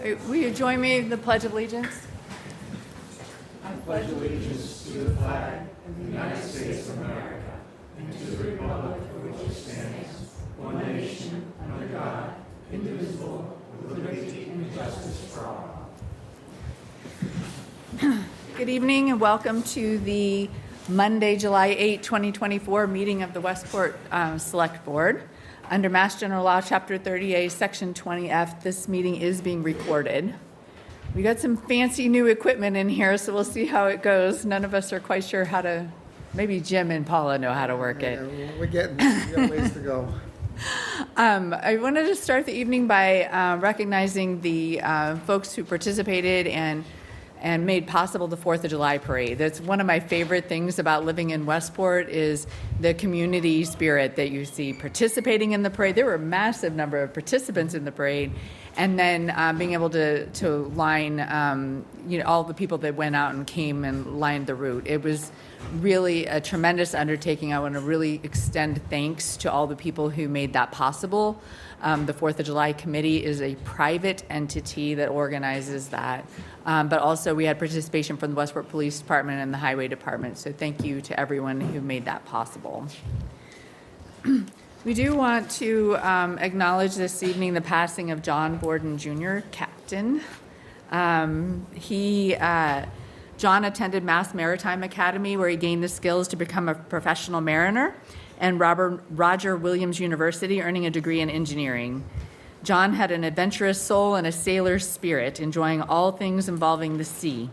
Will you join me in the Pledge of Allegiance? I pledge allegiance to the flag of the United States of America and to the republic for which it stands, one nation, under God, indivisible, with liberty and justice for all. Good evening and welcome to the Monday, July 8, 2024 meeting of the Westport Select Board. Under Mass General Law, Chapter 30A, Section 20F, this meeting is being recorded. We got some fancy new equipment in here, so we'll see how it goes. None of us are quite sure how to, maybe Jim and Paula know how to work it. We got ways to go. I wanted to start the evening by recognizing the folks who participated and made possible the 4th of July parade. That's one of my favorite things about living in Westport is the community spirit that you see participating in the parade. There were a massive number of participants in the parade, and then being able to line, all the people that went out and came and lined the route. It was really a tremendous undertaking. I want to really extend thanks to all the people who made that possible. The 4th of July Committee is a private entity that organizes that. But also we had participation from the Westport Police Department and the Highway Department. So thank you to everyone who made that possible. We do want to acknowledge this evening the passing of John Borden Jr., Captain. John attended Mass Maritime Academy where he gained the skills to become a professional mariner, and Roger Williams University, earning a degree in engineering. John had an adventurous soul and a sailor's spirit, enjoying all things involving the sea.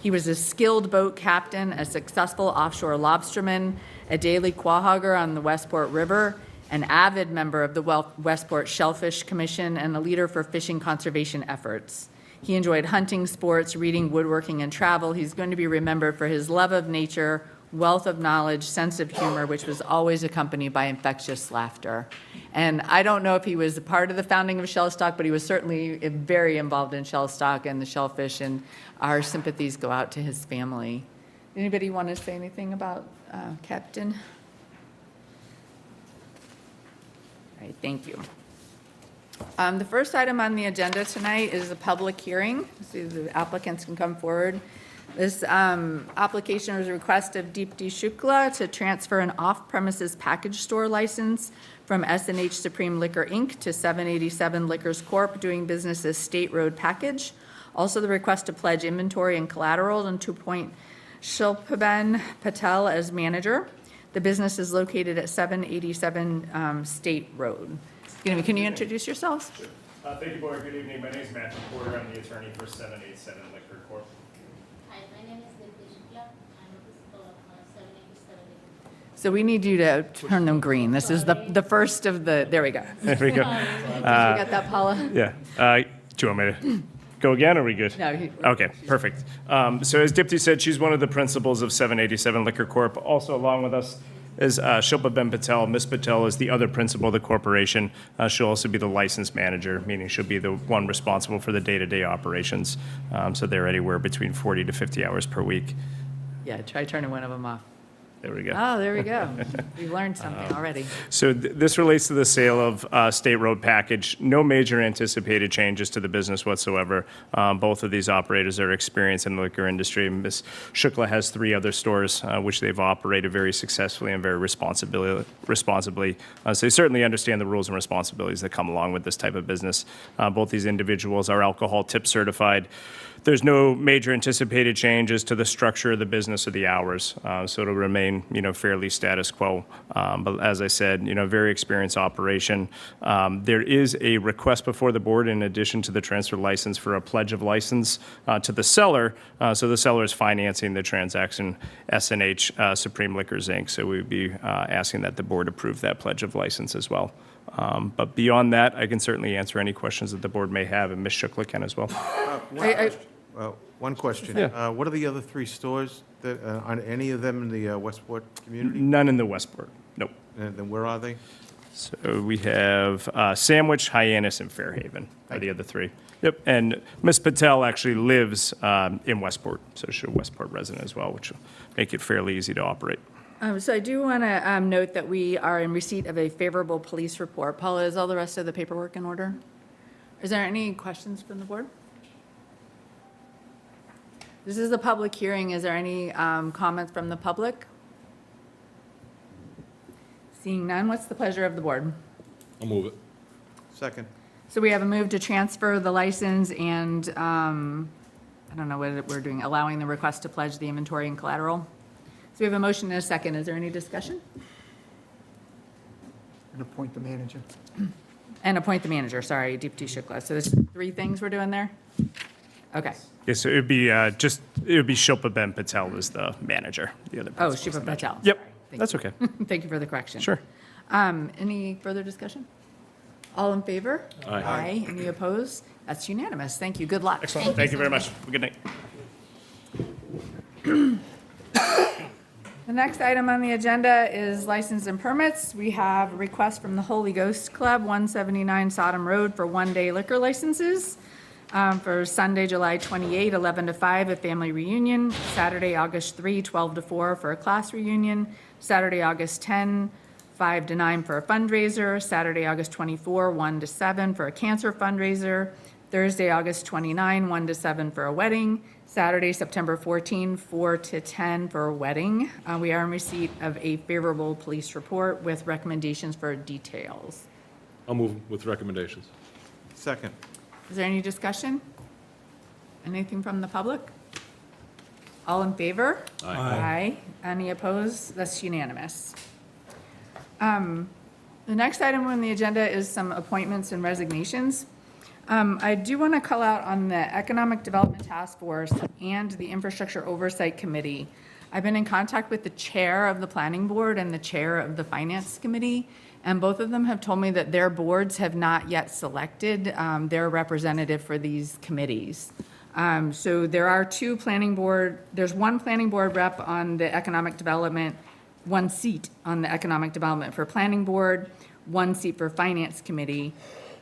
He was a skilled boat captain, a successful offshore lobsterman, a daily quahogger on the Westport River, an avid member of the Westport Shellfish Commission, and a leader for fishing conservation efforts. He enjoyed hunting, sports, reading, woodworking, and travel. He's going to be remembered for his love of nature, wealth of knowledge, sense of humor, which was always accompanied by infectious laughter. And I don't know if he was a part of the founding of Shellstock, but he was certainly very involved in Shellstock and the shellfish, and our sympathies go out to his family. Anybody want to say anything about Captain? All right, thank you. The first item on the agenda tonight is a public hearing, so the applicants can come forward. This application was a request of Deepti Shukla to transfer an off-premises package store license from S&H Supreme Liquor, Inc. to 787 Liquors Corp., doing business as State Road Package. Also, the request to pledge inventory and collateral and to appoint Shilpaben Patel as manager. The business is located at 787 State Road. Can you introduce yourselves? Sure. Thank you, Board. Good evening. My name is Matthew Porter. I'm the attorney for 787 Liquor Corp. Hi, my name is Deepti Shukla. I'm a principal of 787. So we need you to turn them green. This is the first of the, there we go. There we go. Did you get that, Paula? Yeah. Do you want me to go again, or are we good? No. Okay, perfect. So as Dipti said, she's one of the principals of 787 Liquor Corp. Also along with us is Shilpaben Patel. Ms. Patel is the other principal of the corporation. She'll also be the license manager, meaning she'll be the one responsible for the day-to-day operations. So they're anywhere between 40 to 50 hours per week. Yeah, try turning one of them off. There we go. Oh, there we go. We've learned something already. So this relates to the sale of State Road Package. No major anticipated changes to the business whatsoever. Both of these operators are experienced in the liquor industry. Ms. Shukla has 3 other stores, which they've operated very successfully and very responsibly. So they certainly understand the rules and responsibilities that come along with this type of business. Both these individuals are alcohol tip certified. There's no major anticipated changes to the structure of the business or the hours, so it'll remain, fairly status quo. But as I said, very experienced operation. There is a request before the board in addition to the transfer license for a pledge of license to the seller. So the seller is financing the transaction, S&H Supreme Liquors, Inc. So we would be asking that the board approve that pledge of license as well. But beyond that, I can certainly answer any questions that the board may have, and Ms. Shukla can as well. One question. Yeah. What are the other 3 stores? Are any of them in the Westport community? None in the Westport. Nope. And then where are they? So we have Sandwich, Hyannis, and Fairhaven are the other 3. Yep. And Ms. Patel actually lives in Westport, so she's a Westport resident as well, which will make it fairly easy to operate. So I do want to note that we are in receipt of a favorable police report. Paula, is all the rest of the paperwork in order? Is there any questions from the board? This is a public hearing. Is there any comments from the public? Seeing none, what's the pleasure of the board? I'll move it. Second. So we have a move to transfer the license and, I don't know what we're doing, allowing the request to pledge the inventory and collateral. So we have a motion and a second. Is there any discussion? And appoint the manager. And appoint the manager, sorry, Deepti Shukla. So there's 3 things we're doing there? Okay. Yeah, so it would be Shilpa Ben Patel as the manager. The other Oh, principal is Shiva the manager. Patel. Yep, Sorry. Thank that's you. okay. Thank you for the correction. Sure. Any further discussion? All in favor? Aye. Any opposed? That's unanimous. Thank you. Good luck. Excellent. Thank you very much. Have a good night. The next item on the agenda is license and permits. We have a request from the Holy Ghost Club, 179 Sodom Road, for one-day liquor licenses for Sunday, July 28, 11 to 5, a family reunion, Saturday, August 3, 12 to 4 for a class reunion, Saturday, August 10, 5 to 9 for a fundraiser, Saturday, August 24, 1 to 7 for a cancer fundraiser, Thursday, August 29, 1 to 7 for a wedding, Saturday, September 14, 4 to 10 for a wedding. We are in receipt of a favorable police report with recommendations for details. I'll move with recommendations. Second. Is there any discussion? Anything from the public? All in favor? Aye. Aye. Any opposed? That's unanimous. The next item on the agenda is some appointments and resignations. I do want to call out on the Economic Development Task Force and the Infrastructure Oversight Committee. I've been in contact with the chair of the Planning Board and the chair of the Finance Committee, and both of them have told me that their boards have not yet selected their representative for these committees. So there are there's one planning board rep on the Economic Development, one seat on the Economic Development for Planning Board, one seat for Finance Committee.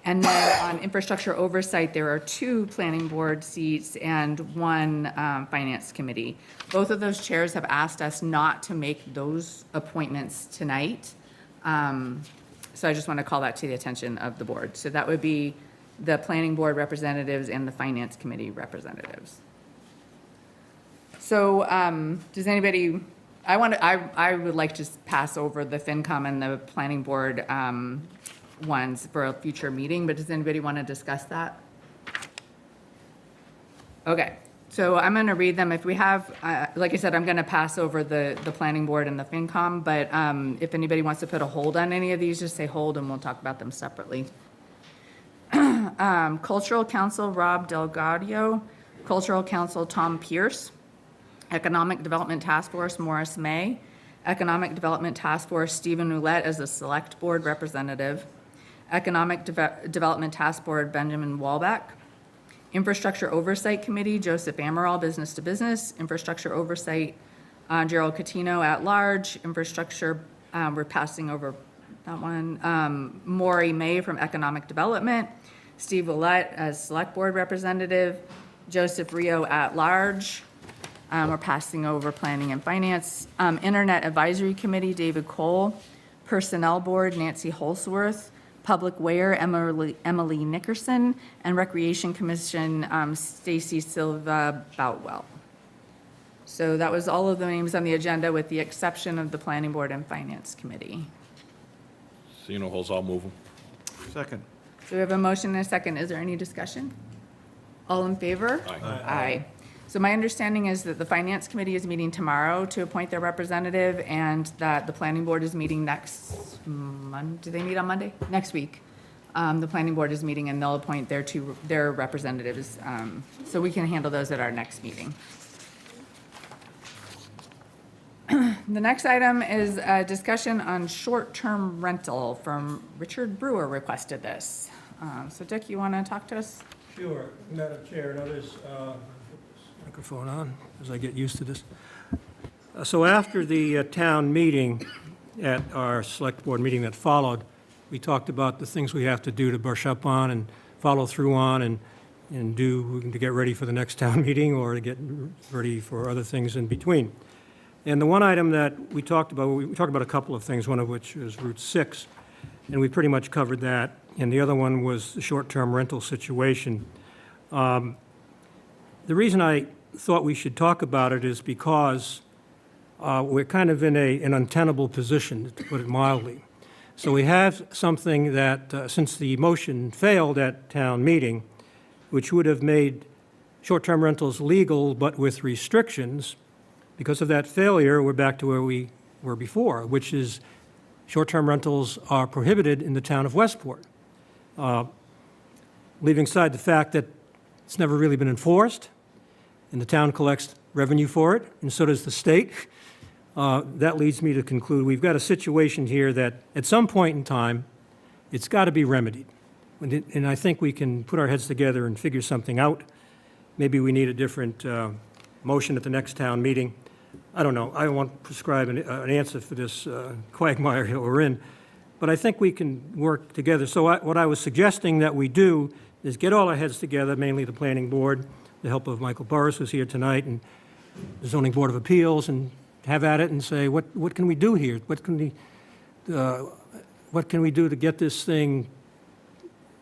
And then on Infrastructure Oversight, there are 2 Planning Board seats and 1 Finance Committee. Both of those chairs have asked us not to make those appointments tonight. So I just want to call that to the attention of the board. So that would be the Planning Board representatives and the Finance Committee representatives. So does anybody, I would like to pass over the FinCom and the Planning Board ones for a future meeting, but does anybody want to discuss that? Okay, so I'm going to read them. If we have, like I said, I'm going to pass over the Planning Board and the FinCom, but if anybody wants to put a hold on any of these, just say hold and we'll talk about them separately. Cultural Council, Rob Delgadio. Cultural Council, Tom Pierce. Economic Development Task Force, Morris May. Economic Development Task Force, Stephen Roulette as a Select Board Representative. Economic Development Task Board, Benjamin Walbeck. Infrastructure Oversight Committee, Joseph Amaral, Business to Business. Infrastructure Oversight, Gerald Catino at large. Infrastructure, we're passing over that one. Maury May from Economic Development. Steve Willett as Select Board Representative. Joseph Rio at large. We're passing over Planning and Finance. Internet Advisory Committee, David Cole. Personnel Board, Nancy Holsworth. Public Ware, Emily Nickerson. And Recreation Commission, Stacy Silva Boutwell. So that was all of the names on the agenda with the exception of the Planning Board and Finance Committee. See no holds, I'll move them. Second. So we have a motion and a second. Is there any discussion? All in favor? Aye. Aye. So my understanding is that the Finance Committee is meeting tomorrow to appoint their representative, and that the Planning Board is meeting next Monday. Do they meet on Monday? Next week. The Planning Board is meeting, and they'll appoint their representatives. So we can handle those at our next meeting. The next item is a discussion on short-term rental from Richard Brewer requested this. So Dick, you want to talk to us? Sure, Madam Chair and others, microphone on as I get used to this. So after the town meeting, at our select board meeting that followed, we talked about the things we have to do to brush up on and follow through on and do to get ready for the next town meeting or to get ready for other things in between. And the one item that we talked about a couple of things, one of which is Route 6, and we pretty much covered that. And the other one was the short-term rental situation. The reason I thought we should talk about it is because we're kind of in an untenable position, to put it mildly. So we have something that, since the motion failed at town meeting, which would have made short-term rentals legal but with restrictions, because of that failure, we're back to where we were before, which is short-term rentals are prohibited in the town of Westport. Leaving aside the fact that it's never really been enforced, and the town collects revenue for it, and so does the state. That leads me to conclude we've got a situation here that at some point in time, it's got to be remedied. And I think we can put our heads together and figure something out. Maybe we need a different motion at the next town meeting. I don't know. I don't want to prescribe an answer for this quagmire that we're in, but I think we can work together. So what I was suggesting that we do is get all our heads together, mainly the planning board, the help of Michael Burris, who's here tonight, and the zoning board of appeals, and have at it and say, what can we do here? What can we do to get this thing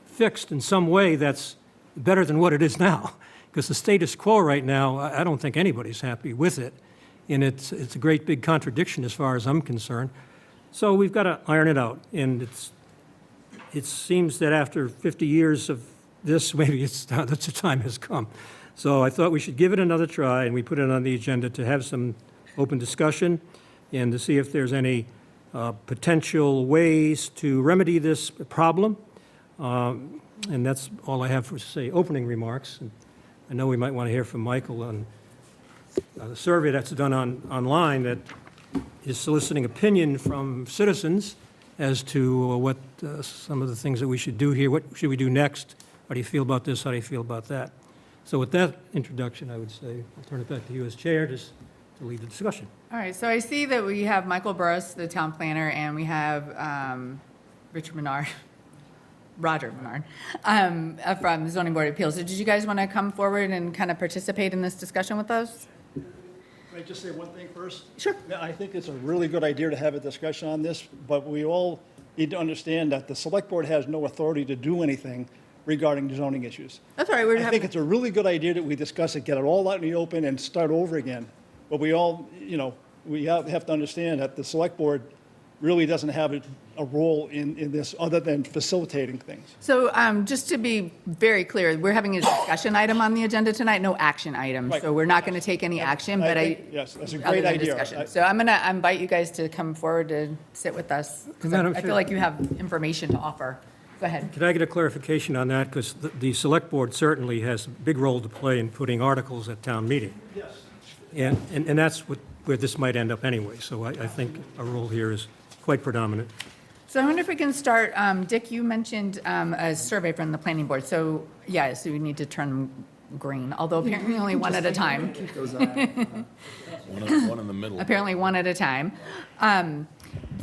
fixed in some way that's better than what it is now? Because the status quo right now, I don't think anybody's happy with it, and it's a great big contradiction as far as I'm concerned. So we've got to iron it out, and it seems that after 50 years of this, maybe the time has come. So I thought we should give it another try, and we put it on the agenda to have some open discussion and to see if there's any potential ways to remedy this problem. And that's all I have for, say, opening remarks. And I know we might want to hear from Michael on the survey that's done online that is soliciting opinion from citizens as to what some of the things that we should do here. What should we do next? How do you feel about this? How do you feel about that? So with that introduction, I would say I'll turn it back to you as chair to lead the discussion. All right, so I see that we have Michael Burris, the town planner, and we have Roger Menard from the Zoning Board of Appeals. So did you guys want to come forward and kind of participate in this discussion with us? Can I just say one thing first? Sure. Yeah, I think it's a really good idea to have a discussion on this, but we all need to understand that the select board has no authority to do anything regarding zoning issues. That's all right, we're I think having, it's a really good idea that we discuss it, get it all out in the open and start over again. But we all, we have to understand that the select board really doesn't have a role in this other than facilitating things. so just to be very clear, we're having a discussion item on the agenda tonight, no action item. Right. So we're not going to take any action, but I. Yes, that's a other great than idea. discussion. So I'm going to invite you guys to come forward to sit with us, because Madam I feel Chair. like you have information to offer. Go ahead. Could I get a clarification on that? Because the select board certainly has a big role to play in putting articles at town meeting. Yes. And that's where this might end up anyway. So I think our role here is quite predominant. So I wonder if we can start, Dick, you mentioned a survey from the planning board. So, yeah, so we need to turn them green, although apparently only one at a time. One in the middle. Apparently one at a time.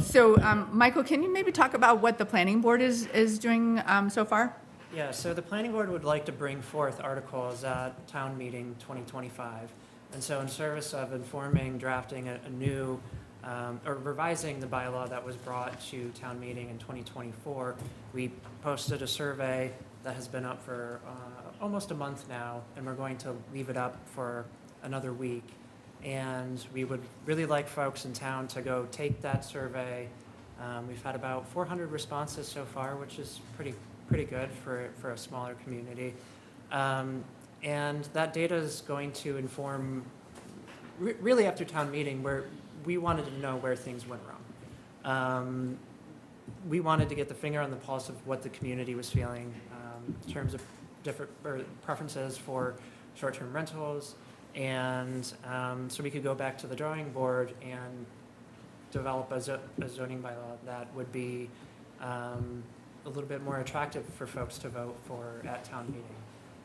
So, Michael, can you maybe talk about what the planning board is doing so far? Yeah, so the planning board would like to bring forth articles at town meeting 2025. And so in service of informing, drafting a new, or revising the bylaw that was brought to town meeting in 2024, we posted a survey that has been up for almost a month now, and we're going to leave it up for another week. And we would really like folks in town to go take that survey. We've had about 400 responses so far, which is pretty good for a smaller community. And that data is going to inform, really after town meeting, where we wanted to know where things went wrong. We wanted to get the finger on the pulse of what the community was feeling in terms of different preferences for short-term rentals. And so we could go back to the drawing board and develop a zoning bylaw that would be a little bit more attractive for folks to vote for at town meeting.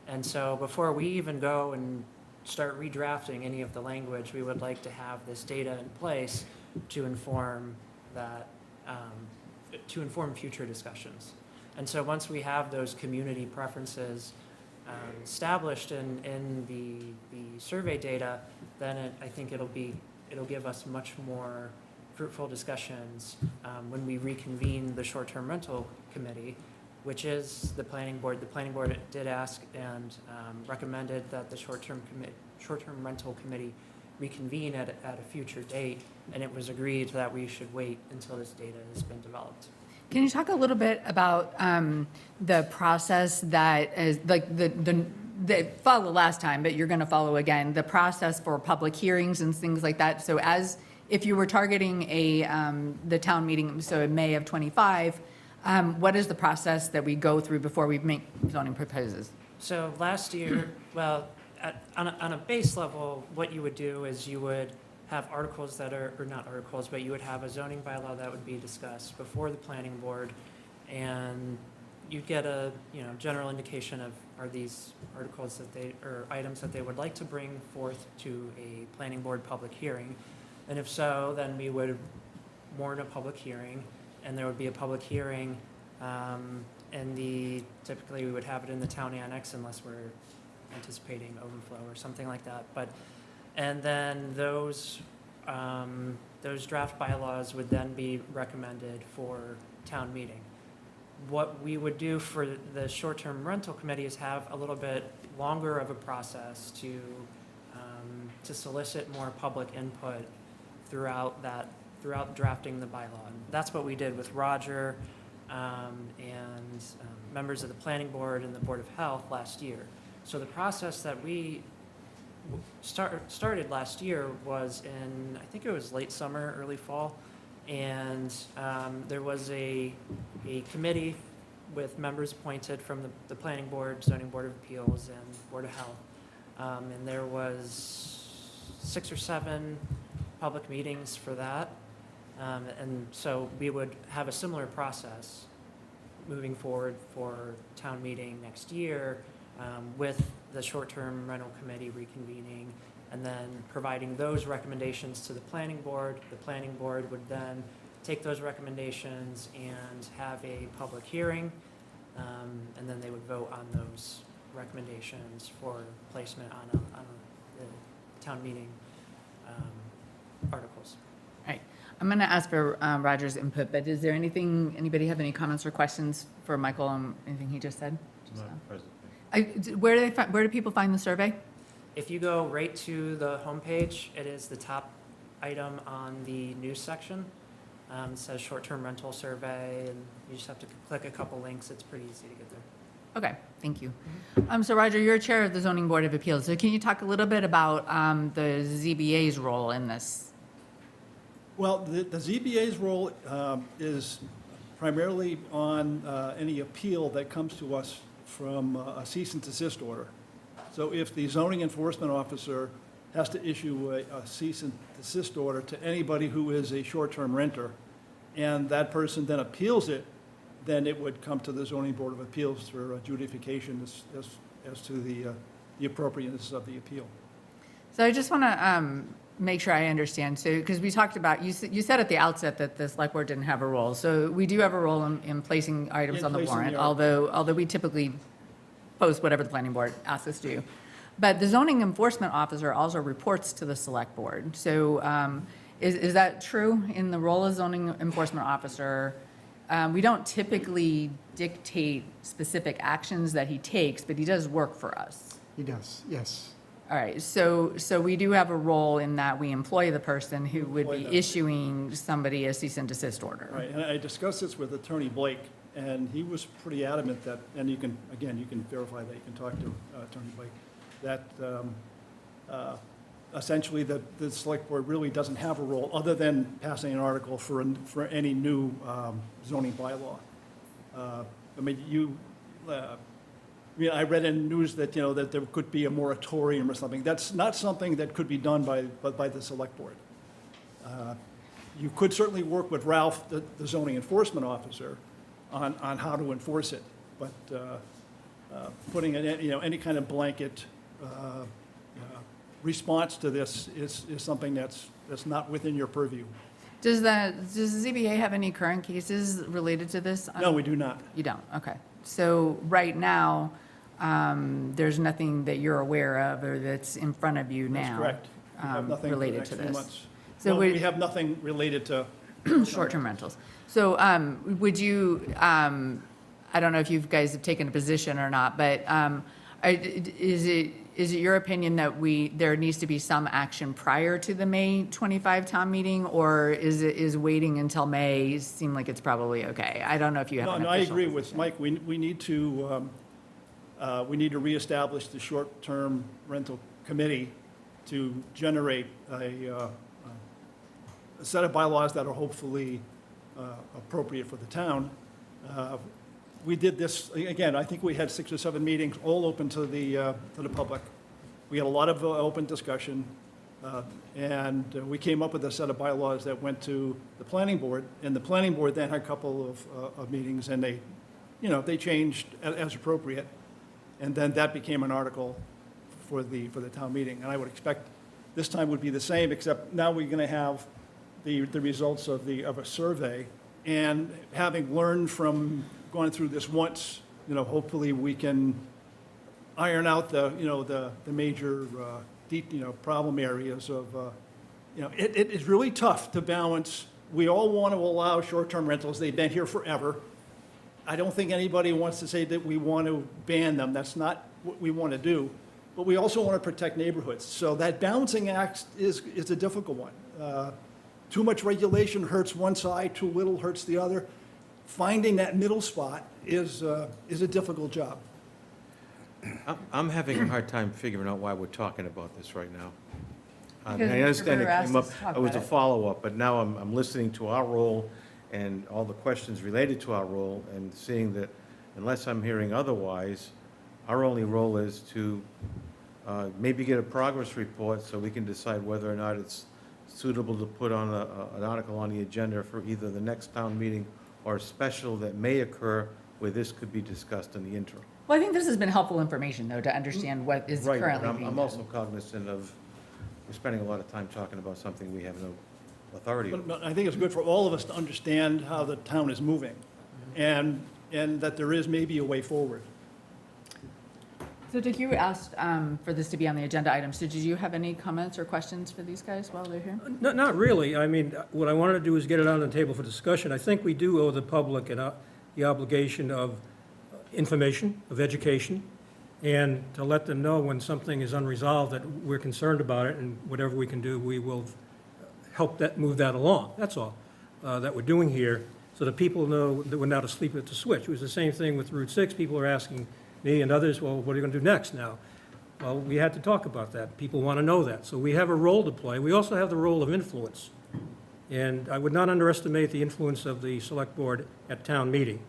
And so before we even go and start redrafting any of the language, we would like to have this data in place to inform that, to inform future discussions. And so once we have those community preferences established in the survey data, then I think it'll give us much more fruitful discussions when we reconvene the short-term rental committee which is the planning board. The planning board did ask and recommended that the short-term rental committee reconvene at a future date, and it was agreed that we should wait until this data has been developed. Can you talk a little bit about the process that is, like, that follow last time, but you're going to follow again, the process for public hearings and things like that? So if you were targeting the town meeting, so in May of '25, what is the process that we go through before we make zoning proposals? So last year, well, on a base level, what you would do is you would have articles that are, or not articles, but you would have a zoning bylaw that would be discussed before the planning board, and you'd get a, general indication of, are these articles or items that they would like to bring forth to a planning board public hearing? And if so, then we would warn a public hearing, and there would be a public hearing, and typically we would have it in the town annex unless we're anticipating overflow or something like that. And then those draft bylaws would then be recommended for town meeting. What we would do for the short-term rental committee is have a little bit longer of a process to solicit more public input throughout drafting the bylaw. And that's what we did with Roger and members of the planning board and the Board of Health last year. So the process that we started last year was in, I think it was late summer, early fall, and there was a committee with members appointed from the planning board, zoning board of appeals, and Board of Health. And there was 6 or 7 public meetings for that. And so we would have a similar process moving forward for town meeting next year, with the short-term rental committee reconvening and then providing those recommendations to the planning board. The planning board would then take those recommendations and have a public hearing, and then they would vote on those recommendations for placement on the town meeting articles. All right. I'm going to ask for Roger's input, but is there anybody have any comments or questions for Michael on anything he just said? Where do people find the survey? If you go right to the homepage, it is the top item on the news section. It says short-term rental survey, and you just have to click a couple links. It's pretty easy to get there. Okay, thank you. So Roger, you're chair of the Zoning Board of Appeals. So can you talk a little bit about the ZBA's role in this? Well, the ZBA's role is primarily on any appeal that comes to us from a cease and desist order. So if the zoning enforcement officer has to issue a cease and desist order to anybody who is a short-term renter, and that person then appeals it, then it would come to the zoning board of appeals for adjudication as to the appropriateness of the appeal. So I just want to make sure I understand. So, because we talked about, you said at the outset that the select board didn't have a role. So we do have a role in placing items In on the placing warrant, the although we typically post whatever the planning board asks us to do. But the zoning enforcement officer also reports to the select board. So is that true in the role of zoning enforcement officer? We don't typically dictate specific actions that he takes, but he does work for us. He does, yes. All right, so we do have a role in that we employ the person who would be Employ them. issuing somebody a cease and desist order. Right, and I discussed this with Attorney Blake, and he was pretty adamant that, and you can verify that, you can talk to Attorney Blake, that essentially the select board really doesn't have a role other than passing an article for any new zoning bylaw. I mean, I read in news that, that there could be a moratorium or something. That's not something that could be done by the select board. You could certainly work with Ralph, the zoning enforcement officer, on how to enforce it, but putting in, any kind of blanket response to this is something that's not within your purview. Does the ZBA have any current cases related to this? No, we do not. You don't, okay. So right now, there's nothing that you're aware of or that's in front of you now? That's correct. We have nothing for the related next to few this. months. So Well, would- we have nothing related to, Short-term rentals. So would you, I don't know if you guys have taken a position or not, but is it your opinion that there needs to be some action prior to the May 25 town meeting, or is waiting until May seem like it's probably okay? I don't know if you have No, an no, I official agree with Mike. We need to reestablish the short-term rental committee to generate a set of bylaws that are hopefully appropriate for the town. We did this, again, I think we had 6 or 7 meetings, all open to the public. We had a lot of open discussion, and we came up with a set of bylaws that went to the planning board, and the planning board then had a couple of meetings, and they changed as appropriate, and then that became an article for the town meeting. And I would expect this time would be the same, except now we're going to have the results of a survey, and having learned from going through this once, hopefully we can iron out the major problem areas of, it is really tough to balance. We all want to allow short-term rentals. They've been here forever. I don't think anybody wants to say that we want to ban them. That's not what we want to do. But we also want to protect neighborhoods. So that balancing act is a difficult one. Too much regulation hurts one side, too little hurts the other. Finding that middle spot is a difficult job. I'm having a hard time figuring out why we're talking about this right now. I Because Mr. understand it Brewer asked came up, us to talk it was about a it. follow-up, but now I'm listening to our role and all the questions related to our role and seeing that unless I'm hearing otherwise, our only role is to maybe get a progress report so we can decide whether or not it's suitable to put on an article on the agenda for either the next town meeting or a special that may occur where this could be discussed in the interim. Well, I think this has been helpful information, though, to understand what is Right, currently but being I'm done. also cognizant of, we're spending a lot of time talking about something we have no authority over. But I think it's good for all of us to understand how the town is moving, and that there is maybe a way forward. So Dick, you asked for this to be on the agenda item, so did you have any comments or questions for these guys while they're here? Not really. I mean, what I wanted to do is get it on the table for discussion. I think we do owe the public the obligation of information, of education, and to let them know when something is unresolved, that we're concerned about it, and whatever we can do, we will help move that along. That's all that we're doing here, so that people know that we're not asleep at the switch. It was the same thing with Route 6. People are asking me and others, well, what are you going to do next now? Well, we had to talk about that. People want to know that. So we have a role to play. We also have the role of influence. And I would not underestimate the influence of the select board at town meeting.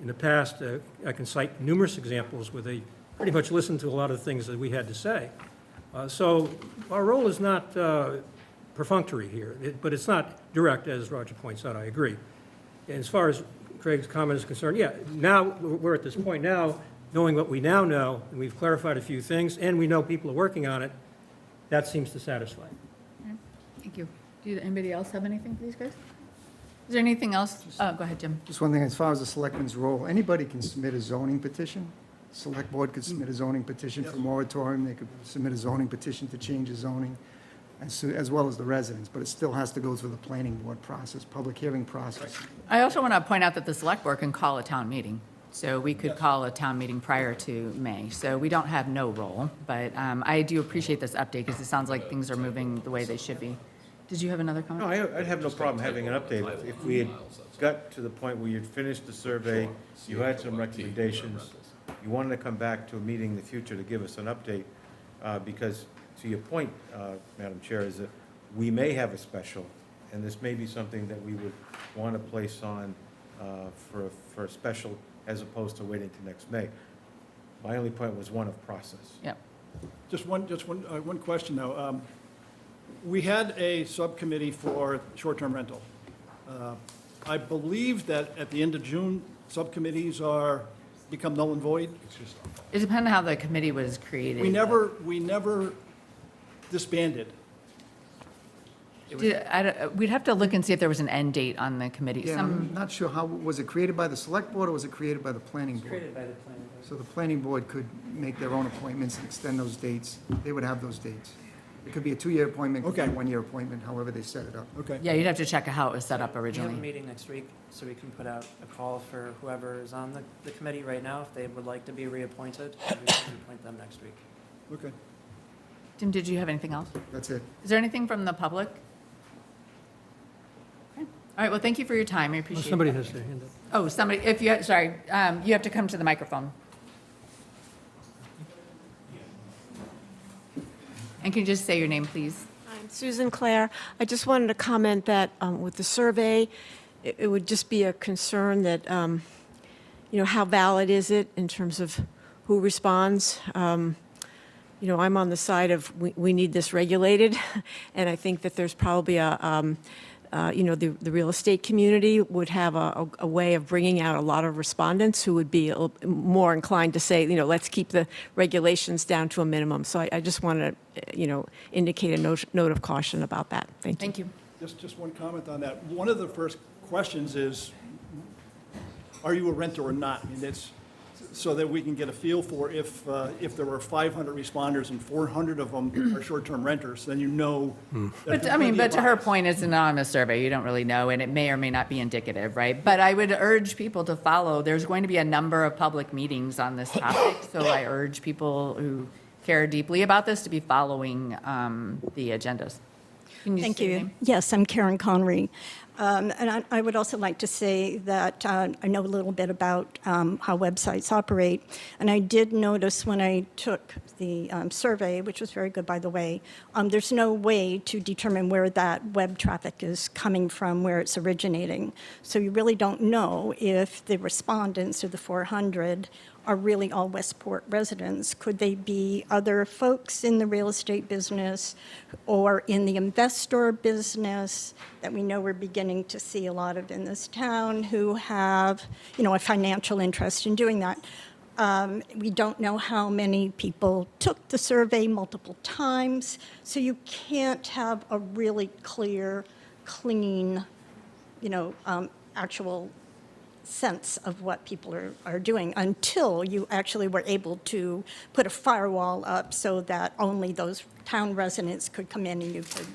In the past, I can cite numerous examples where they pretty much listened to a lot of things that we had to say. So our role is not perfunctory here, but it's not direct, as Roger points out, I agree. And as far as Craig's comment is concerned, yeah, now we're at this point now, knowing what we now know, and we've clarified a few things, and we know people are working on it, that seems to satisfy. Thank you. Anybody else have anything for these guys? Is there anything else? Oh, go ahead, Jim. Just one thing, as far as the selectmen's role, anybody can submit a zoning petition. Select board could submit a zoning petition for moratorium, they could submit a zoning petition to change the zoning, as well as the residents, but it still has to go through the planning board process, public hearing process. I also want to point out that the select board can call a town meeting. So we could call a town meeting prior to May. So we don't have no role, but I do appreciate this update because it sounds like things are moving the way they should be. Did you have another No, comment? I'd have no problem having an update. If we had got to the point where you'd finished the survey, you had some recommendations, you wanted to come back to a meeting in the future to give us an update, because to your point, Madam Chair, is that we may have a special, and this may be something that we would want to place on for a special as opposed to waiting till next May. My only point was one of process. Yep. Just one question, though. We had a subcommittee for short-term rental. I believe that at the end of June, subcommittees become null and void. It depends on how the committee was created. We never disbanded. We'd have to look and see if there was an end date on the committee. Yeah, I'm not sure how, was it created by the select board or was it created by the planning board? Created by the planning board. So the planning board could make their own appointments and extend those dates. They would have those dates. It could be a 2-year appointment, it could be a Okay. 1-year appointment, however they set it up. Okay. Yeah, you'd have to check how it was set up We have a originally. meeting next week, so we can put out a call for whoever is on the committee right now, if they would like to be reappointed, and we can reappoint them next week. Okay. Tim, did you have anything else? That's it. Is there anything from the public? Okay. All right, well, thank you for your time, I appreciate it. Somebody has their hand up. Oh, somebody, if you, sorry, you have to come to the microphone. And can you just say your name, please? I'm Susan Clare. I just wanted to comment that with the survey, it would just be a concern that, how valid is it in terms of who responds? I'm on the side of we need this regulated, and I think that there's probably the real estate community would have a way of bringing out a lot of respondents who would be a little more inclined to say, let's keep the regulations down to a minimum. So I just want to, indicate a note of caution about that. Thank you. Thank you. Just one comment on that. One of the first questions is, are you a renter or not? I mean, it's so that we can get a feel for if there were 500 responders and 400 of them are short-term renters, then you know. that But, there's plenty but of to her buyers. point, it's an anonymous survey, you don't really know, and it may or may not be indicative, right? But I would urge people to follow, there's going to be a number of public meetings on this topic, so I urge people who care deeply about this to be following the agendas. Can you Thank say your you. name? Yes, I'm Karen Connery. And I would also like to say that I know a little bit about how websites operate. And I did notice when I took the survey, which was very good, by the way, there's no way to determine where that web traffic is coming from, where it's originating. So you really don't know if the respondents, or the 400, are really all Westport residents. Could they be other folks in the real estate business or in the investor business that we know we're beginning to see a lot of in this town who have, a financial interest in doing that? We don't know how many people took the survey multiple times, so you can't have a really clear, clean, actual sense of what people are doing until you actually were able to put a firewall up so that only those town residents could come in and you could.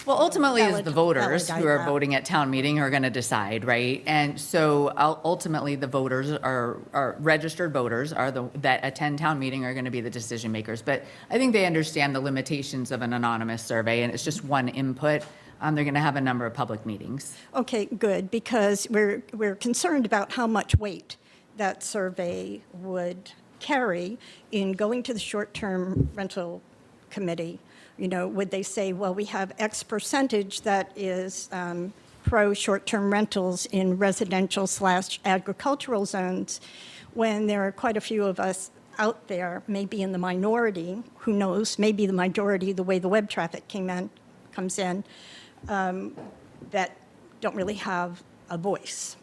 Well, ultimately, it's the voters validate who are that. voting at town meeting who are going to decide, right? And so ultimately, the voters are registered voters that attend town meeting are going to be the decision makers. But I think they understand the limitations of an anonymous survey, and it's just one input. They're going to have a number of public meetings. Okay, good, because we're concerned about how much weight that survey would carry in going to the short-term rental committee. Would they say, well, we have X percentage that is pro short-term rentals in residential/agricultural zones, when there are quite a few of us out there, maybe in the minority, who knows, maybe the majority, the way the web traffic comes in, that don't really have a voice.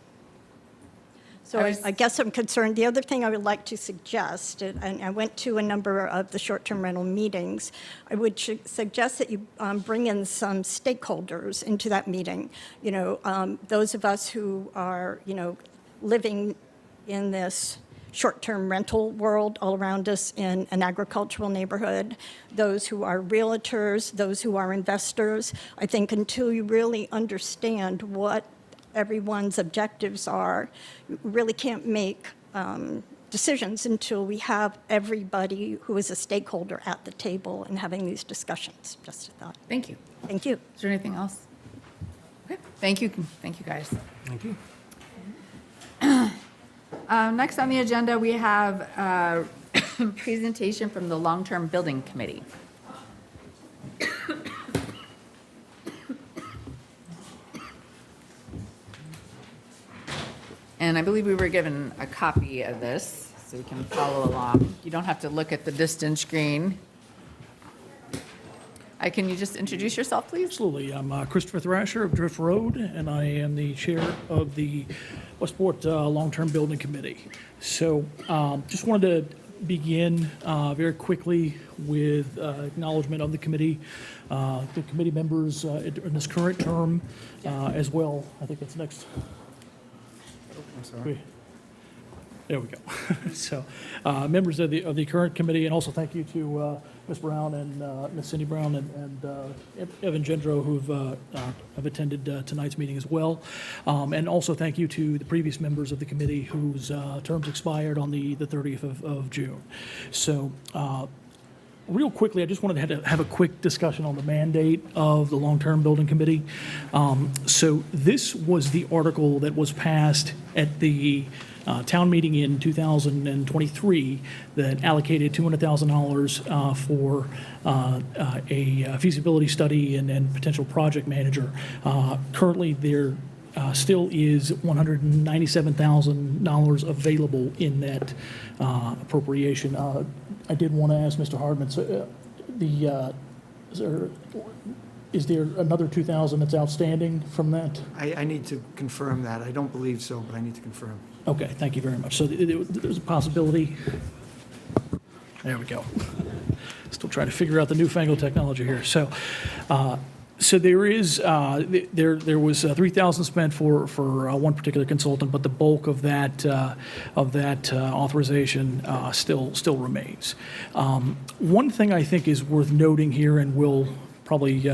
So I guess I'm concerned. The other thing I would like to suggest, and I went to a number of the short-term rental meetings, I would suggest that you bring in some stakeholders into that meeting. Those of us who are, living in this short-term rental world all around us in an agricultural neighborhood, those who are realtors, those who are investors. I think until you really understand what everyone's objectives are, you really can't make decisions until we have everybody who is a stakeholder at the table and having these discussions. Just a thought. Thank you. Thank you. Is there anything else? Okay, thank you, guys. Thank you. Next on the agenda, we have a presentation from the Long-Term Building Committee. And I believe we were given a copy of this, so we can follow along. You don't have to look at the distance screen. Can you just introduce yourself, please? Absolutely. I'm Christopher Thrasher of Drift Road, and I am the chair of the Westport Long-Term Building Committee. So just wanted to begin very quickly with acknowledgement of the committee members in this current term as well. I think that's next. I'm sorry. There we go. So, members of the current committee, and also thank you to Ms. Brown and Ms. Cindy Brown and Evan Gendro, who've have attended tonight's meeting as well. And also thank you to the previous members of the committee whose terms expired on the 30th of June. So, real quickly, I just wanted to have a quick discussion on the mandate of the Long-Term Building Committee. So this was the article that was passed at the town meeting in 2023 that allocated $200,000 for a feasibility study and potential project manager. Currently, there still is $197,000 available in that appropriation. I did want to ask Mr. Hardman, so, is there another 2,000 that's outstanding from that? I need to confirm that. I don't believe so, but I need to confirm. Okay, thank you very much. So there's a possibility. There we go. Still trying to figure out the newfangled technology here. So, so there is there was 3,000 spent for one particular consultant, but the bulk of that authorization still remains. One thing I think is worth noting here, and will probably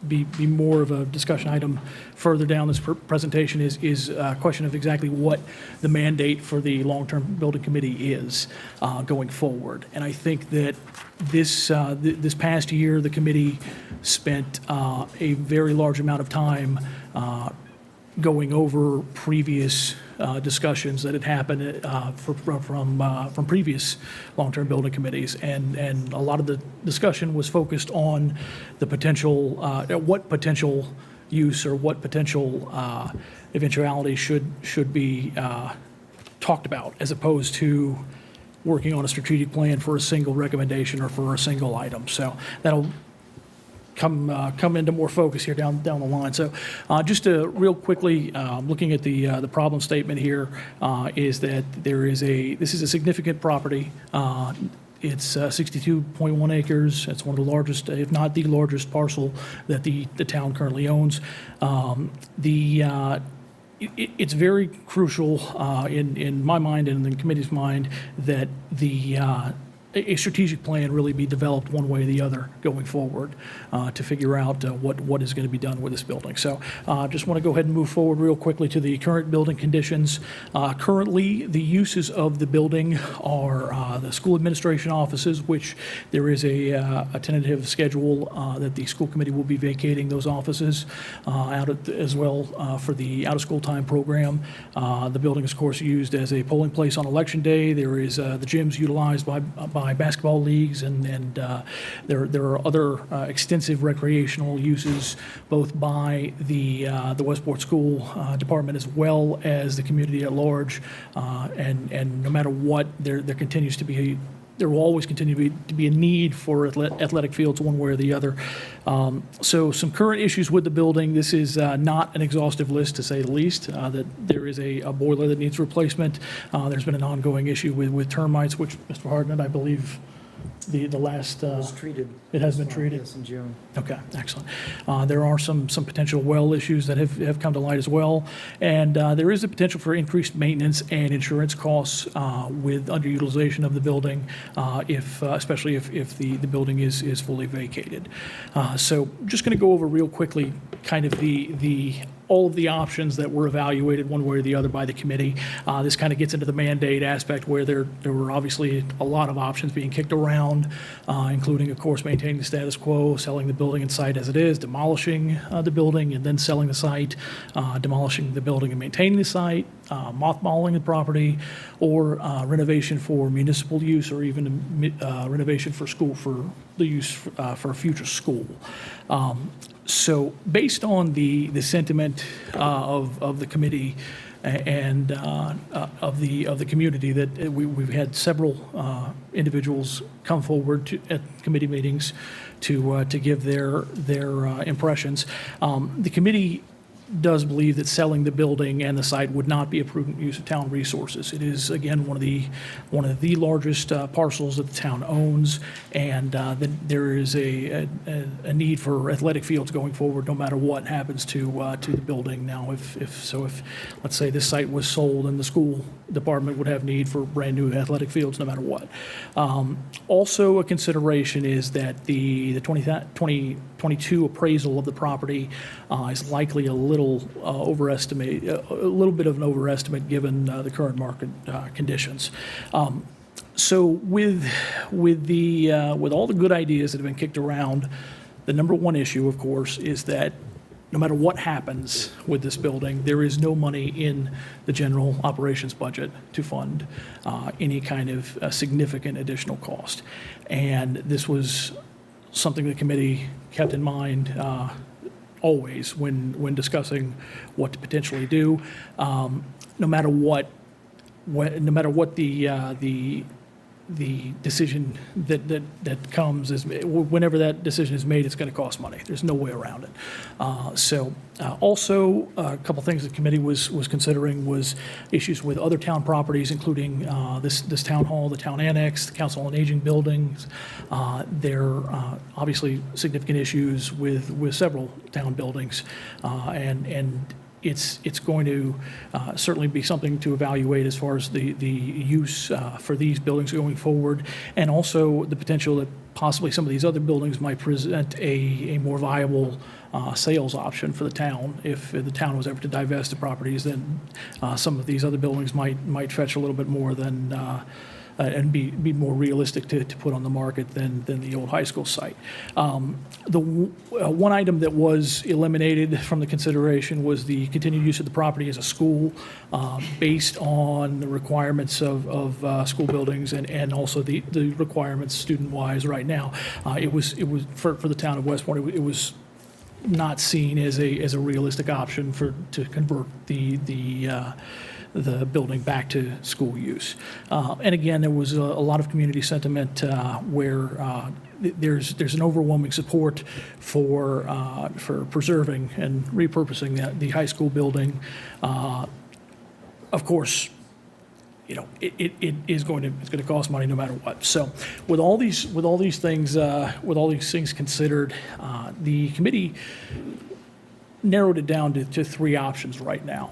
be more of a discussion item further down this presentation, is a question of exactly what the mandate for the Long-Term Building Committee is going forward. And I think that this past year, the committee spent a very large amount of time going over previous discussions that had happened from previous long-term building committees, and a lot of the discussion was focused on the potential, what potential use or what potential eventuality should be talked about, as opposed to working on a strategic plan for a single recommendation or for a single item. So that'll come into more focus here down the line. So just real quickly, looking at the problem statement here, is that this is a significant property. It's 62.1 acres. It's one of the largest, if not the largest parcel that the town currently owns. It's very crucial in my mind and in the committee's mind that a strategic plan really be developed one way or the other going forward to figure out what is going to be done with this building. So just want to go ahead and move forward real quickly to the current building conditions. Currently, the uses of the building are the school administration offices, which there is a tentative schedule that the school committee will be vacating those offices as well for the out-of-school time program. The building is, of course, used as a polling place on election day. There is the gyms utilized by basketball leagues, and there are other extensive recreational uses both by the Westport School Department as well as the community at large. And no matter what, there will always continue to be a need for athletic fields one way or the other. So some current issues with the building. This is not an exhaustive list, to say the least. That there is a boiler that needs replacement. There's been an ongoing issue with termites, which, Mr. Hardman, I believe the last... It was treated. It has been treated? Yes, in June. Okay, excellent. There are some potential well issues that have come to light as well, and there is a potential for increased maintenance and insurance costs with underutilization of the building, especially if the building is fully vacated. So just going to go over real quickly kind of all of the options that were evaluated one way or the other by the committee. This kind of gets into the mandate aspect, where there were obviously a lot of options being kicked around, including, of course, maintaining the status quo, selling the building and site as it is, demolishing the building and then selling the site, demolishing the building and maintaining the site, mothballing the property, or renovation for municipal use, or even renovation for school, for the use for a future school. So based on the sentiment of the committee and of the community, that we've had several individuals come forward at committee meetings to give their impressions. The committee does believe that selling the building and the site would not be a prudent use of town resources. It is, again, one of the largest parcels that the town owns, and that there is a need for athletic fields going forward, no matter what happens to the building. Now, if let's say this site was sold, and the school department would have need for brand-new athletic fields, no matter what. Also, a consideration is that the 2022 appraisal of the property is likely a little a little bit of an overestimate given the current market conditions. So with all the good ideas that have been kicked around, the number one issue, of course, is that no matter what happens with this building, there is no money in the general operations budget to fund any kind of significant additional cost. And this was something the committee kept in mind always when discussing what to potentially do. No matter what the decision that comes is, whenever that decision is made, it's going to cost money. There's no way around it. Also, a couple things the committee was considering was issues with other town properties, including this town hall, the town annex, the council on aging buildings. There are obviously significant issues with several town buildings, and it's going to certainly be something to evaluate as far as the use for these buildings going forward, and also the potential that possibly some of these other buildings might present a more viable sales option for the town. If the town was ever to divest the properties, then some of these other buildings might fetch a little bit more than and be more realistic to put on the market than the old high school site. The one item that was eliminated from the consideration was the continued use of the property as a school, based on the requirements of school buildings and also the requirements student-wise right now. It was for the town of Westport, it was not seen as a realistic option to convert the building back to school use. And again, there was a lot of community sentiment where there's an overwhelming support for preserving and repurposing the high school building. Of course, it's going to cost money no matter what. So with all these things considered, the committee narrowed it down to three options right now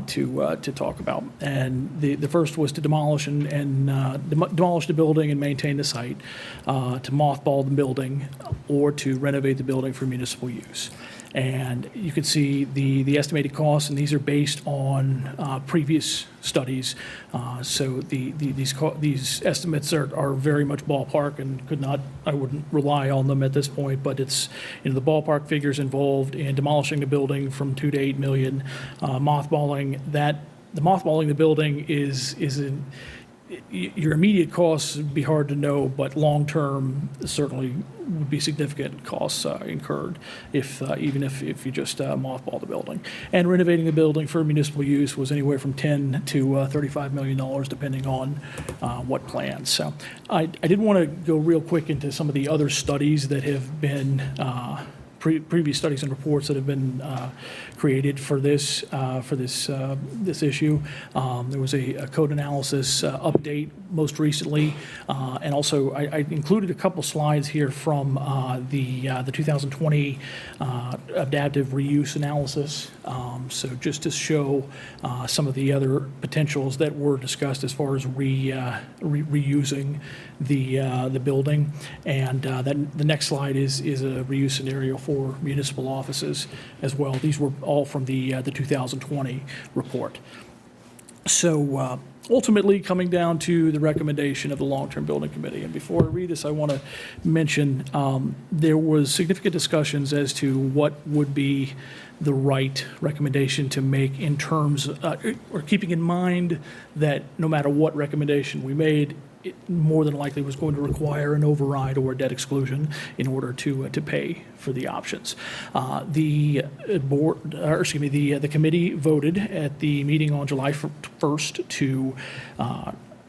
to talk about. And the first was to demolish demolish the building and maintain the site, to mothball the building, or to renovate the building for municipal use. And you can see the estimated costs, and these are based on previous studies. So these estimates are very much ballpark, and I wouldn't rely on them at this point. But it's the ballpark figures involved in demolishing the building from $2 to $8 million. Mothballing the building is your immediate costs would be hard to know, but long-term certainly would be significant costs incurred even if you just mothball the building. And renovating the building for municipal use was anywhere from $10 to $35 million, depending on what plans. So I did want to go real quick into some of the other studies that have been previous studies and reports that have been created for this issue. There was a code analysis update most recently, and also I included a couple slides here from the 2020 adaptive reuse analysis. So just to show some of the other potentials that were discussed as far as reusing the building, and the next slide is a reuse scenario for municipal offices as well. These were all from the 2020 report. So ultimately coming down to the recommendation of the Long-Term Building Committee. And before I read this, I want to mention there was significant discussions as to what would be the right recommendation to make in terms or keeping in mind that no matter what recommendation we made, it more than likely was going to require an override or a debt exclusion in order to pay for the options. The committee voted at the meeting on July 1st to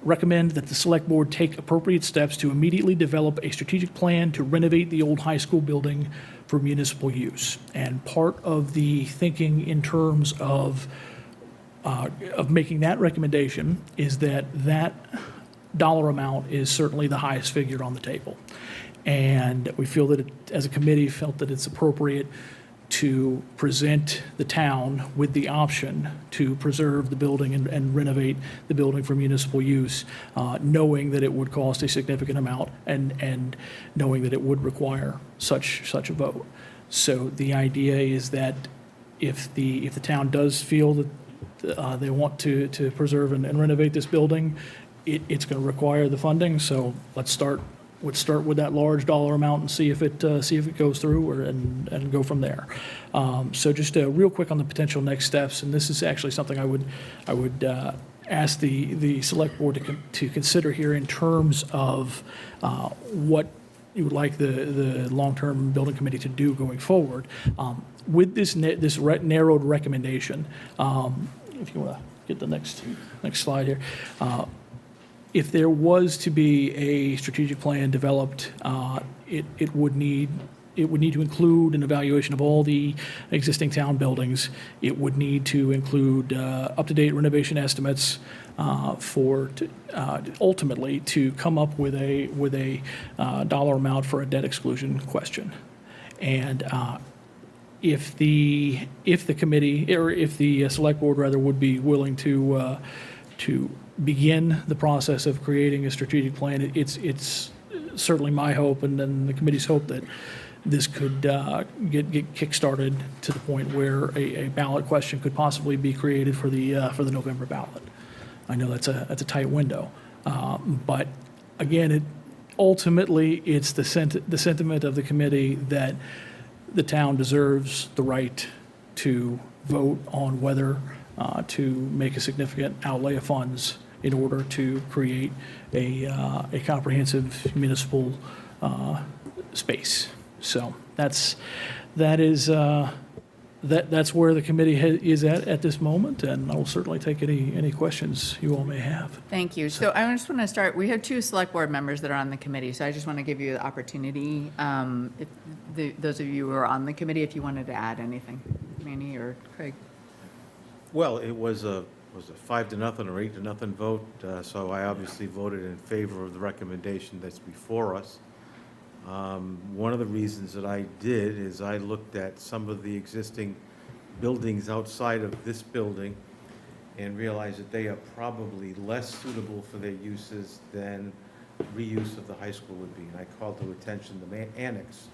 recommend that the Select Board take appropriate steps to immediately develop a strategic plan to renovate the old high school building for municipal use. And part of the thinking in terms of making that recommendation is that that dollar amount is certainly the highest figure on the table. And we feel that, as a committee, felt that it's appropriate to present the town with the option to preserve the building and renovate the building for municipal use, knowing that it would cost a significant amount and knowing that it would require such a vote. So the idea is that if the town does feel that they want to preserve and renovate this building, it's going to require the funding. So let's start with that large dollar amount and see if it goes through, and go from there. So just real quick on the potential next steps, and this is actually something I would ask the select board to consider here in terms of what you would like the long-term building committee to do going forward. With this narrowed recommendation, if you want to get the next slide here. If there was to be a strategic plan developed, it would need to include an evaluation of all the existing town buildings. It would need to include up-to-date renovation estimates ultimately to come up with a dollar amount for a debt exclusion question. And if the committee, or if the select board rather, would be willing to begin the process of creating a strategic plan, it's certainly my hope and then the committee's hope that this could get kick-started to the point where a ballot question could possibly be created for the November ballot. I know that's a tight window, but again, ultimately it's the sentiment of the committee that the town deserves the right to vote on whether to make a significant outlay of funds in order to create a comprehensive municipal space. So that's where the committee is at this moment, and I will certainly take any questions you all may have. Thank you. So I just want to start, we have 2 select board members that are on the committee, so I just want to give you the opportunity, those of you who are on the committee, if you wanted to add anything. Manny or Craig? Well, it was a 5-0 or 8-0 vote, so I obviously voted in favor of the recommendation that's before us. One of the reasons that I did is I looked at some of the existing buildings outside of this building and realized that they are probably less suitable for their uses than reuse of the high school would be. And I called to attention the annex,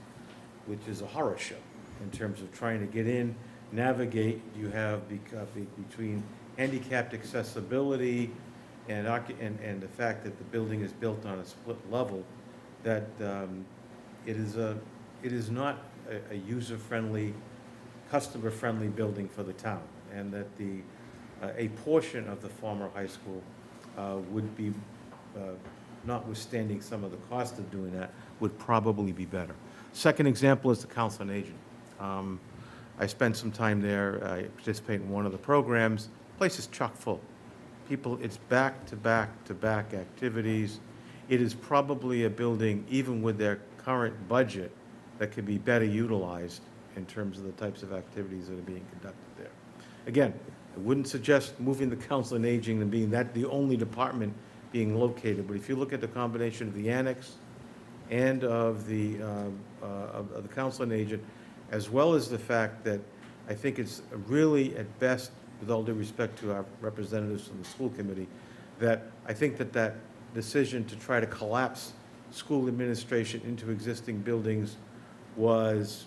which is a horror show in terms of trying to get in, navigate. You have between handicapped accessibility and the fact that the building is built on a split level, that it is not a user-friendly, customer-friendly building for the town, and that a portion of the former high school would be, notwithstanding some of the cost of doing that, would probably be better. Second example is the Council on Aging. I spent some time there. I participated in one of the programs. The place is chock full. People, it's back-to-back-to-back activities. It is probably a building, even with their current budget, that could be better utilized in terms of the types of activities that are being conducted there. Again, I wouldn't suggest moving the Council on Aging and being that the only department being located, but if you look at the combination of the annex and of the Council on Aging, as well as the fact that I think it's really, at best, with all due respect to our representatives from the school committee, that I think that decision to try to collapse school administration into existing buildings was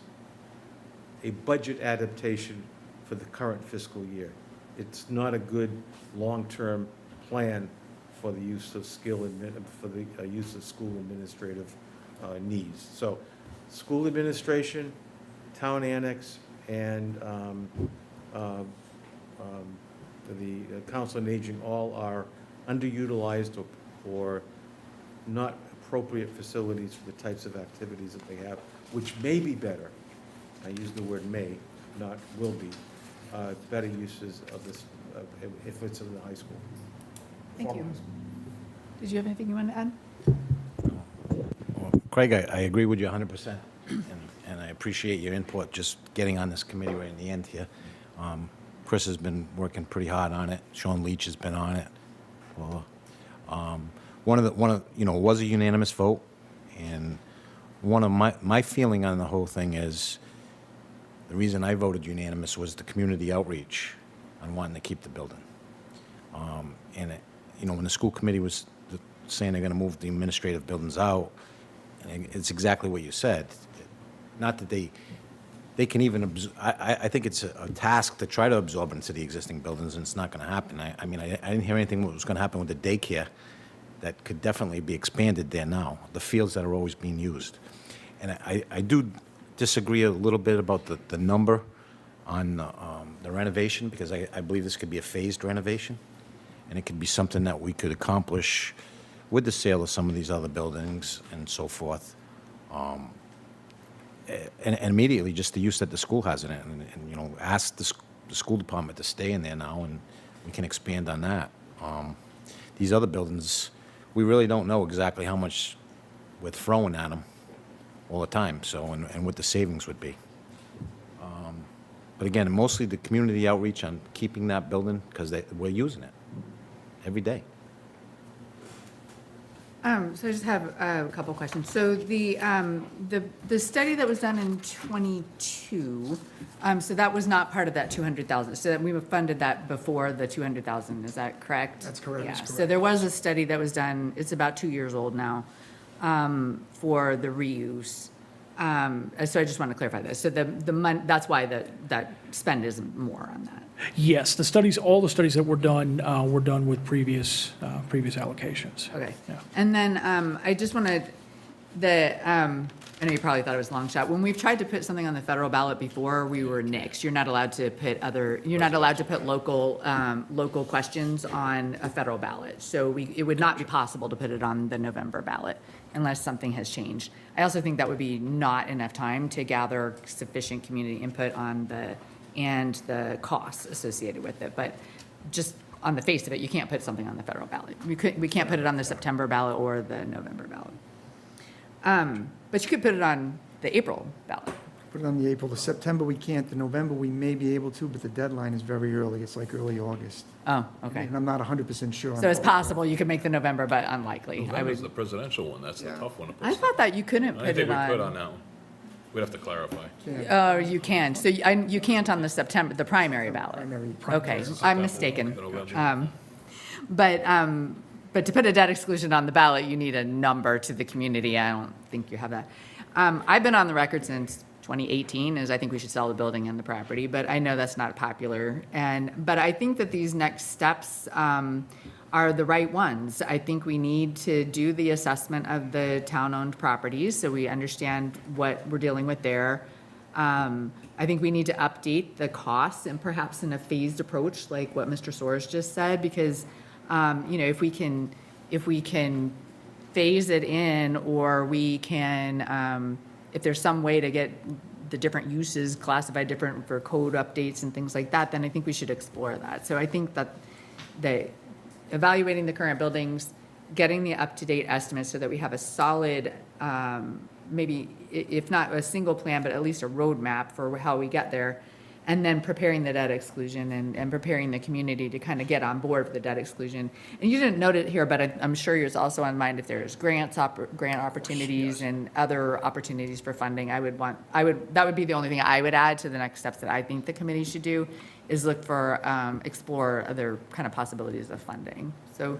a budget adaptation for the current fiscal year. It's not a good long-term plan for the use of use of school administrative needs. So, school administration, town annex, and the Council on Aging all are underutilized or not appropriate facilities for the types of activities that they have, which may be better. I use the word may, not will be, better uses of this if it's in the high school. Thank you. Did you have anything you want to add? Craig, I agree with you 100%, and I appreciate your input, just getting on this committee right in the end here. Chris has been working pretty hard on it. Sean Leach has been on it. Well, it was a unanimous vote, and one of my feeling on the whole thing is the reason I voted unanimous was the community outreach on wanting to keep the building. When the school committee was saying they're going to move the administrative buildings out, and it's exactly what you said. Not that they can even, I think it's a task to try to absorb into the existing buildings, and it's not going to happen. I didn't hear anything what was going to happen with the daycare that could definitely be expanded there now, the fields that are always being used. And I do disagree a little bit about the number on the renovation, because I believe this could be a phased renovation, and it could be something that we could accomplish with the sale of some of these other buildings and so forth. And immediately just the use that the school has in it, and ask the school department to stay in there now, and we can expand on that. These other buildings, we really don't know exactly how much we're throwing at them all the time, so, and what the savings would be. But again, mostly the community outreach on keeping that building, because we're using it every day. So I just have a couple questions. So the study that was done in '22, so that was not part of that 200,000. So that we funded that before the 200,000. Is that correct? That's correct. Yeah. That's So correct. there was a study that was done. It's about 2 years old now, for the reuse. So I just want to clarify this. So that's why that spend is more on that. Yes, all the studies that were done with previous allocations. Okay. Yeah. And then I just wanted I know you probably thought it was a long shot. When we've tried to put something on the federal ballot before, we were nixed. You're not allowed to put local questions on a federal ballot. So it would not be possible to put it on the November ballot unless something has changed. I also think that would be not enough time to gather sufficient community input on the costs associated with it. But just on the face of it, you can't put something on the federal ballot. We can't put it on the September ballot or the November ballot. But you could put it on the April ballot. Put it on the April. The September, we can't. The November, we may be able to, but the deadline is very early. It's like early August. Oh, okay. And I'm not 100% sure. So it's possible you could make the November, but unlikely. November's the presidential one, that's the tough one to put. I thought that you couldn't I put think it we could on. on that one. We'd have to clarify. Oh, you can. So you can't on the primary ballot. Primary. Okay, I'm mistaken. The November. But to put a debt exclusion on the ballot, you need a number to the community. I don't think you have that. I've been on the record since 2018, as I think we should sell the building and the property, but I know that's not popular. But I think that these next steps are the right ones. I think we need to do the assessment of the town-owned properties so we understand what we're dealing with there. I think we need to update the costs and perhaps in a phased approach, like what Mr. Soares just said, because if we can phase it in, or we can, if there's some way to get the different uses classified different for code updates and things like that, then I think we should explore that. So I think that evaluating the current buildings, getting the up-to-date estimates so that we have a solid, maybe if not a single plan, but at least a roadmap for how we get there, and then preparing the debt exclusion and preparing the community to kind of get on board with the debt exclusion. And you didn't note it here, but I'm sure yours also on mind if there's grant opportunities and other opportunities for funding. That would be the only thing I would add to the next steps that I think the committee should do, is look for, explore other kind of possibilities of funding. So,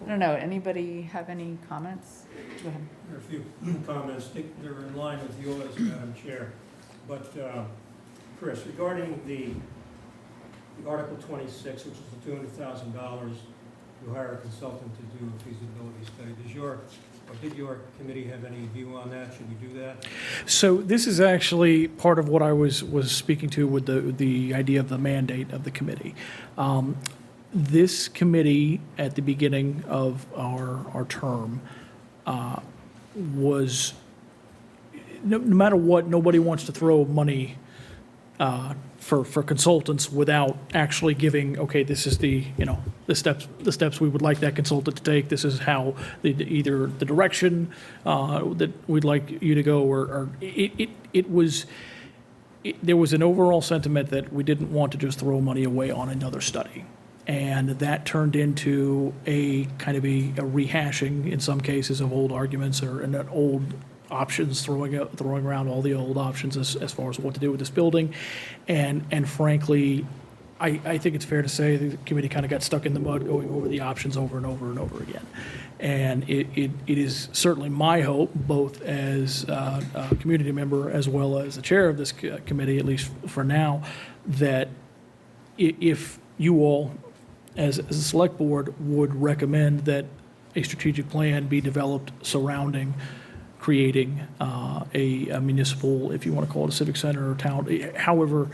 I don't know, anybody have any comments? Go ahead. There are a few comments. They're in line with yours, Madam Chair. But, Chris, regarding the Article 26, which is the $200,000, you hire a consultant to do a feasibility study. Did your committee have any view on that? Should we do that? So this is actually part of what I was speaking to with the idea of the mandate of the committee. This committee, at the beginning of our term, was, no matter what, nobody wants to throw money for consultants without actually giving, okay, this is the, the steps we would like that consultant to take. This is how, either the direction that we'd like you to go, or there was an overall sentiment that we didn't want to just throw money away on another study. And that turned into a kind of a rehashing, in some cases, of old arguments and old options, throwing around all the old options as far as what to do with this building. And frankly, I think it's fair to say the committee kind of got stuck in the mud going over the options over and over and over again. And it is certainly my hope, both as a community member as well as the chair of this committee, at least for now, that if you all, as a select board, would recommend that a strategic plan be developed surrounding creating a municipal, if you want to call it a civic center or town, however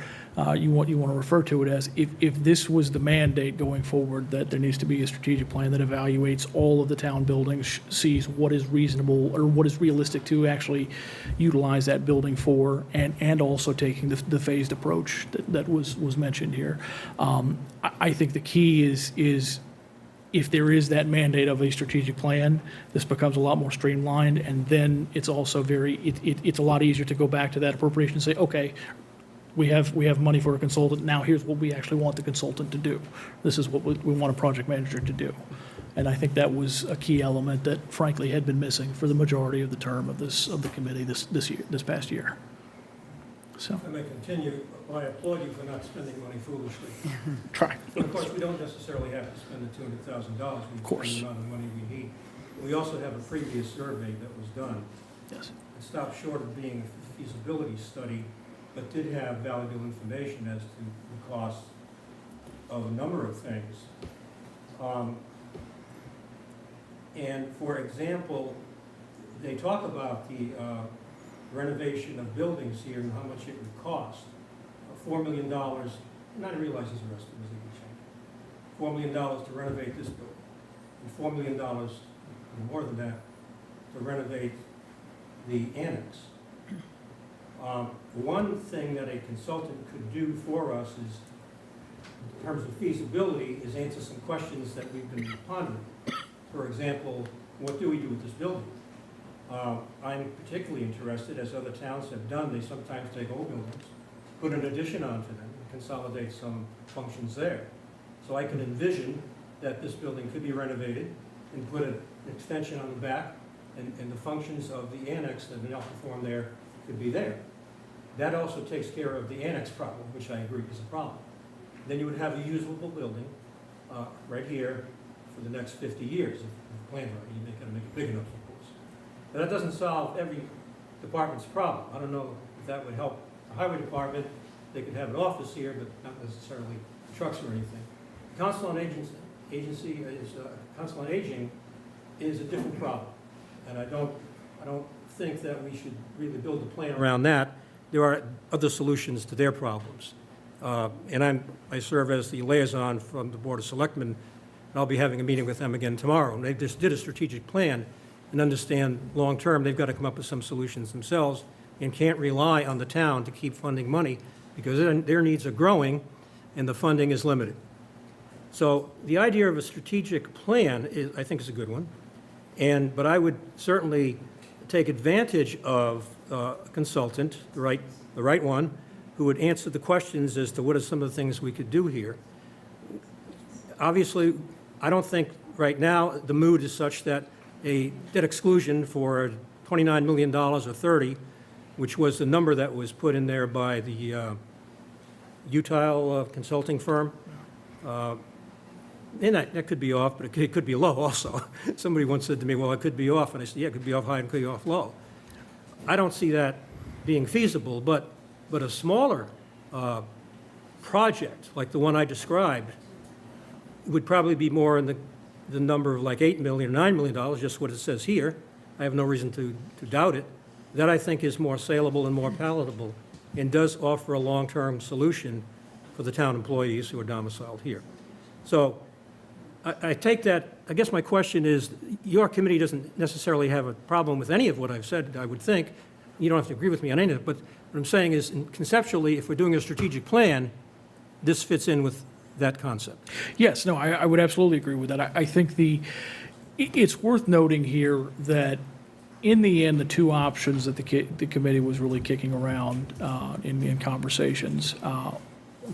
you want to refer to it as, if this was the mandate going forward, that there needs to be a strategic plan that evaluates all of the town buildings, sees what is reasonable or what is realistic to actually utilize that building for, and also taking the phased approach that was mentioned here. I think the key is if there is that mandate of a strategic plan, this becomes a lot more streamlined, and then it's also it's a lot easier to go back to that appropriation and say, okay, we have money for a consultant, now here's what we actually want the consultant to do. This is what we want a project manager to do. And I think that was a key element that frankly had been missing for the majority of the term of the committee this past year. So. If I may continue, I applaud you for not spending money foolishly. Try. But of course, we don't necessarily have to spend the $200,000. Of course. The amount of money we need. We also have a previous survey that was done. Yes. It stopped short of being a feasibility study, but did have valuable information as to the cost of a number of things. And for example, they talk about the renovation of buildings here and how much it would cost. $4 million, and I realize there's the rest of it was a good change. $4 million to renovate this building, and $4 million, and more than that, to renovate the annex. One thing that a consultant could do for us is, in terms of feasibility, is answer some questions that we've been pondering. For example, what do we do with this building? I'm particularly interested, as other towns have done, they sometimes take old buildings, put an addition onto them, and consolidate some functions there. So I can envision that this building could be renovated and put an extension on the back, and the functions of the annex that are now performed there could be there. That also takes care of the annex problem, which I agree is a problem. Then you would have a usable building right here for the next 50 years, if the plan right, you got to make it big enough, of course. But that doesn't solve every department's problem. I don't know if that would help the highway department. They could have an office here, but not necessarily trucks or anything. Council on Council on Aging is a different problem, and I don't think that we should really build a plan around that. There are other solutions to their problems, and I serve as the liaison from the Board of Selectmen, and I'll be having a meeting with them again tomorrow. And they just did a strategic plan and understand long-term they've got to come up with some solutions themselves and can't rely on the town to keep funding money because their needs are growing and the funding is limited. So the idea of a strategic plan I think is a good one, but I would certainly take advantage of a consultant, the right one, who would answer the questions as to what are some of the things we could do here. Obviously, I don't think right now the mood is such that a debt exclusion for $29 million or 30, which was the number that was put in there by the Utile consulting firm. And that could be off, but it could be low also. Somebody once said to me, well, it could be off, and I said, yeah, it could be off high and it could be off low. I don't see that being feasible, but a smaller project, like the one I described, would probably be more in the number of like $8 million, $9 million, just what it says here. I have no reason to doubt it. That I think is more saleable and more palatable and does offer a long-term solution for the town employees who are domiciled here. So I take that, I guess my question is, your committee doesn't necessarily have a problem with any of what I've said, I would think. you don't have to agree with me on any of it, but what I'm saying is conceptually, if we're doing a strategic plan, this fits in with that concept. Yes, no, I would absolutely agree with that. I think it's worth noting here that in the end, the two options that the committee was really kicking around in conversations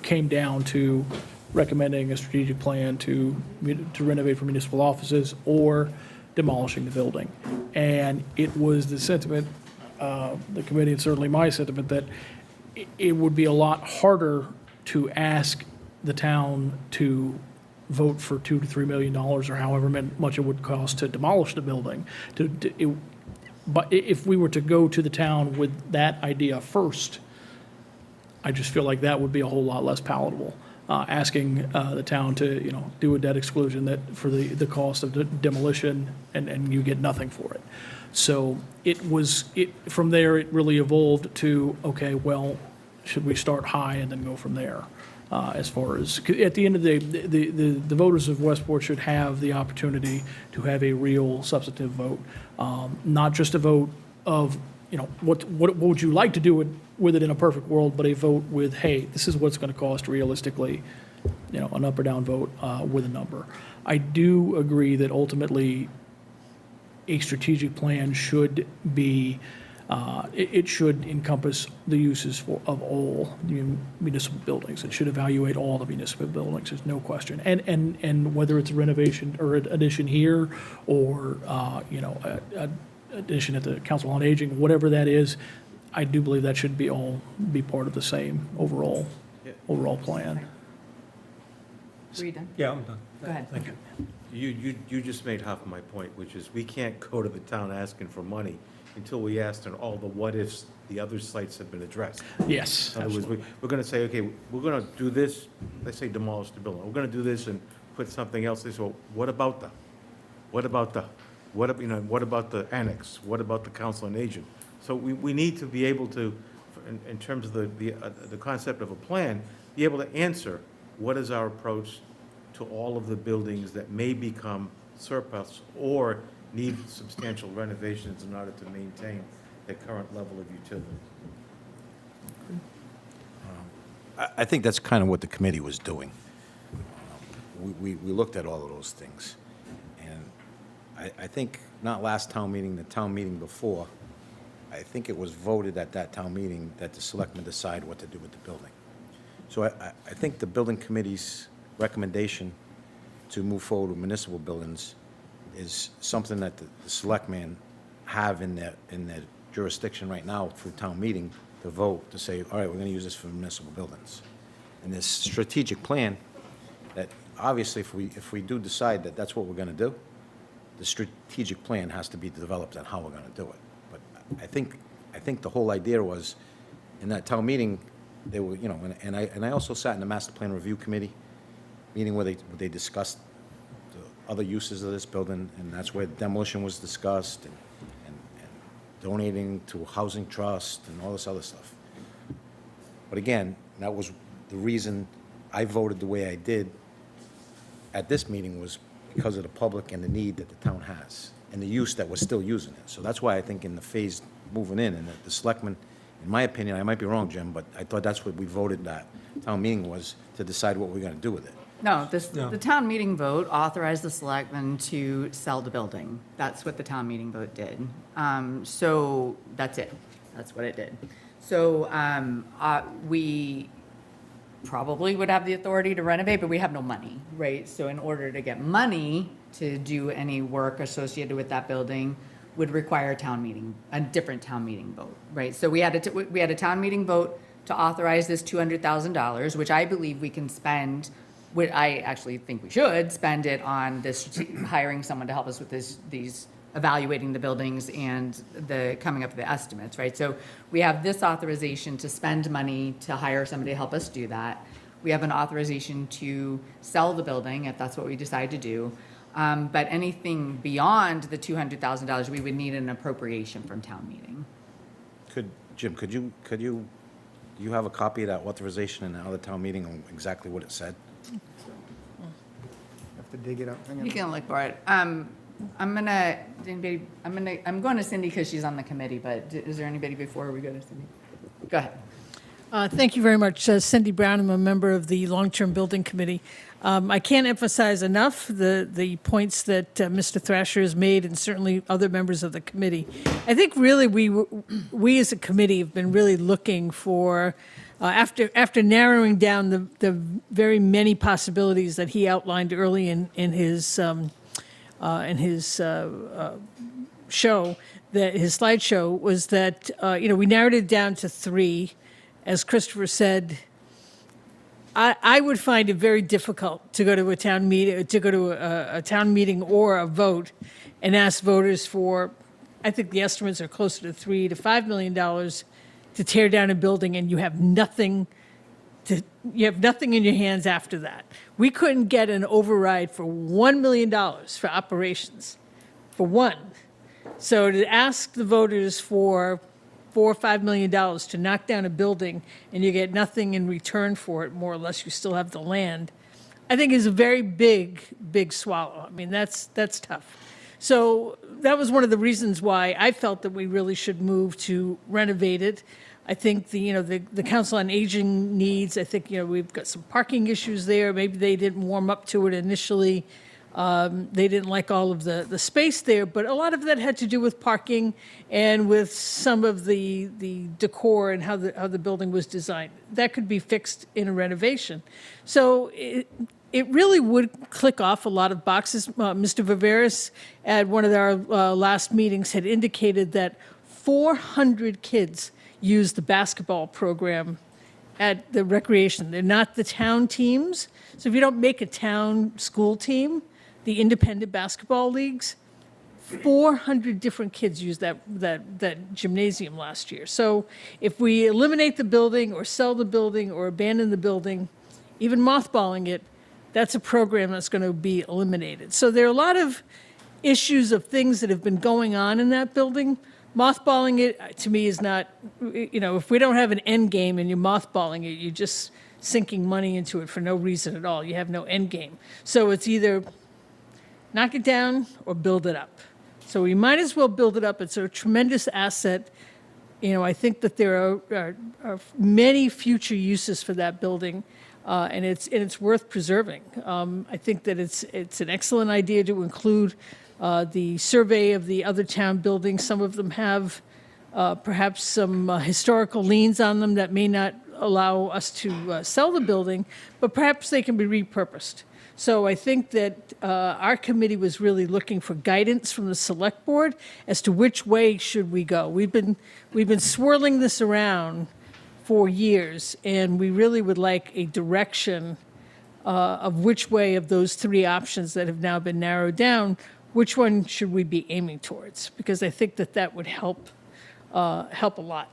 came down to recommending a strategic plan to renovate for municipal offices or demolishing the building. And it was the sentiment, the committee, and certainly my sentiment, that it would be a lot harder to ask the town to vote for $2 to $3 million or however much it would cost to demolish the building. But if we were to go to the town with that idea first, I just feel like that would be a whole lot less palatable. Asking the town to, do a debt exclusion that for the cost of the demolition, and you get nothing for it. So from there, it really evolved to, okay, well, should we start high and then go from there? As far as, at the end of the day, the voters of Westport should have the opportunity to have a real substantive vote, not just a vote of, what would you like to do with it in a perfect world, but a vote with, hey, this is what's going to cost realistically, an up or down vote with a number. I do agree that ultimately a strategic plan should be, it should encompass the uses of all municipal buildings. It should evaluate all the municipal buildings, there's no question. And whether it's a renovation or an addition here or, addition at the Council on Aging, whatever that is, I do believe that should be part of the same overall plan. Are you done? Yeah, I'm done. Go ahead. Thank you. You just made half of my point, which is we can't go to the town asking for money until we asked and all the what-ifs, the other sites have been addressed. Yes, In other words, absolutely. we're gonna say, okay, we're gonna do this, let's say demolish the building, we're gonna do this and put something else, they say, well, what about the annex? What about the council on aging? So we need to be able to, in terms of the concept of a plan, be able to answer what is our approach to all of the buildings that may become surplus or need substantial renovations in order to maintain their current level of utility. I think that's kind of what the committee was doing. We looked at all of those things. And I think, not last town meeting, the town meeting before, I think it was voted at that town meeting that the selectmen decide what to do with the building. So I think the building committee's recommendation to move forward with municipal buildings is something that the selectmen have in their jurisdiction right now through town meeting to vote, to say, all right, we're going to use this for municipal buildings. And this strategic plan, that obviously if we do decide that that's what we're going to do, the strategic plan has to be developed on how we're going to do it. But I think the whole idea was, in that town meeting, they were, and I also sat in the master plan review committee meeting where they discussed the other uses of this building, and that's where demolition was discussed, and donating to a housing trust and all this other stuff. But again, that was the reason I voted the way I did at this meeting, was because of the public and the need that the town has and the use that we're still using it. So that's why I think in the phase moving in, and that the selectmen, in my opinion, I might be wrong, Jim, but I thought that's what we voted that town meeting was, to decide what we're going to do with it. No, the town meeting vote authorized the selectmen to sell the building. That's what the town meeting vote did. So that's it. That's what it did. So we probably would have the authority to renovate, but we have no money, right? So in order to get money to do any work associated with that building would require a different town meeting vote, right? So we had a town meeting vote to authorize this $200,000, which I believe we can spend. I actually think we should spend it on this, hiring someone to help us with these evaluating the buildings and the coming up with the estimates, right? So we have this authorization to spend money to hire somebody to help us do that. We have an authorization to sell the building if that's what we decide to do. But anything beyond the $200,000, we would need an appropriation from town meeting. Jim, do you have a copy of that authorization in the other town meeting on exactly what it said? Have to dig it up. Hang on. You can look for it. I'm going to Cindy because she's on the committee, but is there anybody before we go to Cindy? Go ahead. Thank you very much. Cindy Brown, I'm a member of the Long-Term Building Committee. I can't emphasize enough the points that Mr. Thrasher has made, and certainly other members of the committee. I think really we as a committee have been really looking for, after narrowing down the very many possibilities that he outlined early in his show, that his slideshow, was that we narrowed it down to 3. As Christopher said, I would find it very difficult to go to a town meeting, or a vote, and ask voters for, I think the estimates are closer to $3 to $5 million to tear down a building, and you have nothing in your hands after that. We couldn't get an override for $1 million for operations, for one. So to ask the voters for $4 or $5 million to knock down a building and you get nothing in return for it, more or less, you still have the land, I think is a very big swallow. I mean, that's tough. So that was one of the reasons why I felt that we really should move to renovate it. I think the Council on Aging needs, I think, we've got some parking issues there. Maybe they didn't warm up to it initially. They didn't like all of the space there, but a lot of that had to do with parking and with some of the decor and how the building was designed. That could be fixed in a renovation. So it really would click off a lot of boxes. Mr. Viveris at one of our last meetings had indicated that 400 kids use the basketball program at the recreation. They're not the town teams. So if you don't make a town school team, the independent basketball leagues, 400 different kids used that gymnasium last year. So if we eliminate the building or sell the building or abandon the building, even mothballing it, that's a program that's going to be eliminated. So there are a lot of issues of things that have been going on in that building. Mothballing it, to me, is not, if we don't have an end game and you're mothballing it, you're just sinking money into it for no reason at all. You have no end game. So it's either knock it down or build it up. So we might as well build it up. It's a tremendous asset. I think that there are many future uses for that building, and it's worth preserving. I think that it's an excellent idea to include the survey of the other town buildings. Some of them have perhaps some historical liens on them that may not allow us to sell the building, but perhaps they can be repurposed. So I think that our committee was really looking for guidance from the select board as to which way should we go. We've been swirling this around for years, and we really would like a direction of which way of those 3 options that have now been narrowed down, which one should we be aiming towards? Because I think that would help a lot.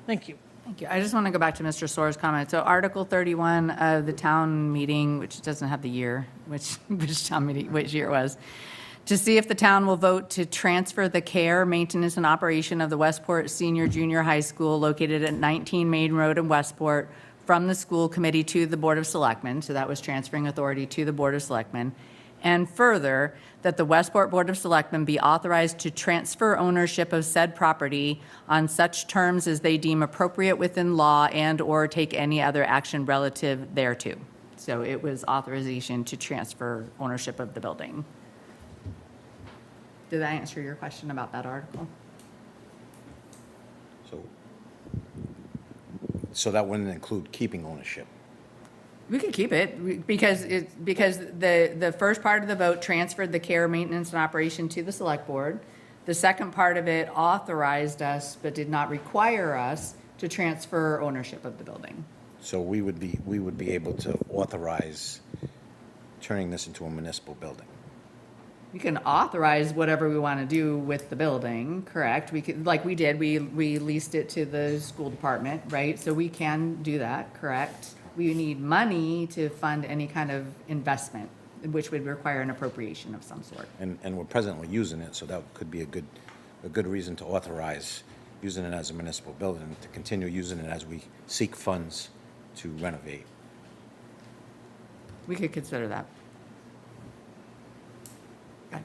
Thank you. Thank you. I just want to go back to Mr. Soar's comment. So Article 31 of the town meeting, which doesn't have the year, which year it was, to see if the town will vote to transfer the care, maintenance, and operation of the Westport Senior Junior High School located at 19 Main Road in Westport from the school committee to the Board of Selectmen. So that was transferring authority to the Board of Selectmen. And further, that the Westport Board of Selectmen be authorized to transfer ownership of said property on such terms as they deem appropriate within law and/or take any other action relative thereto. So it was authorization to transfer ownership of the building. Did that answer your question about that article? So that wouldn't include keeping ownership? We could keep it because the first part of the vote transferred the care, maintenance, and operation to the select board. The second part of it authorized us but did not require us to transfer ownership of the building. So we would be able to authorize turning this into a municipal building? We can authorize whatever we want to do with the building, correct? We could, like we did, we leased it to the school department, right? So we can do that, correct? We need money to fund any kind of investment, which would require an appropriation of some sort. And we're presently using it, so that could be a good reason to authorize using it as a municipal building, to continue using it as we seek funds to renovate. We could consider that. Okay.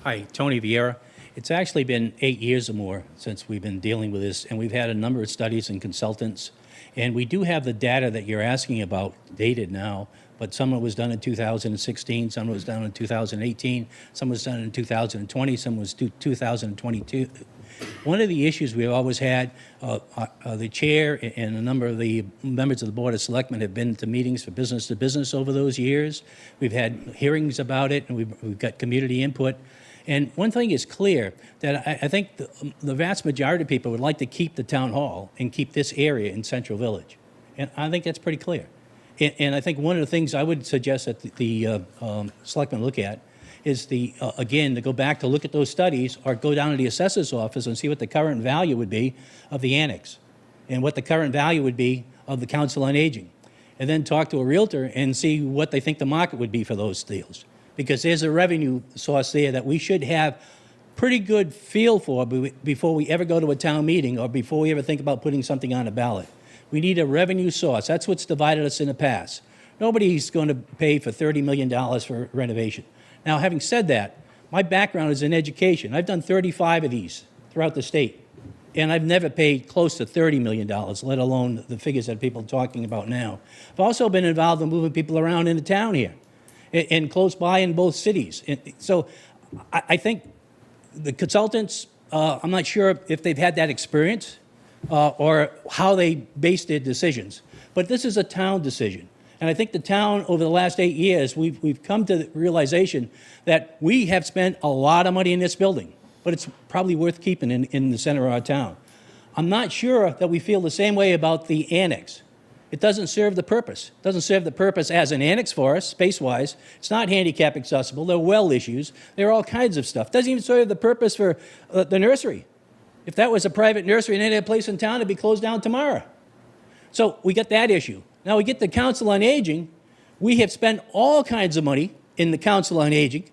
Hi, Tony Vieira. It's actually been 8 years or more since we've been dealing with this, and we've had a number of studies and consultants. And we do have the data that you're asking about dated now, but some of it was done in 2016, some of it was done in 2018, some was done in 2020, some was 2022. One of the issues we've always had, the chair and a number of the members of the Board of Selectmen have been to meetings for business to business over those years. We've had hearings about it, and we've got community input. And one thing is clear, that I think the vast majority of people would like to keep the town hall and keep this area in Central Village. And I think that's pretty clear. And I think one of the things I would suggest that the selectmen look at is again, to go back to look at those studies or go down to the assessor's office and see what the current value would be of the annex and what the current value would be of the Council on Aging. And then talk to a realtor and see what they think the market would be for those deals. Because there's a revenue source there that we should have pretty good feel for before we ever go to a town meeting or before we ever think about putting something on a ballot. We need a revenue source. That's what's divided us in the past. Nobody's going to pay for $30 million for renovation. Now, having said that, my background is in education. I've done 35 of these throughout the state, and I've never paid close to $30 million, let alone the figures that people are talking about now. I've also been involved in moving people around in the town here and close by in both cities. So I think the consultants, I'm not sure if they've had that experience or how they base their decisions, but this is a town decision. And I think the town, over the last 8 years, we've come to the realization that we have spent a lot of money in this building, but it's probably worth keeping in the center of our town. I'm not sure that we feel the same way about the annex. It doesn't serve the purpose. It doesn't serve the purpose as an annex for us, space-wise. It's not handicap accessible. There are well issues. There are all kinds of stuff. It doesn't even serve the purpose for the nursery. If that was a private nursery in any other place in town, it'd be closed down tomorrow. So we got that issue. Now we get the Council on Aging. We have spent all kinds of money in the Council on Aging,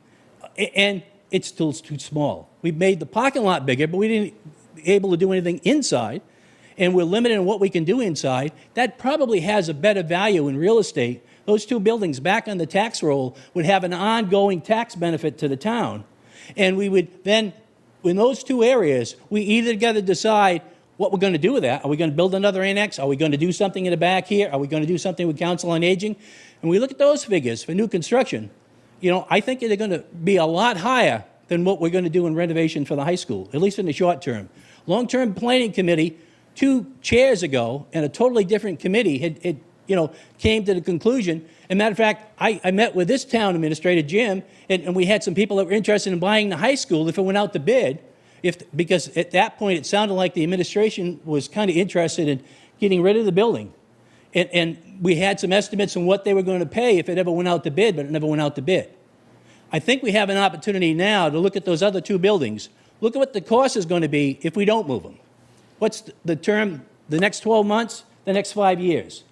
and it's still too small. We've made the parking lot bigger, but we didn't able to do anything inside, and we're limited in what we can do inside. That probably has a better value in real estate. Those two buildings back on the tax roll would have an ongoing tax benefit to the town. And we would then, in those two areas, we either got to decide what we're going to do with that. Are we going to build another annex? Are we going to do something in the back here? Are we going to do something with Council on Aging? And we look at those figures for new construction. You know, I think they're going to be a lot higher than what we're going to do in renovation for the high school, at least in the short term. Long-term planning committee, 2 chairs ago, and a totally different committee had came to the conclusion. As a matter of fact, I met with this town administrator, Jim, and we had some people that were interested in buying the high school if it went out to bid. Because at that point, it sounded like the administration was kind of interested in getting rid of the building. And we had some estimates on what they were going to pay if it ever went out to bid, but it never went out to bid. I think we have an opportunity now to look at those other 2 buildings. Look at what the cost is going to be if we don't move them. What's the term, the next 12 months, the next 5 years?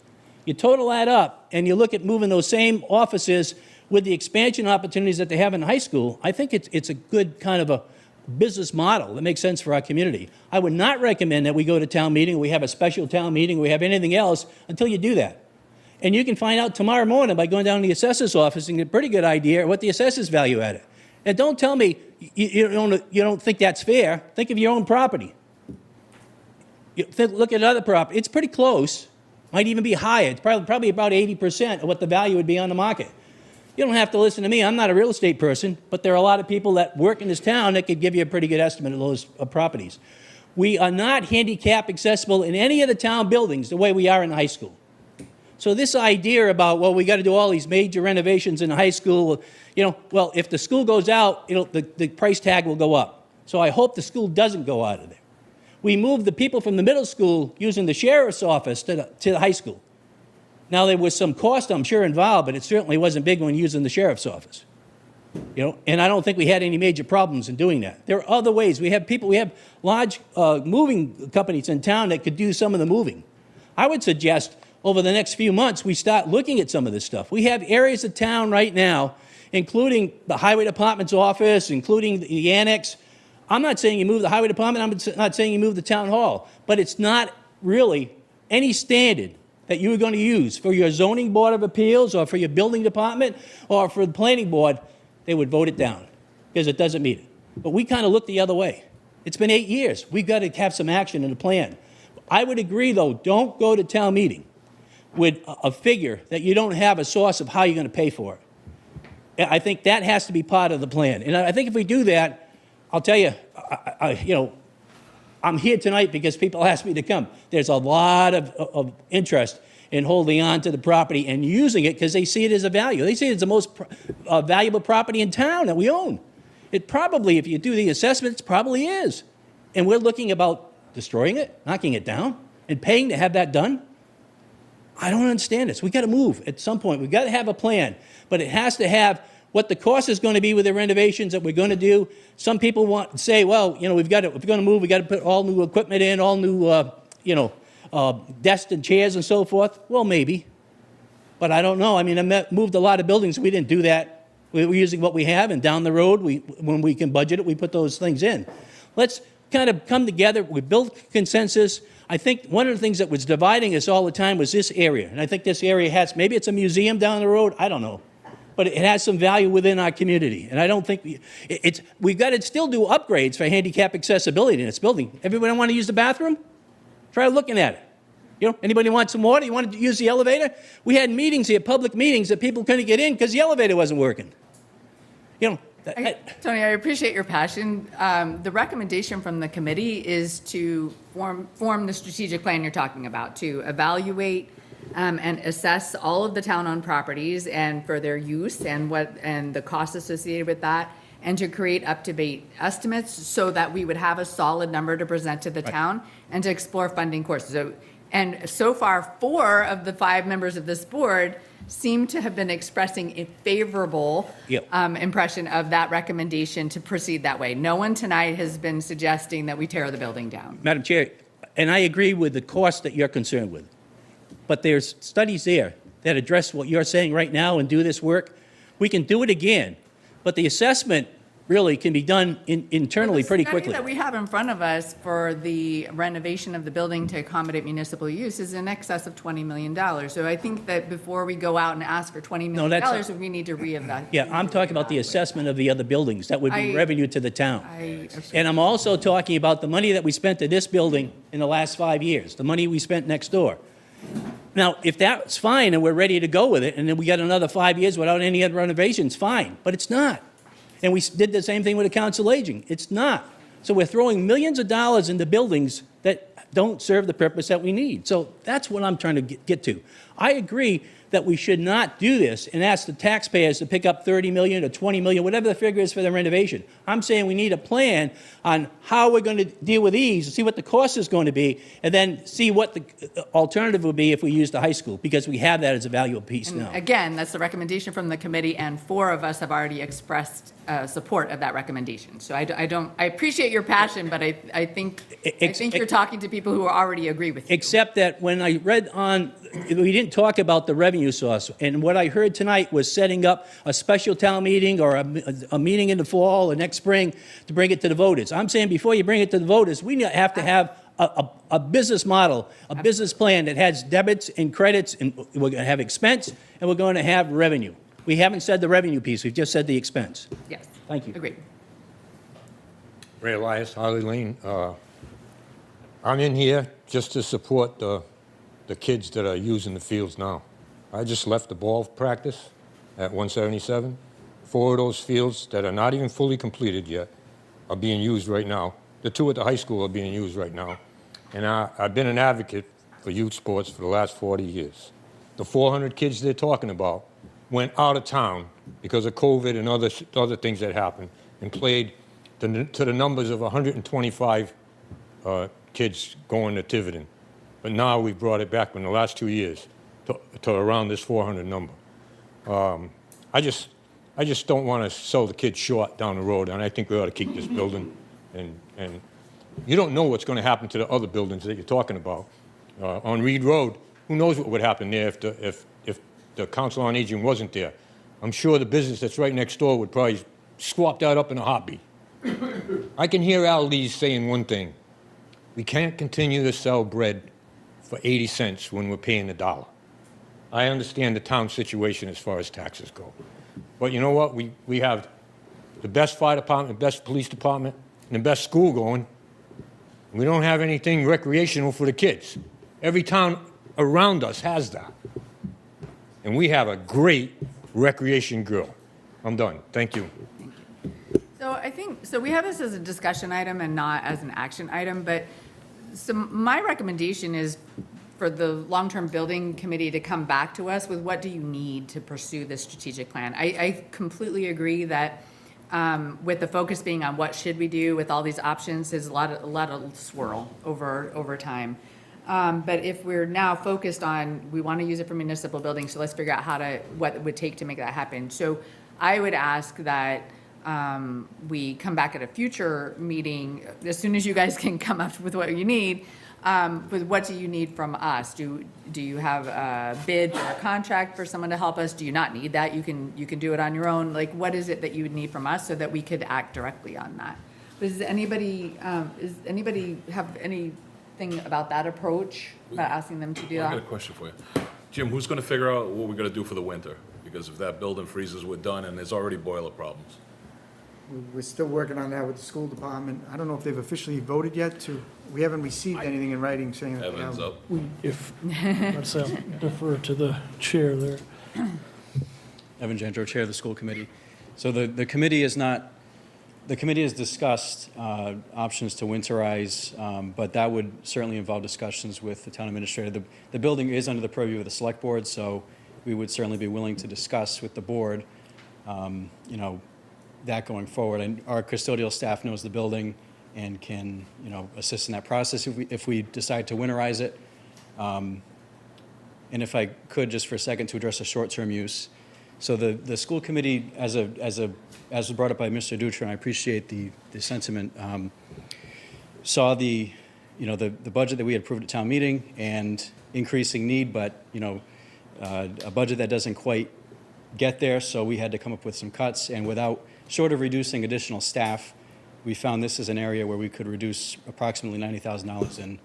You total that up, and you look at moving those same offices with the expansion opportunities that they have in high school. I think it's a good kind of a business model that makes sense for our community. I would not recommend that we go to town meeting, we have a special town meeting, we have anything else until you do that. And you can find out tomorrow morning by going down to the assessor's office and get a pretty good idea of what the assessor's value at it. And don't tell me you don't think that's fair. Think of your own property. Look at other property. It's pretty close. Might even be higher. It's probably about 80% of what the value would be on the market. You don't have to listen to me. I'm not a real estate person, but there are a lot of people that work in this town that could give you a pretty good estimate of those properties. We are not handicap accessible in any of the town buildings the way we are in high school. So this idea about, well, we got to do all these major renovations in high school, well, if the school goes out, the price tag will go up. So I hope the school doesn't go out of there. We moved the people from the middle school using the sheriff's office to the high school. Now, there was some cost, I'm sure, involved, but it certainly wasn't big when using the sheriff's office. And I don't think we had any major problems in doing that. There are other ways. We have large moving companies in town that could do some of the moving. I would suggest over the next few months we start looking at some of this stuff. We have areas of town right now, including the highway department's office, including the annex. I'm not saying you move the highway department. I'm not saying you move the town hall. But it's not really any standard that you are going to use for your zoning board of appeals or for your building department or for the planning board. They would vote it down because it doesn't meet it. but we kind of look the other way. It's been 8 years. We've got to have some action and a plan. I would agree, though, don't go to town meeting with a figure that you don't have a source of how you're going to pay for it. I think that has to be part of the plan. And I think if we do that, I'll tell you, I'm here tonight because people asked me to come. There's a lot of interest in holding on to the property and using it because they see it as a value. They see it as the most valuable property in town that we own. It probably, if you do the assessments, probably is. And we're looking about destroying it, knocking it down, and paying to have that done. I don't understand this. We got to move at some point. We've got to have a plan, but it has to have what the cost is going to be with the renovations that we're going to do. Some people want to say, well, you know, if we're going to move, we got to put all new equipment in, all new, desks and chairs and so forth. Well, maybe, but I don't know. I mean, I moved a lot of buildings. We didn't do that. We're using what we have, and down the road, when we can budget it, we put those things in. Let's kind of come together. We build consensus. I think one of the things that was dividing us all the time was this area, and I think this area has, maybe it's a museum down the road, I don't know, but it has some value within our community, and I don't think we've got to still do upgrades for handicap accessibility in this building. Everybody want to use the bathroom? Try looking at it. You know, anybody want some water? You want to use the elevator? We had meetings here, public meetings, that people couldn't get in because the elevator wasn't working. You know, Tony, I appreciate your passion. The recommendation from the committee is to form the strategic plan you're talking about, to evaluate and assess all of the town-owned properties and for their use and the costs associated with that, and to create up-to-date estimates so that we would have a solid number to present to the town and to explore funding courses. So far, 4 of the 5 members of this board seem to have been expressing a favorable impression of that recommendation to proceed that way. No one tonight has been suggesting that we tear the building down. Madam Chair, and I agree with the cost that you're concerned with, but there's studies there that address what you're saying right now and do this work. We can do it again, but the assessment really can be done internally pretty quickly. The study that we have in front of us for the renovation of the building to accommodate municipal use is in excess of $20 million. So I think that before we go out and ask for $20 million, we need to reevaluate. Yeah, I'm talking about the assessment of the other buildings. That would be revenue to the town. And I'm also talking about the money that we spent to this building in the last 5 years, the money we spent next door. Now, if that's fine and we're ready to go with it, and then we got another 5 years without any other renovations, fine, but it's not. And we did the same thing with the council aging. It's not. So we're throwing millions of dollars into buildings that don't serve the purpose that we need. So that's what I'm trying to get to. I agree that we should not do this and ask the taxpayers to pick up $30 million or $20 million, whatever the figure is for the renovation. I'm saying we need a plan on how we're going to deal with these, see what the cost is going to be, and then see what the alternative would be if we use the high school, because we have that as a valuable piece now. Again, that's the recommendation from the committee, and 4 of us have already expressed support of that recommendation. So I appreciate your passion, but I think you're talking to people who already agree with you. Except that when I read on, we didn't talk about the revenue source, and what I heard tonight was setting up a special town meeting or a meeting in the fall or next spring to bring it to the voters. I'm saying before you bring it to the voters, we have to have a business model, a business plan that has debits and credits, and we're going to have expense, and we're going to have revenue. We haven't said the revenue piece, we've just said the expense. Yes. Thank you. Agreed. Ray Elias, Holly Lane. I'm in here just to support the kids that are using the fields now. I just left the ball practice at 177. 4 of those fields that are not even fully completed yet are being used right now. The 2 at the high school are being used right now. And I've been an advocate for youth sports for the last 40 years. The 400 kids they're talking about went out of town because of COVID and other things that happened and played to the numbers of 125 kids going to Tiverton. But now we've brought it back in the last 2 years to around this 400 number. I just don't want to sell the kids short down the road, and I think we ought to keep this building. And you don't know what's going to happen to the other buildings that you're talking about. On Reed Road, who knows what would happen there if the Council on Aging wasn't there. I'm sure the business that's right next door would probably swap that up in a heartbeat. I can hear Al Lees saying one thing. We can't continue to sell bread for 80 cents when we're paying $1. I understand the town situation as far as taxes go. But you know what? We have the best fire department, best police department, and the best school going. We don't have anything recreational for the kids. Every town around us has that. And we have a great recreation grill. I'm done. Thank you. So I think, so we have this as a discussion item and not as an action item, but so my recommendation is for the long-term building committee to come back to us with what do you need to pursue this strategic plan. I completely agree that with the focus being on what should we do with all these options, there's a lot of swirl over time. But if we're now focused on, we want to use it for municipal buildings, so let's figure out what it would take to make that happen. So I would ask that we come back at a future meeting, as soon as you guys can come up with what you need, with what do you need from us? Do you have a bid or a contract for someone to help us? Do you not need that? You can do it on your own. Like, what is it that you would need from us so that we could act directly on that? Does anybody have anything about that approach, about asking them to do I got a that? question for you. Jim, who's gonna figure out what we're gonna do for the winter? Because if that building freezes, we're done, and there's already boiler problems. We're still working on that with the school department. I don't know if they've officially voted yet we haven't received anything in writing saying that they Evans have. up. Let's defer to the chair there. Evan Gentro, Chair of the School Committee. So the committee is not, the committee has discussed options to winterize, but that would certainly involve discussions with the town administrator. The building is under the purview of the select board, so we would certainly be willing to discuss with the board, that going forward. And our custodial staff knows the building and can, assist in that process if we decide to winterize it. And if I could, just for a second, to address the short-term use. So the school committee, as was brought up by Mr. Dutra, and I appreciate the sentiment, saw the budget that we had approved at town meeting and increasing need, but, a budget that doesn't quite get there, so we had to come up with some cuts. And short of reducing additional staff, we found this is an area where we could reduce approximately $90,000 in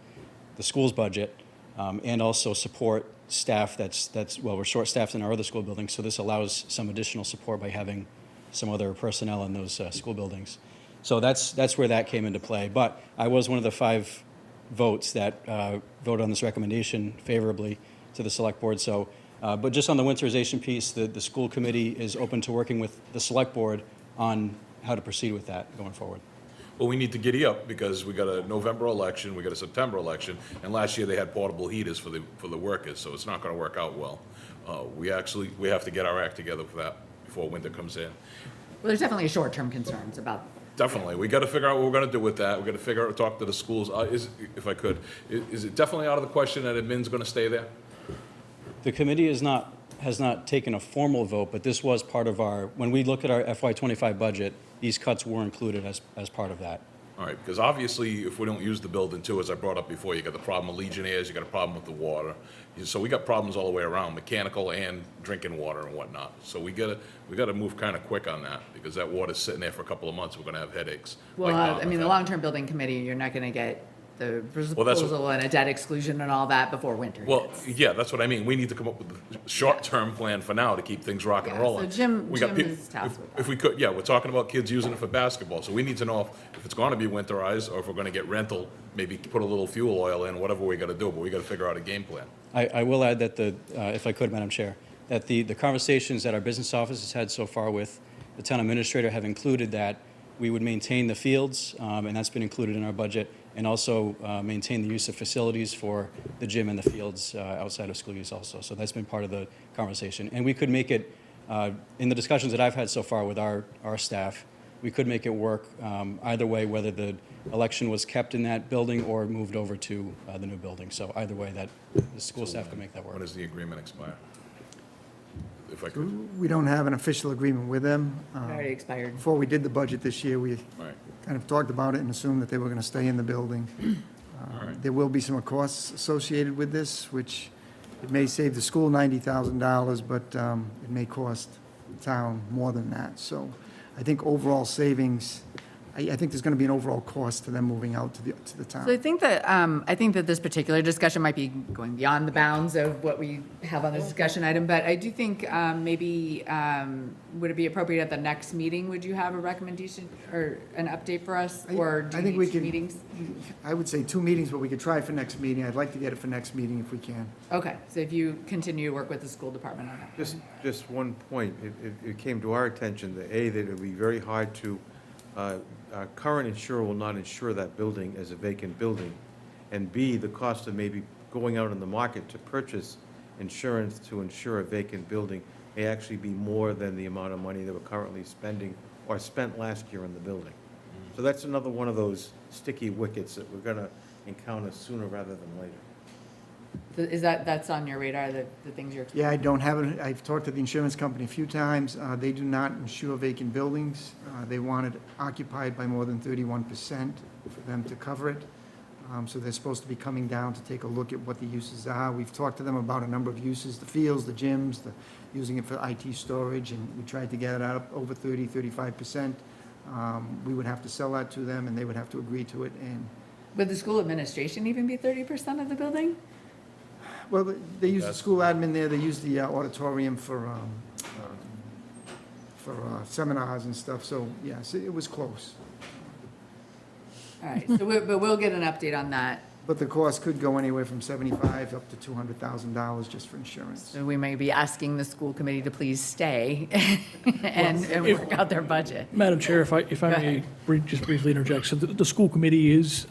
the school's budget, and also support staff we're short-staffed in our other school buildings, so this allows some additional support by having some other personnel in those school buildings. So that's where that came into play. But I was one of the 5 votes that voted on this recommendation favorably to the select board. So, but just on the winterization piece, the school committee is open to working with the select board on how to proceed with that going forward. Well, we need to giddy up because we got a November election, we got a September election, and last year they had portable heaters for the workers, so it's not gonna work out well. We have to get our act together for that before winter comes in. Well, there's definitely short-term concerns about. Definitely, we gotta figure out what we're gonna do with that. We gotta talk to the schools. If I could, is it definitely out of the question that admin's gonna stay there? The committee has not taken a formal vote, but this was part of when we look at our FY25 budget, these cuts were included as part of that. All right, because obviously, if we don't use the building too, as I brought up before, you got the problem with Legionnaires, you got a problem with the water. So we got problems all the way around, mechanical and drinking water and whatnot. So we gotta move kind of quick on that, because that water's sitting there for a couple of months, we're gonna have headaches. Well, like I mean, the Monmouth long-term building committee, you're not gonna get the Well, that's proposal and a debt exclusion and all that before winter. Well, yeah, that's what I mean. We need to come up with a short-term plan for now to keep things rocking and Yeah, so rolling. Jim We got peop- is tasked with that. If we could, yeah, we're talking about kids using it for basketball, so we need to know if it's gonna be winterized, or if we're gonna get rental, maybe put a little fuel oil in, whatever we gotta do, but we gotta figure out a game plan. I will add that if I could, Madam Chair, that the conversations that our business office has had so far with the town administrator have included that we would maintain the fields, and that's been included in our budget, and also maintain the use of facilities for the gym and the fields outside of school use also. So that's been part of the conversation. And we could make it, in the discussions that I've had so far with our staff, we could make it work either way, whether the election was kept in that building or moved over to the new building. So either way, that the school staff could make that work. When does the agreement expire? If I could. We don't have an official agreement with them. It already expired. Before we did the budget this year, we Right. kind of talked about it and assumed that they were going to stay in the building. There will be some costs associated with this, which it may save the school $90,000, but it may cost the town more than that. So I think overall savings, I think there's going to be an overall cost to them moving out to the town. So I think that this particular discussion might be going beyond the bounds of what we have on this discussion item, but I do think maybe, would it be appropriate at the next meeting, would you have a recommendation or an update for us? Or do I you think need we 2 could- meetings? I would say 2 meetings, but we could try for next meeting. I'd like to get it for next meeting if we can. Okay, so if you continue to work with the school department on that. Just one point, it came to our attention that that it would be very hard to, our current insurer will not insure that building as a vacant building, and B, the cost of maybe going out in the market to purchase insurance to insure a vacant building may actually be more than the amount of money that we're currently spending or spent last year on the building. So that's another one of those sticky wickets that we're gonna encounter sooner rather than later. So is that's on your radar, the things you're? Yeah, I don't have it. I've talked to the insurance company a few times. They do not insure vacant buildings. They want it occupied by more than 31% for them to cover it. So they're supposed to be coming down to take a look at what the uses are. We've talked to them about a number of uses, the fields, the gyms, using it for IT storage, and we tried to get it up over 35%. We would have to sell that to them, and they would have to agree to it, and Would the school administration even be 30% of the building? well, they use the school admin there, they use the auditorium for seminars and stuff, so, yes, it was close. All right, so but we'll get an update on that. But the cost could go anywhere from $75,000 up to $200,000 just for insurance. So we may be asking the school committee to please stay and work out their budget. Madam Chair, if I Go may ahead. just briefly interject. So the school committee is,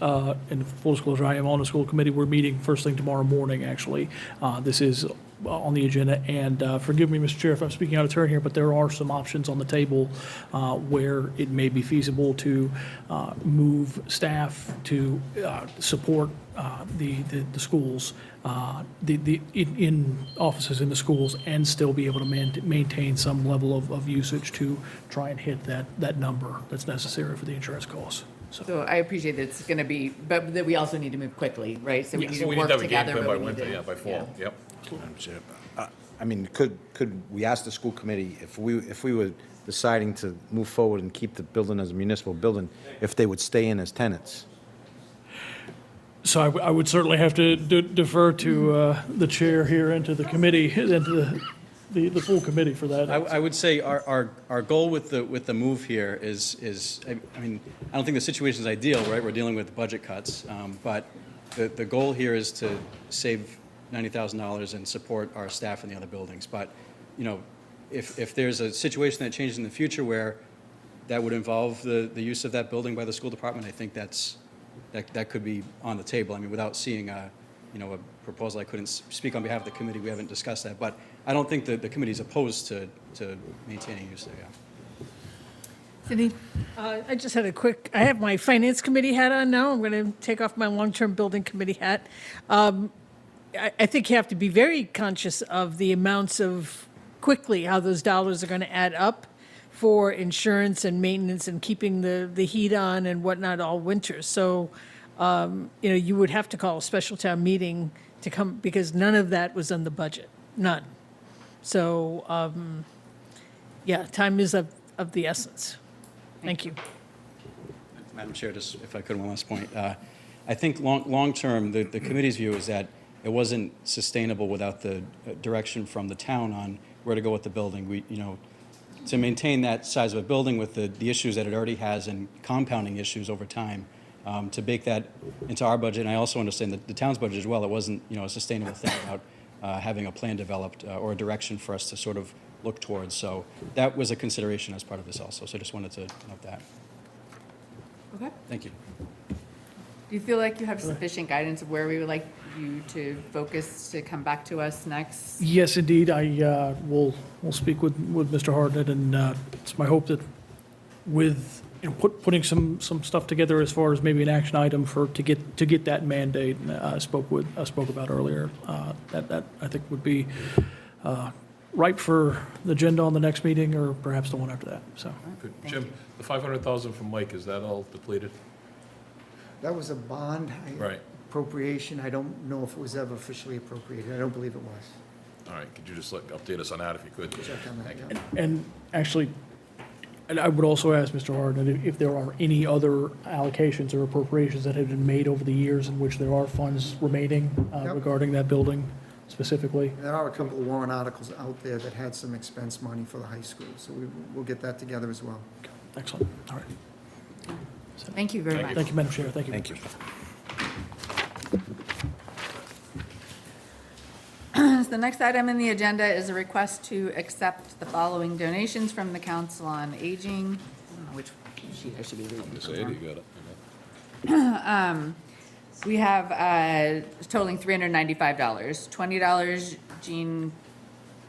in full disclosure, I am on the school committee. We're meeting first thing tomorrow morning, actually. This is on the agenda, and forgive me, Mr. Chair, if I'm speaking out of turn here, but there are some options on the table where it may be feasible to move staff to support the schools, in offices in the schools, and still be able to maintain some level of usage to try and hit that number that's necessary for the insurance costs. So I appreciate that it's going to be, but that we also need to move quickly, right? So we Yes. need to We need work to have a game together. plan but by we need winter, to- yeah, by fall, yep. Madam Chair, I mean, could we ask the school committee, if we were deciding to move forward and keep the building as a municipal building, if they would stay in as tenants? So I would certainly have to defer to the chair here and to the committee, and to the full committee for that. I would say our goal with the move here is, I mean, I don't think the situation is ideal, right? We're dealing with budget cuts, but the goal here is to save $90,000 and support our staff in the other buildings. But, you know, if there's a situation that changes in the future where that would involve the use of that building by the school department, I think that could be on the table. I mean, without seeing a proposal, I couldn't speak on behalf of the committee. We haven't discussed that. But I don't think that the committee is opposed to maintaining use there, yeah. Cindy? I just had I have my finance committee hat on now. I'm going to take off my long-term building committee hat. I think you have to be very conscious of the amounts of quickly how those dollars are going to add up for insurance and maintenance and keeping the heat on and whatnot all winter. So, you would have to call a special town meeting to come, because none of that was in the budget, none. So, yeah, time is of the essence. Thank you. Madam Chair, just if I could, one last point. I think long-term, the committee's view is that it wasn't sustainable without the direction from the town on where to go with the building. To maintain that size of a building with the issues that it already has and compounding issues over time, to bake that into our budget, and I also understand that the town's budget as well, it wasn't, a sustainable thing without having a plan developed or a direction for us to sort of look towards. So that was a consideration as part of this also. So I just wanted to note that. Okay. Thank you. Do you feel like you have sufficient guidance of where we would like you to focus to come back to us next? Yes, indeed. I will speak with Mr. Hartnett, and it's my hope that with putting some stuff together as far as maybe an action item to get that mandate I spoke about earlier, that I think would be ripe for the agenda on the next meeting, or perhaps the one after that. So, Good. Jim, the $500,000 from Mike, is that all depleted? That was a bond Right. appropriation. I don't know if it was ever officially appropriated. I don't believe it was. All right, could you just update us on that if you could? Check on that, Thank you. yeah. and actually, And I would also ask Mr. Harden if there are any other allocations or appropriations that have been made over the years in which there are funds remaining Yep. regarding that building specifically. There are a couple of warrant articles out there that had some expense money for the high school, so we'll get that together as well. Excellent. All right. Thank you very much. Thank you, Madam Chair. Thank you. Thank you. So the next item in the agenda is a request to accept the following donations from the Council on Aging. I don't know which sheet I should be reading. Just say it, you got it. We have totaling $395. $20 Jean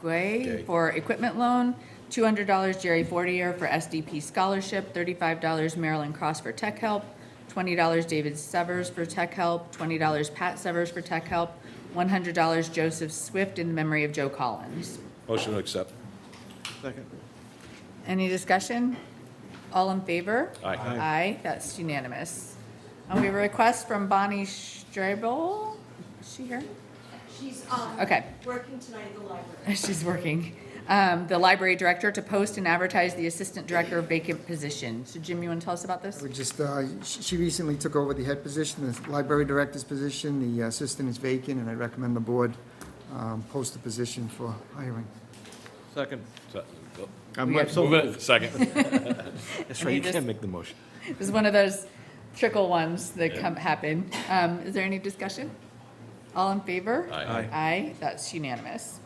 Guay Gay. for equipment loan, $200 Jerry Fortier for SDP scholarship, $35 Marilyn Cross for tech help, $20 David Severs for tech help, $20 Pat Severs for tech help, $100 Joseph Swift in memory of Joe Collins. Motion to accept. Second. Any discussion? All in favor? Aye. Aye, that's unanimous. We have a request from Bonnie Strabel. Is she here? She's Okay. working tonight at the library. She's working. The library director to post and advertise the assistant director vacant position. So Jim, you want to tell us about this? We just, she recently took over the head position, the library director's position. The assistant is vacant, and I recommend the board post the position for hiring. Second. Se- I'm so Move it. moved. Second. That's right, you can't make the motion. This is one of those trickle ones that happen. Is there any discussion? All in favor? Aye. Aye. Aye, that's unanimous.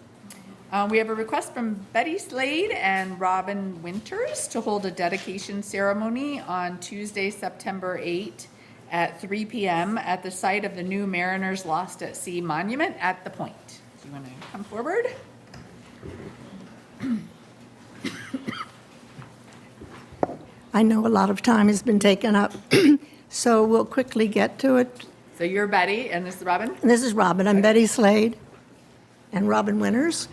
We have a request from Betty Slade and Robin Winters to hold a dedication ceremony on Tuesday, September 8 at 3 p.m. at the site of the new Mariners Lost at Sea Monument at the Point. Do you want to come forward? I know a lot of time has been taken up, so we'll quickly get to it. So you're Betty, and this is Robin? This is Robin. I'm Betty Slade and Robin Winters.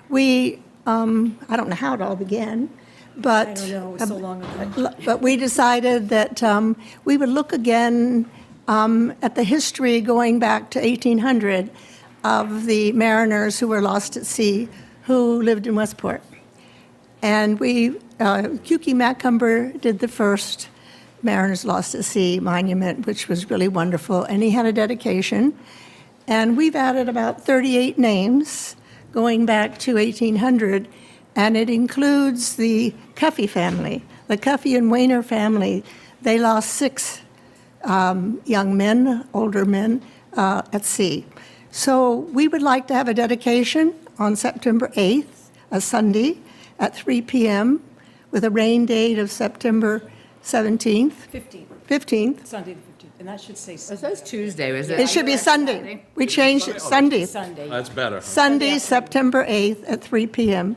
We, I don't know how it all began, but. I don't know, it was so long ago. But we decided that we would look again at the history going back to 1800 of the mariners who were lost at sea who lived in Westport. And Keuke Macumber did the first Mariners Lost at Sea monument, which was really wonderful, and he had a dedication. And we've added about 38 names going back to 1800, and it includes the Cuffey family, the Cuffey and Weiner family. They lost 6 young men, older men, at sea. So we would like to have a dedication on September 8th, a Sunday, at 3 p.m., with a rain date of September 17th. 15th. Sunday the 15th, and that should say It says Tuesday, was it? It should be Sunday. We changed it Sunday. Sunday. That's better. Sunday, September 8th at 3 p.m.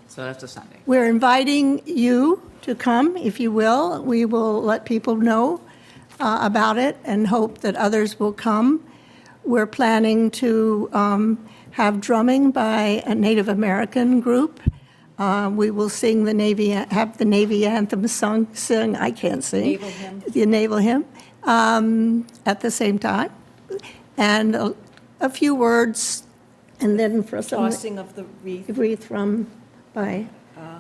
So that's a Sunday. We're inviting you to come, if you will. We will let people know about it and hope that others will come. We're planning to have drumming by a Native American group. We will sing have the Navy anthem sung. I can't sing. Naval hymn. The naval hymn at the same time. And a few words, and then for some Tossing of the wreath. wreath by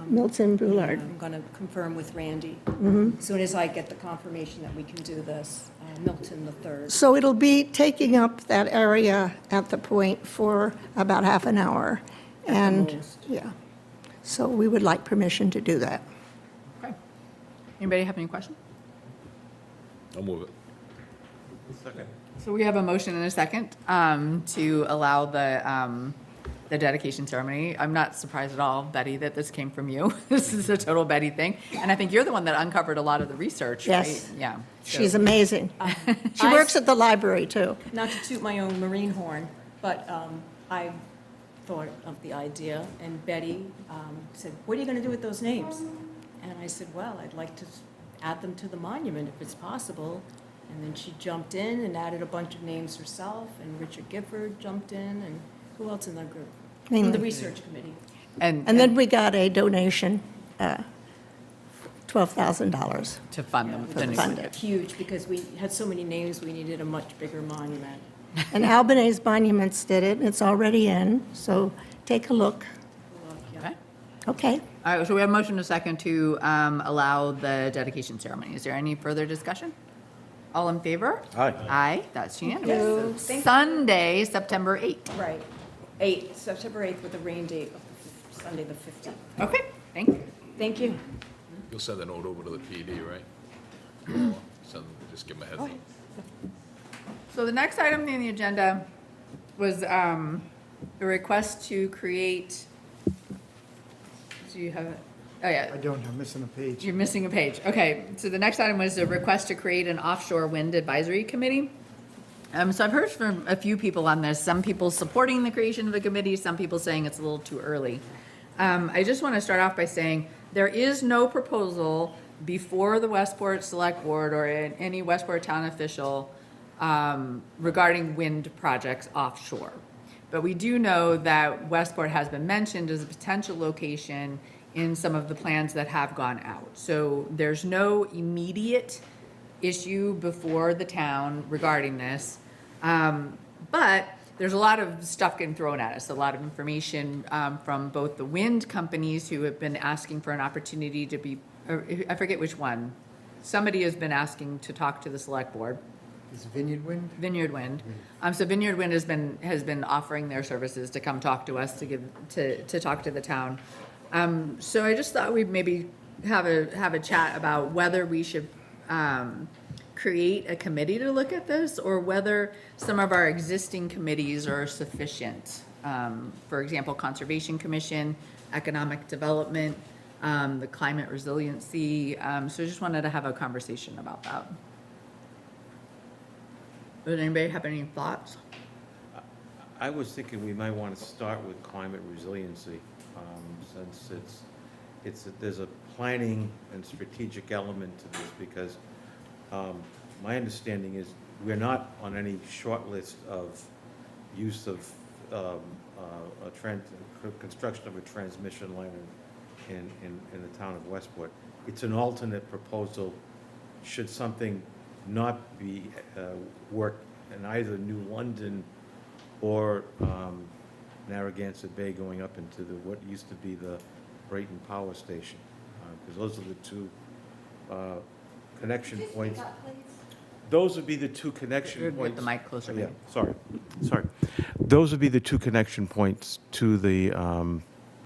Milton Boulard. I'm going to confirm with Randy. As soon as I get the confirmation that we can do this, Milton the 3rd. So it'll be taking up that area at the point for about half an hour. And, yeah, so we would like permission to do that. Okay. Anybody have any questions? I'll move it. Second. So we have a motion and a second to allow the dedication ceremony. I'm not surprised at all, Betty, that this came from you. This is a total Betty thing. And I think you're the one that uncovered a lot of the research, right? Yes. Yeah. She's amazing. She works at the library, too. Not to toot my own marine horn, but I thought of the idea, and Betty said, what are you going to do with those names? And I said, well, I'd like to add them to the monument if it's possible. And then she jumped in and added a bunch of names herself, and Richard Gifford jumped in, and who else in the group? Mainly. The research committee. And then we got a donation, $12,000. to fund them. To fund it. Huge, because we had so many names, we needed a much bigger monument. And Albanese Monuments did it, and it's already in, so take a look. Okay. All Okay. right, so we have a motion and a second to allow the dedication ceremony. Is there any further discussion? All in favor? Aye. Aye, that's unanimous. Sunday, September 8th. Right. 7 with the rain date of Sunday, the 15th. Okay, thank you. Thank you. You'll send that note over to the PD, right? Just give them a heads up. So the next item on the agenda was a request to create, do you have it? Oh, yeah. I don't, I'm missing a page. You're missing a page. Okay, so the next item was a request to create an offshore wind advisory committee. So I've heard from a few people on this, some people supporting the creation of a committee, some people saying it's a little too early. I just want to start off by saying there is no proposal before the Westport Select Board or any Westport town official regarding wind projects offshore. But we do know that Westport has been mentioned as a potential location in some of the plans that have gone out. So there's no immediate issue before the town regarding this. But there's a lot of stuff getting thrown at us, a lot of information from both the wind companies who have been asking for an opportunity to be, I forget which one. Somebody has been asking to talk to the select board. Is Vineyard Wind? Vineyard Wind. So Vineyard Wind has been offering their services to come talk to us, to talk to the town. So I just thought we'd maybe have a chat about whether we should create a committee to look at this, or whether some of our existing committees are sufficient. For example, Conservation Commission, Economic Development, the Climate Resiliency. So I just wanted to have a conversation about that. Does anybody have any thoughts? I was thinking we might want to start with climate resiliency, since there's a planning and strategic element to this, because my understanding is we're not on any short list of use of construction of a transmission line in the town of Westport. It's an alternate proposal should something not be worked in either New London or Narragansett Bay going up into what used to be the Brayton Power Station, because those are the two connection points. Those would be the two connection Get points. the mic closer. Yeah, sorry. Those would be the two connection points to the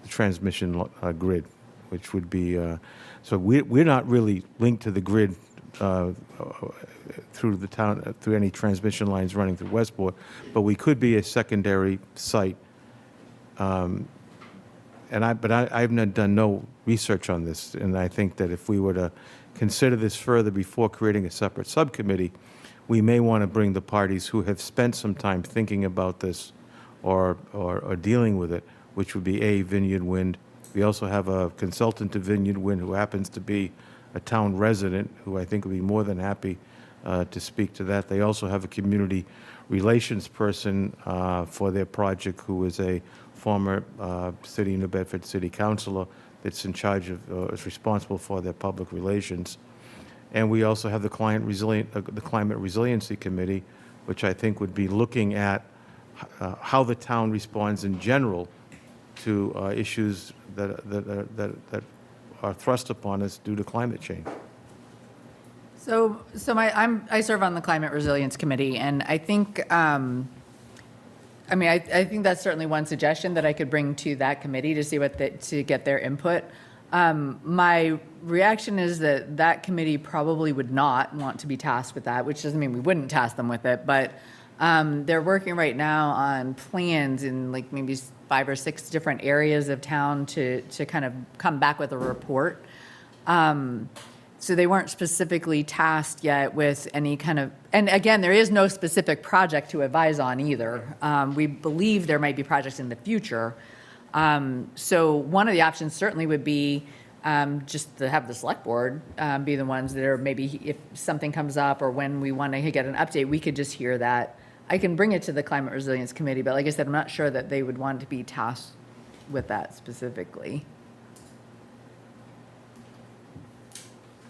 transmission grid, which would be, so we're not really linked to the grid through the town, through any transmission lines running through Westport, but we could be a secondary site. But I've not done no research on this, and I think that if we were to consider this further before creating a separate subcommittee, we may want to bring the parties who have spent some time thinking about this or dealing with it, which would be Vineyard Wind. We also have a consultant to Vineyard Wind who happens to be a town resident, who I think would be more than happy to speak to that. They also have a community relations person for their project, who is a former City New Bedford City Councilor that's in charge of, is responsible for their public relations. And we also have the Climate Resiliency Committee, which I think would be looking at how the town responds in general to issues that are thrust upon us due to climate change. So I serve on the Climate Resilience Committee, and I think, I think that's certainly one suggestion that I could bring to that committee to see to get their input. My reaction is that committee probably would not want to be tasked with that, which doesn't mean we wouldn't task them with it, but they're working right now on plans in like maybe 5 or 6 different areas of town to kind of come back with a report. So they weren't specifically tasked yet with any kind of, and again, there is no specific project to advise on either. We believe there might be projects in the future. So one of the options certainly would be just to have the select board be the ones that are maybe, if something comes up or when we want to get an update, we could just hear that. I can bring it to the Climate Resilience Committee, but like I said, I'm not sure that they would want to be tasked with that specifically.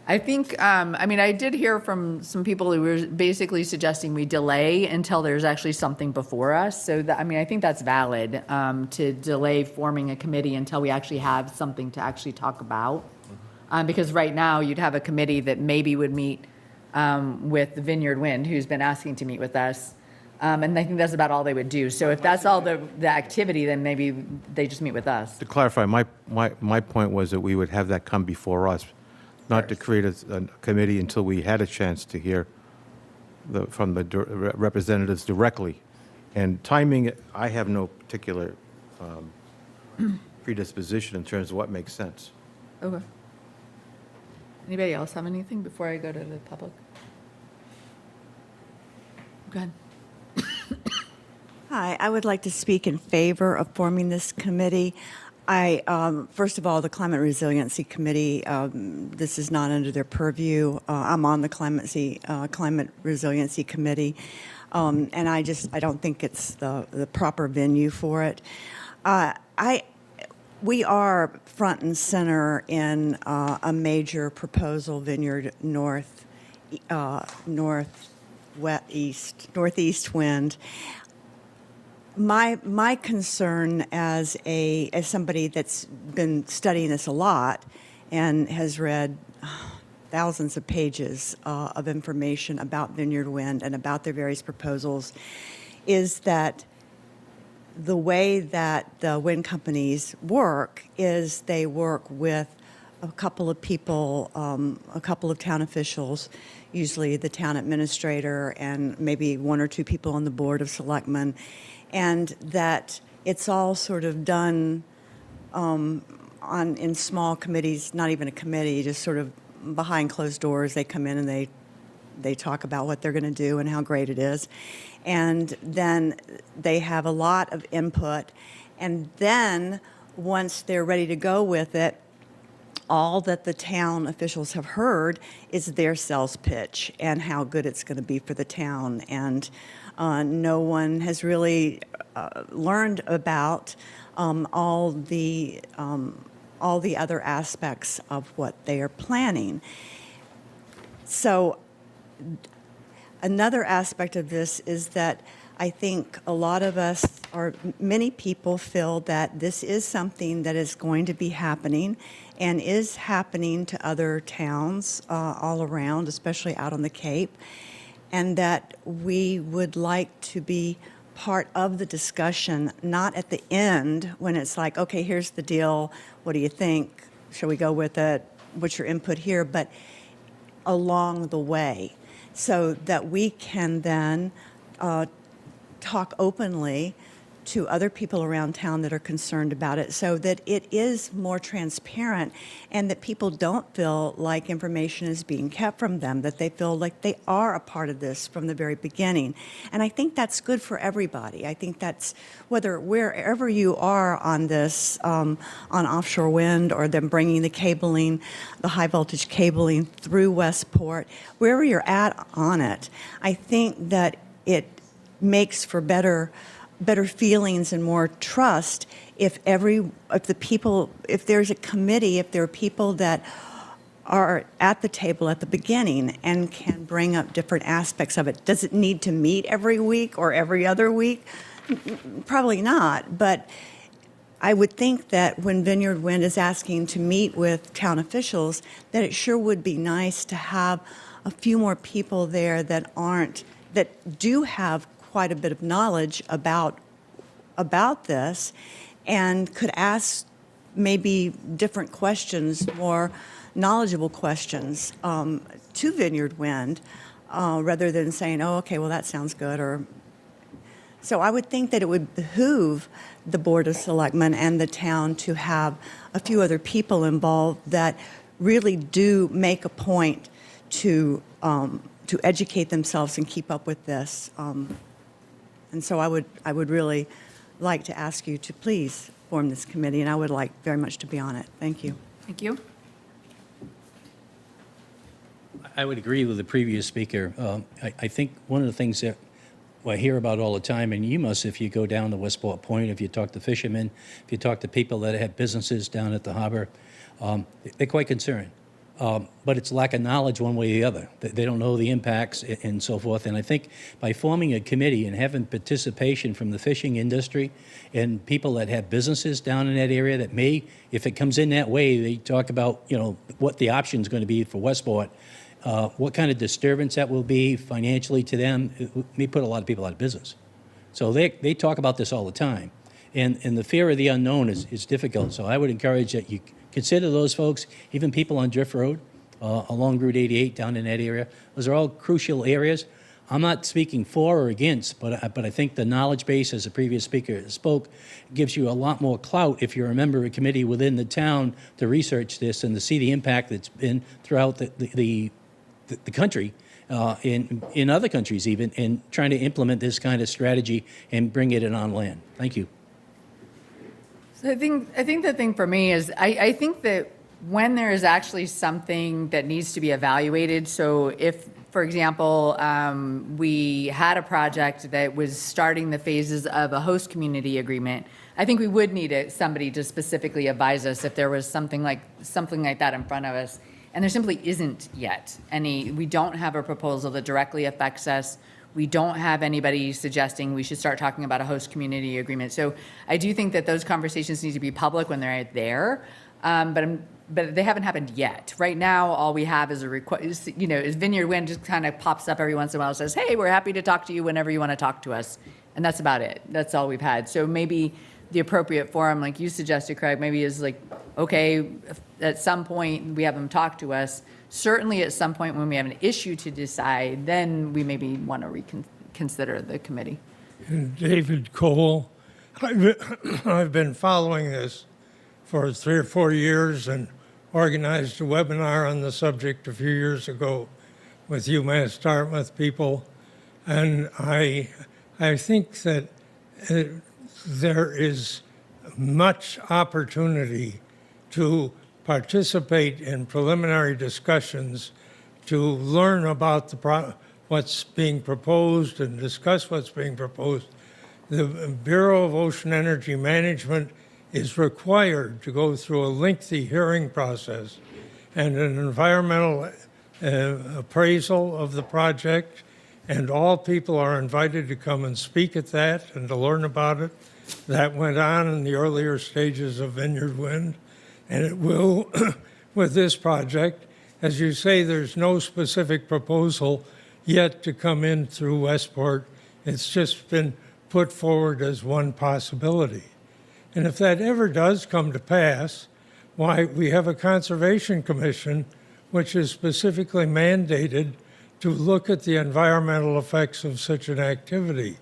I think, I mean, I did hear from some people who were basically suggesting we delay until there's actually something before us. So that, I mean, I think that's valid, to delay forming a committee until we actually have something to actually talk about. Because right now, you'd have a committee that maybe would meet with the Vineyard Wind, who's been asking to meet with us. And I think that's about all they would do. So if that's all the activity, then maybe they just meet with us. To clarify, my point was that we would have that come before us, not to create a committee until we had a chance to hear from the representatives directly. And timing, I have no particular predisposition in terms of what makes sense. Okay. Anybody else have anything before I go to the public? Go ahead. Hi, I would like to speak in favor of forming this committee. First of all, the Climate Resiliency Committee, this is not under their purview. I'm on the Climate Resiliency Committee, and I don't think it's the proper venue for it. We are front and center in a major proposal, Vineyard Northeast Wind. My concern as somebody that's been studying this a lot and has read thousands of pages of information about Vineyard Wind and about their various proposals is that the way that the wind companies work is they work with a couple of people, a couple of town officials, usually the town administrator and maybe one or two people on the board of selectmen, and that it's all sort of done in small committees, not even a committee, just sort of behind closed doors. They come in and they talk about what they're going to do and how great it is. And then they have a lot of input. And then once they're ready to go with it, all that the town officials have heard is their sales pitch and how good it's going to be for the town. And no one has really learned about all the other aspects of what they are planning. So another aspect of this is that I think a lot of us, or many people, feel that this is something that is going to be happening and is happening to other towns all around, especially out on the Cape, and that we would like to be part of the discussion, not at the end when it's like, okay, here's the deal, what do you think? Shall we go with it? What's your input here? But along the way, so that we can then talk openly to other people around town that are concerned about it, so that it is more transparent and that people don't feel like information is being kept from them, that they feel like they are a part of this from the very beginning. And I think that's good for everybody. I think that's wherever you are on this, on offshore wind, or them bringing the cabling, the high voltage cabling through Westport, wherever you're at on it, I think that it makes for better feelings and more trust if there's a committee, if there are people that are at the table at the beginning and can bring up different aspects of it. Does it need to meet every week or every other week? Probably not, but I would think that when Vineyard Wind is asking to meet with town officials, that it sure would be nice to have a few more people there that do have quite a bit of knowledge about this and could ask maybe different questions, more knowledgeable questions to Vineyard Wind, rather than saying, oh, okay, well, that sounds good. So I would think that it would behoove the Board of Selectmen and the town to have a few other people involved that really do make a point to educate themselves and keep up with this. And so I would really like to ask you to please form this committee, and I would like very much to be on it. Thank you. Thank you. I would agree with the previous speaker. I think one of the things that I hear about all the time, and you must if you go down to Westport Point, if you talk to fishermen, if you talk to people that have businesses down at the harbor, they're quite concerned. but it's lack of knowledge one way or the other. They don't know the impacts and so forth. And I think by forming a committee and having participation from the fishing industry and people that have businesses down in that area that may, if it comes in that way, they talk about, you know, what the option is going to be for Westport, what kind of disturbance that will be financially to them. It may put a lot of people out of business. So they talk about this all the time. And the fear of the unknown is difficult. So I would encourage that you consider those folks, even people on Drift Road, along Route 88 down in that area. Those are all crucial areas. I'm not speaking for or against, but I think the knowledge base, as the previous speaker spoke, gives you a lot more clout if you're a member of a committee within the town to research this and to see the impact that's been throughout the country, in other countries even, in trying to implement this kind of strategy and bring it in on land. Thank you. So I think the thing for me is I think that when there is actually something that needs to be evaluated, so if, for example, we had a project that was starting the phases of a host community agreement, I think we would need somebody to specifically advise us if there was something like that in front of us. And there simply isn't yet any. We don't have a proposal that directly affects us. We don't have anybody suggesting we should start talking about a host community agreement. So I do think that those conversations need to be public when they're there, but they haven't happened yet. Right now, all we have is a request. You know, is Vineyard Wind just kind of pops up every once in a while and says, "Hey, we're happy to talk to you whenever you want to talk to us," and that's about it. That's all we've had. So maybe the appropriate forum, like you suggested, Craig, maybe is like, okay, at some point we have them talk to us. Certainly at some point when we have an issue to decide, then we maybe want to reconsider the committee. David Cole. I've been following this for 3 or 4 years and organized a webinar on the subject a few years ago with UMass Dartmouth people. And I think that there is much opportunity to participate in preliminary discussions, to learn about what's being proposed and discuss what's being proposed. The Bureau of Ocean Energy Management is required to go through a lengthy hearing process and an environmental appraisal of the project, and all people are invited to come and speak at that and to learn about it. That went on in the earlier stages of Vineyard Wind, and it will with this project. As you say, there's no specific proposal yet to come in through Westport. It's just been put forward as one possibility. And if that ever does come to pass, why, we have a Conservation Commission which is specifically mandated to look at the environmental effects of such an activity.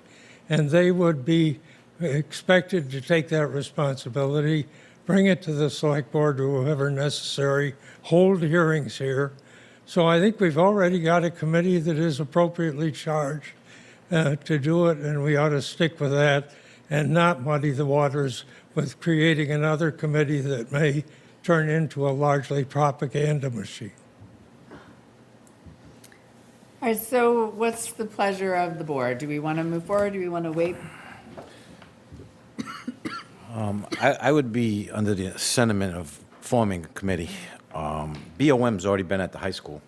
And they would be expected to take that responsibility, bring it to the select board or whoever necessary, hold hearings here. So I think we've already got a committee that is appropriately charged to do it, and we ought to stick with that and not muddy the waters with creating another committee that may turn into a largely propaganda machine. All right, so what's the pleasure of the board? Do we want to move forward? Do we want to wait? I would be under the sentiment of forming a committee. BOM's already been at the high school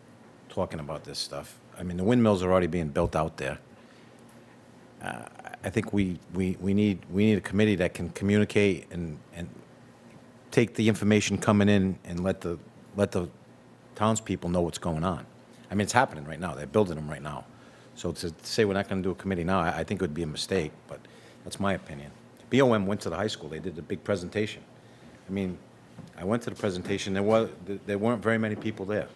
talking about this stuff. I mean, the windmills are already being built out there. I think we need a committee that can communicate and take the information coming in and let the townspeople know what's going on. I mean, it's happening right now. They're building them right now. So to say we're not going to do a committee now, I think it would be a mistake, but that's my opinion. BOM went to the high school. They did a big presentation. I mean, I went to the presentation. There weren't very many people there.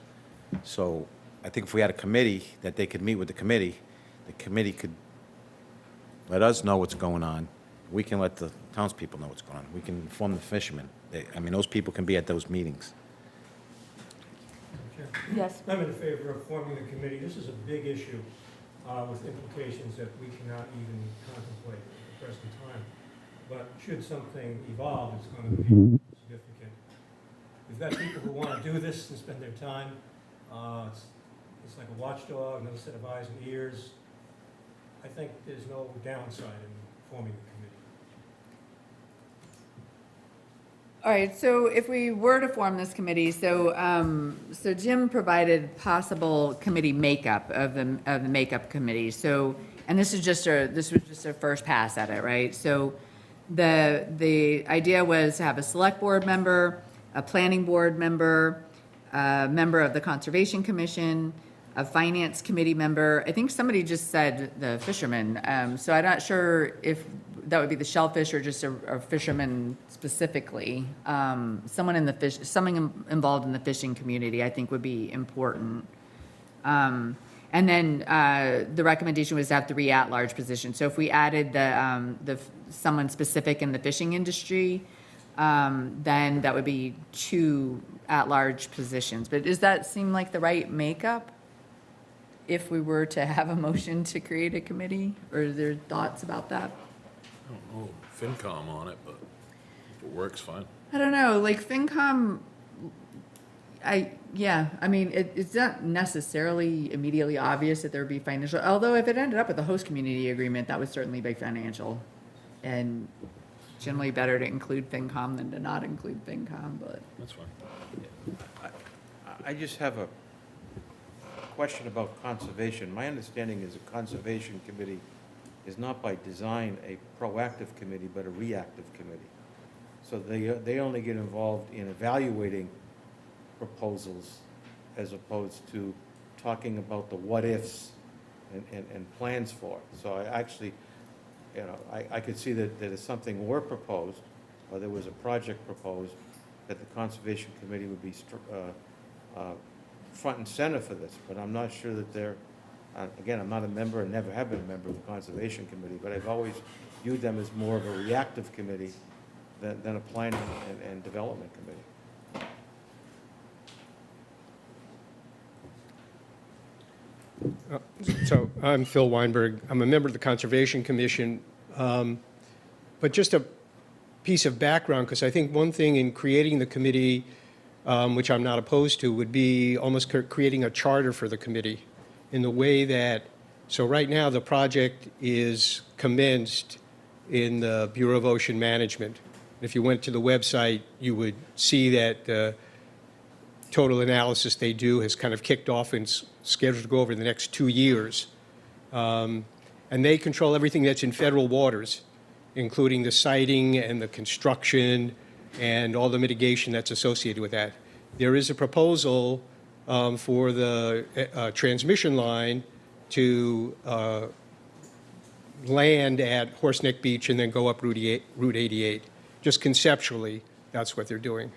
So I think if we had a committee that they could meet with the committee could let us know what's going on. We can let the townspeople know what's going on. We can inform the fishermen. I mean, those people can be at those meetings. Yes. I'm in favor of forming a committee. This is a big issue with implications that we cannot even contemplate at the present time. But should something evolve, it's going to be significant. We've got people who want to do this and spend their time. It's like a watchdog, another set of eyes and ears. I think there's no downside in forming a committee. All right, so if we were to form this committee, so Jim provided possible committee makeup of the makeup committee. So, and this was just a first pass at it, right? So the idea was to have a select board member, a planning board member, a member of the Conservation Commission, a finance committee member. I think somebody just said the fisherman. So I'm not sure if that would be the shellfish or just a fisherman specifically. Someone involved in the fishing community, I think would be important. And then the recommendation was to have 3 at-large positions. So if we added someone specific in the fishing industry, then that would be 2 at-large positions. But does that seem like the right makeup if we were to have a motion to create a committee? Or are there thoughts about that? I don't know, FinCom on it, but if it works, fine. I don't know, like FinCom, I mean, it's not necessarily immediately obvious that there would be financial, although if it ended up with a host community agreement, that would certainly be financial. And generally better to include FinCom than to not include FinCom, but. That's fine. I just have a question about conservation. My understanding is a conservation committee is not by design a proactive committee, but a reactive committee. So they only get involved in evaluating proposals as opposed to talking about the what-ifs and plans for it. So I actually, I could see that if something were proposed, or there was a project proposed, that the Conservation Committee would be front and center for this, but I'm not sure that they're, again, I'm not a member and never have been a member of the Conservation Committee, but I've always viewed them as more of a reactive committee than a planning and development committee. So I'm Phil Weinberg. I'm a member of the Conservation Commission. But just a piece of background, because I think one thing in creating the committee, which I'm not opposed to, would be almost creating a charter for the committee in the way that, so right now the project is commenced in the Bureau of Ocean Management. If you went to the website, you would see that the total analysis they do has kind of kicked off and scheduled to go over the next 2 years. And they control everything that's in federal waters, including the siting and the construction and all the mitigation that's associated with that. There is a proposal for the transmission line to land at Horseneck Beach and then go up Route 88. Just conceptually, that's what they're doing.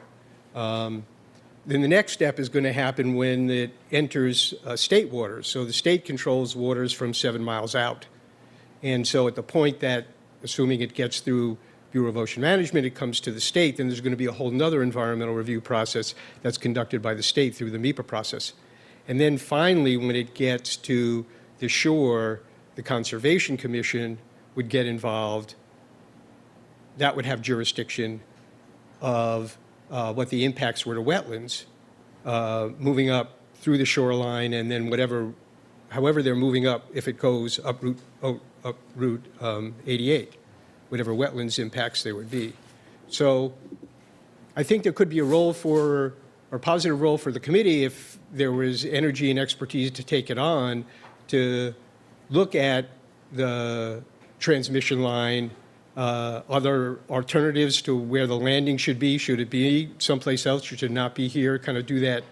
Then the next step is going to happen when it enters state waters. So the state controls waters from 7 miles out. And so at the point that, assuming it gets through Bureau of Ocean Management, it comes to the state, then there's going to be a whole nother environmental review process that's conducted by the state through the MEPA process. And then finally, when it gets to the shore, the Conservation Commission would get involved. That would have jurisdiction of what the impacts were to wetlands, moving up through the shoreline, and then however they're moving up, if it goes up Route 88, whatever wetlands impacts there would be. So I think there could be a role for, or positive role for the committee if there was energy and expertise to take it on, to look at the transmission line, other alternatives to where the landing should be. Should it be someplace else? Should it not be here? Kind of do that,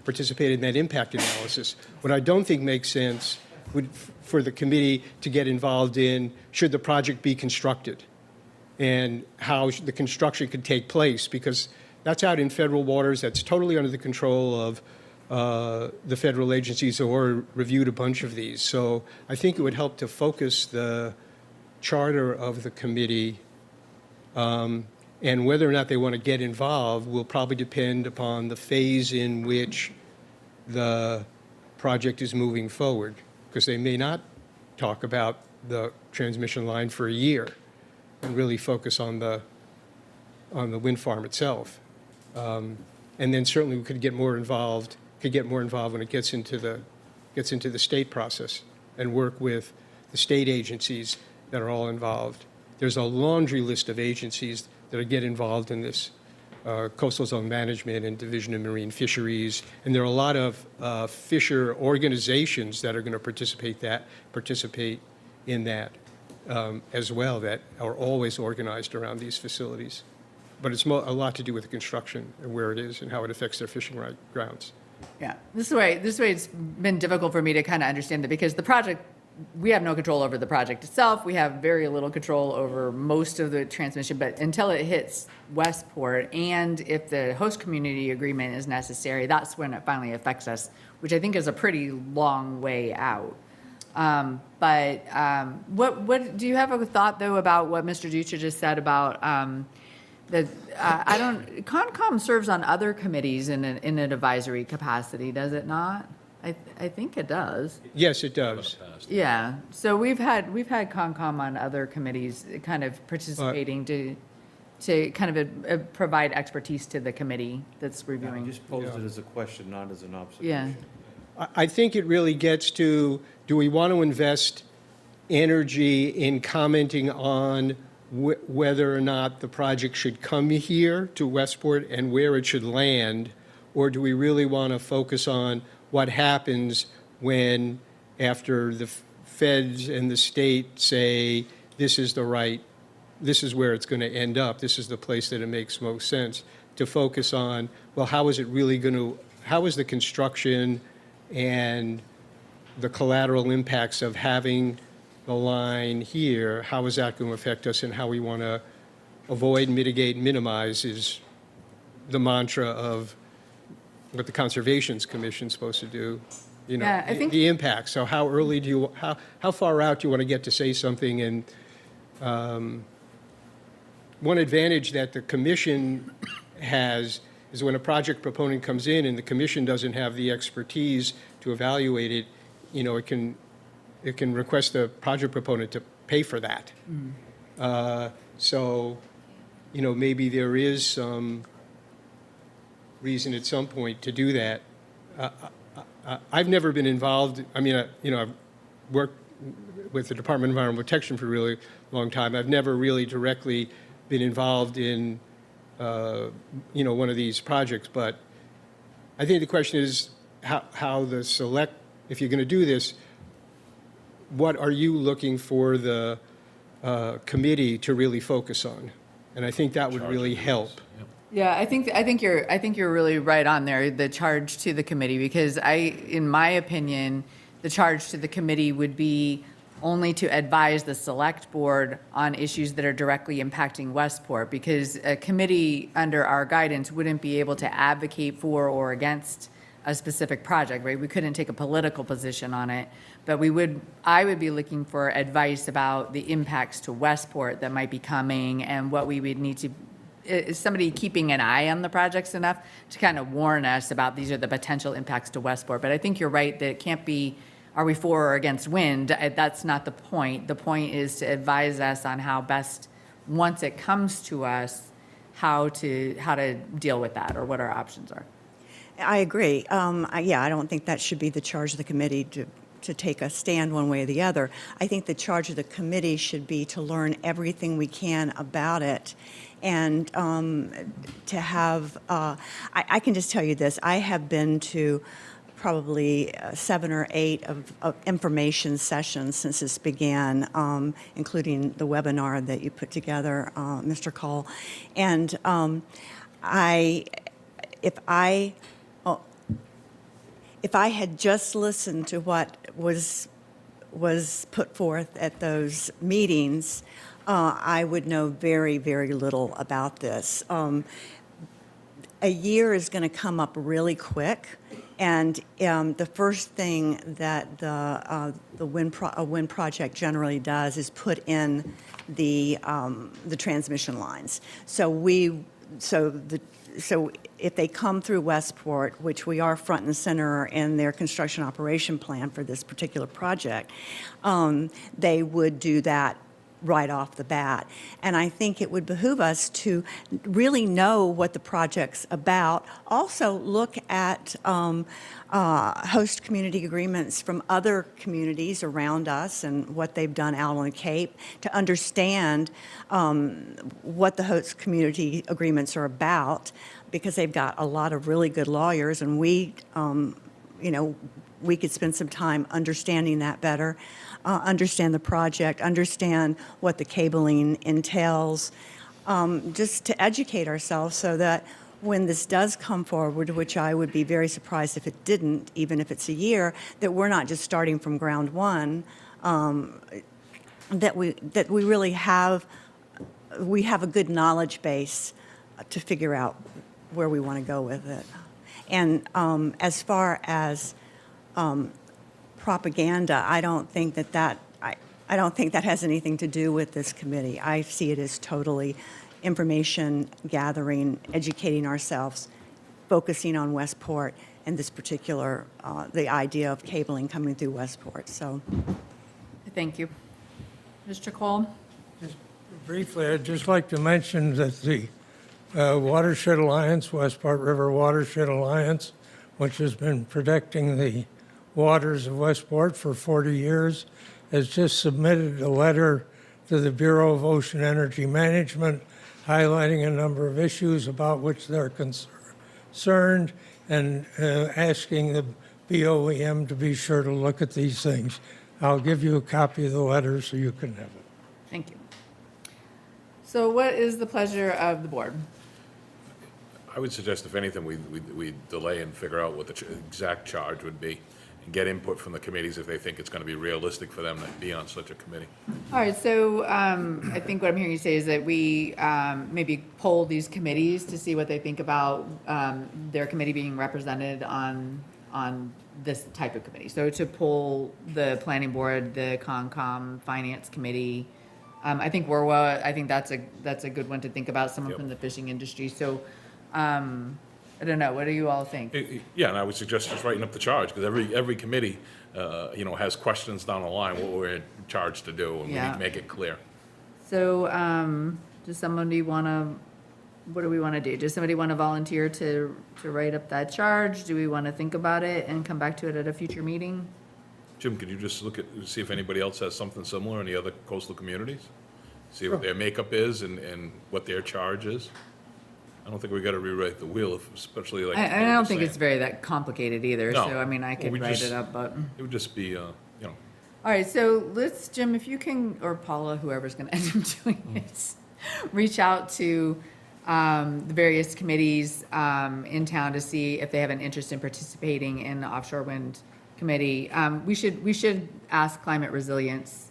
participate in that impact analysis. What I don't think makes sense would for the committee to get involved in, should the project be constructed and how the construction could take place, because that's out in federal waters. That's totally under the control of the federal agencies or reviewed a bunch of these. So I think it would help to focus the charter of the committee, and whether or not they want to get involved will probably depend upon the phase in which the project is moving forward, because they may not talk about the transmission line for a year and really focus on the wind farm itself. And then certainly we could get more involved when it gets into the state process and work with the state agencies that are all involved. There's a laundry list of agencies that get involved in this. Coastal Zone Management and Division of Marine Fisheries, and there are a lot of fisher organizations that are going to participate in that as well, that are always organized around these facilities. But it's a lot to do with the construction and where it is and how it affects their fishing grounds. Yeah, this way it's been difficult for me to kind of understand it, because the project, we have no control over the project itself. We have very little control over most of the transmission, but until it hits Westport, and if the host community agreement is necessary, that's when it finally affects us, which I think is a pretty long way out. What do you have a thought though about what Mr. Dutra just said about Concom serves on other committees in an advisory capacity, does it not? I think it does. Yes, it does. Yeah, so we've had Concom on other committees kind of participating to kind of provide expertise to the committee that's reviewing. I just posed it as a question, not as an observation. Yeah. I think it really gets to, do we want to invest energy in commenting on whether or not the project should come here to Westport and where it should land, or do we really want to focus on what happens when, after the feds and the state say, this is where it's going to end up, this is the place that it makes most sense, to focus on, well, how is the construction and the collateral impacts of having the line here, how is that going to affect us, and how we want to avoid, mitigate, minimize is the mantra of what the Conservation Commission is supposed to do. You know, Yeah, I think- the impact. So how early do you, how far out do you want to get to say something? And one advantage that the commission has is when a project proponent comes in and the commission doesn't have the expertise to evaluate it, you know, it can request the project proponent to pay for that. So, you know, maybe there is some reason at some point to do that. I've never been involved, I mean, you know, I've worked with the Department of Environmental Protection for a really long time. I've never really directly been involved in, you know, one of these projects, but I think the question is how the select, if you're going to do this, what are you looking for the committee to really focus on? And I think that would really help. Yeah, I think you're really right on there, the charge to the committee, because in my opinion, the charge to the committee would be only to advise the select board on issues that are directly impacting Westport, because a committee under our guidance wouldn't be able to advocate for or against a specific project, right? We couldn't take a political position on it, but I would be looking for advice about the impacts to Westport that might be coming, and what we would need to, is somebody keeping an eye on the projects enough to kind of warn us about these are the potential impacts to Westport. But I think you're right that it can't be, are we for or against wind? That's not the point. The point is to advise us on how best, once it comes to us, how to deal with that, or what our options are. I agree. Yeah, I don't think that should be the charge of the committee to take a stand one way or the other. I think the charge of the committee should be to learn everything we can about it, and to have, I can just tell you this, I have been to probably 7 or 8 of information sessions since this began, including the webinar that you put together, Mr. Cole. And if I had just listened to what was put forth at those meetings, I would know very, very little about this. A year is going to come up really quick, and the first thing that a wind project generally does is put in the transmission lines. So if they come through Westport, which we are front and center in their construction operation plan for this particular project, they would do that right off the bat. And I think it would behoove us to really know what the project's about. Also, look at host community agreements from other communities around us and what they've done out on the Cape to understand what the host community agreements are about, because they've got a lot of really good lawyers, and we could spend some time understanding that better, understand the project, understand what the cabling entails, just to educate ourselves so that when this does come forward, which I would be very surprised if it didn't, even if it's a year, that we're not just starting from ground one, that we really have a good knowledge base to figure out where we want to go with it. And as far as propaganda, I don't think that has anything to do with this committee. I see it as totally information gathering, educating ourselves, focusing on Westport and this particular, the idea of cabling coming through Westport. So, Thank you. Mr. Cole? Briefly, I'd just like to mention that the Watershed Alliance, Westport River Watershed Alliance, which has been protecting the waters of Westport for 40 years, has just submitted a letter to the Bureau of Ocean Energy Management highlighting a number of issues about which they're concerned and asking the BOEM to be sure to look at these things. I'll give you a copy of the letter so you can have it. Thank you. So what is the pleasure of the board? I would suggest, if anything, we delay and figure out what the exact charge would be and get input from the committees if they think it's going to be realistic for them to be on such a committee. All right, so I think what I'm hearing you say is that we maybe poll these committees to see what they think about their committee being represented on this type of committee. So to poll the planning board, the Concom, finance committee, I think WRWA, I think that's a good one to think about, someone from the fishing industry. So I don't know, what do you all think? Yeah, and I would suggest just writing up the charge, because every committee, has questions down the line, what we're charged to do, and we need to make it clear. So does somebody want to, what do we want to do? Does somebody want to volunteer to write up that charge? Do we want to think about it and come back to it at a future meeting? Jim, could you just see if anybody else has something similar in the other coastal communities? See what their makeup is and what their charge is? I don't think we got to rewrite the wheel, especially like. I don't think it's very that complicated either, No. so I mean, I Well, could we write just- it up, but. It would just be, All right, so let's, Jim, if you can, or Paula, whoever's going to end up doing it, reach out to the various committees in town to see if they have an interest in participating in the offshore wind committee. We should ask climate resilience.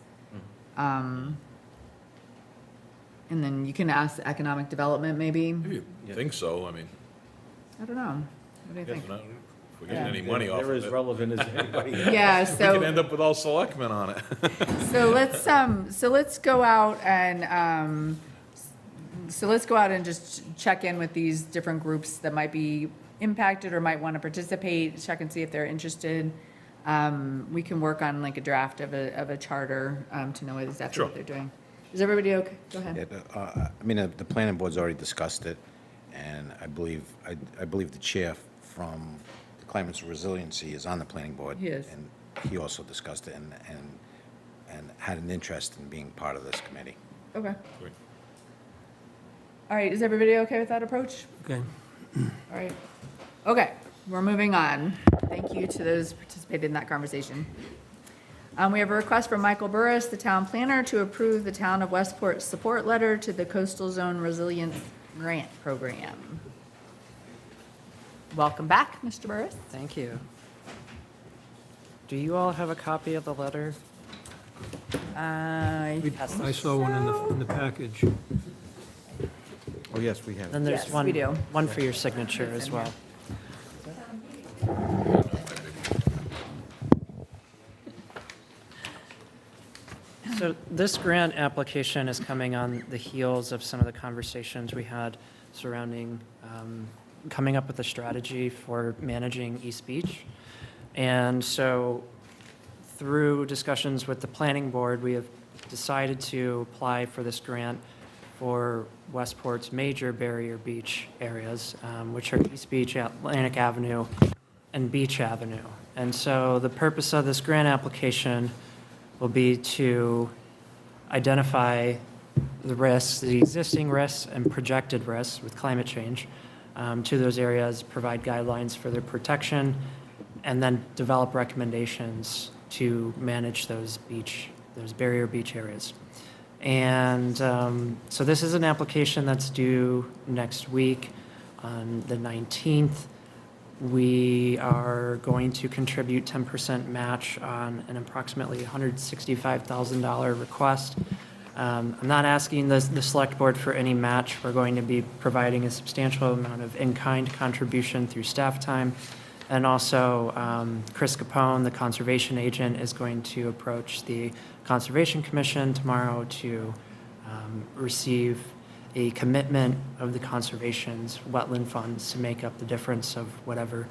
And then you can ask economic development, maybe. if you think so, I mean, I don't know. What do you think? if not, if we're getting any money off of They're it. as relevant as anybody. Yeah, We so. could end up with all selectmen on it. So let's go out and just check in with these different groups that might be impacted or might want to participate, check and see if they're interested. We can work on like a draft of a charter to know exactly what they're doing. Is everybody okay? Go ahead. Yeah, I mean, the planning board's already discussed it, and I believe the chair from the Climate Resiliency is on the planning board. He is. And he also discussed it and had an interest in being part of this committee. Okay. Great. All right, is everybody okay with that approach? Okay. All right. Okay, we're moving on. Thank you to those who participated in that conversation. We have a request from Michael Burris, the town planner, to approve the town of Westport support letter to the Coastal Zone Resilience Grant Program. Welcome back, Mr. Burris. Thank you. Do you all have a copy of the letter? I saw one in the package. Oh, yes, we have. Then there's Yes, one, we do. one for your signature as well. So this grant application is coming on the heels of some of the conversations we had surrounding coming up with a strategy for managing East Beach. And so through discussions with the planning board, we have decided to apply for this grant for Westport's major barrier beach areas, which are East Beach, Atlantic Avenue, and Beach Avenue. And so the purpose of this grant application will be to identify the risks, the existing risks and projected risks with climate change to those areas, provide guidelines for their protection, and then develop recommendations to manage those barrier beach areas. And so this is an application that's due next week on the 19th. We are going to contribute 10% match on an approximately $165,000 request. I'm not asking the select board for any match. We're going to be providing a substantial amount of in-kind contribution through staff time. And also, Chris Capone, the conservation agent, is going to approach the Conservation Commission tomorrow to receive a commitment of the conservation's wetland funds to make up the difference of whatever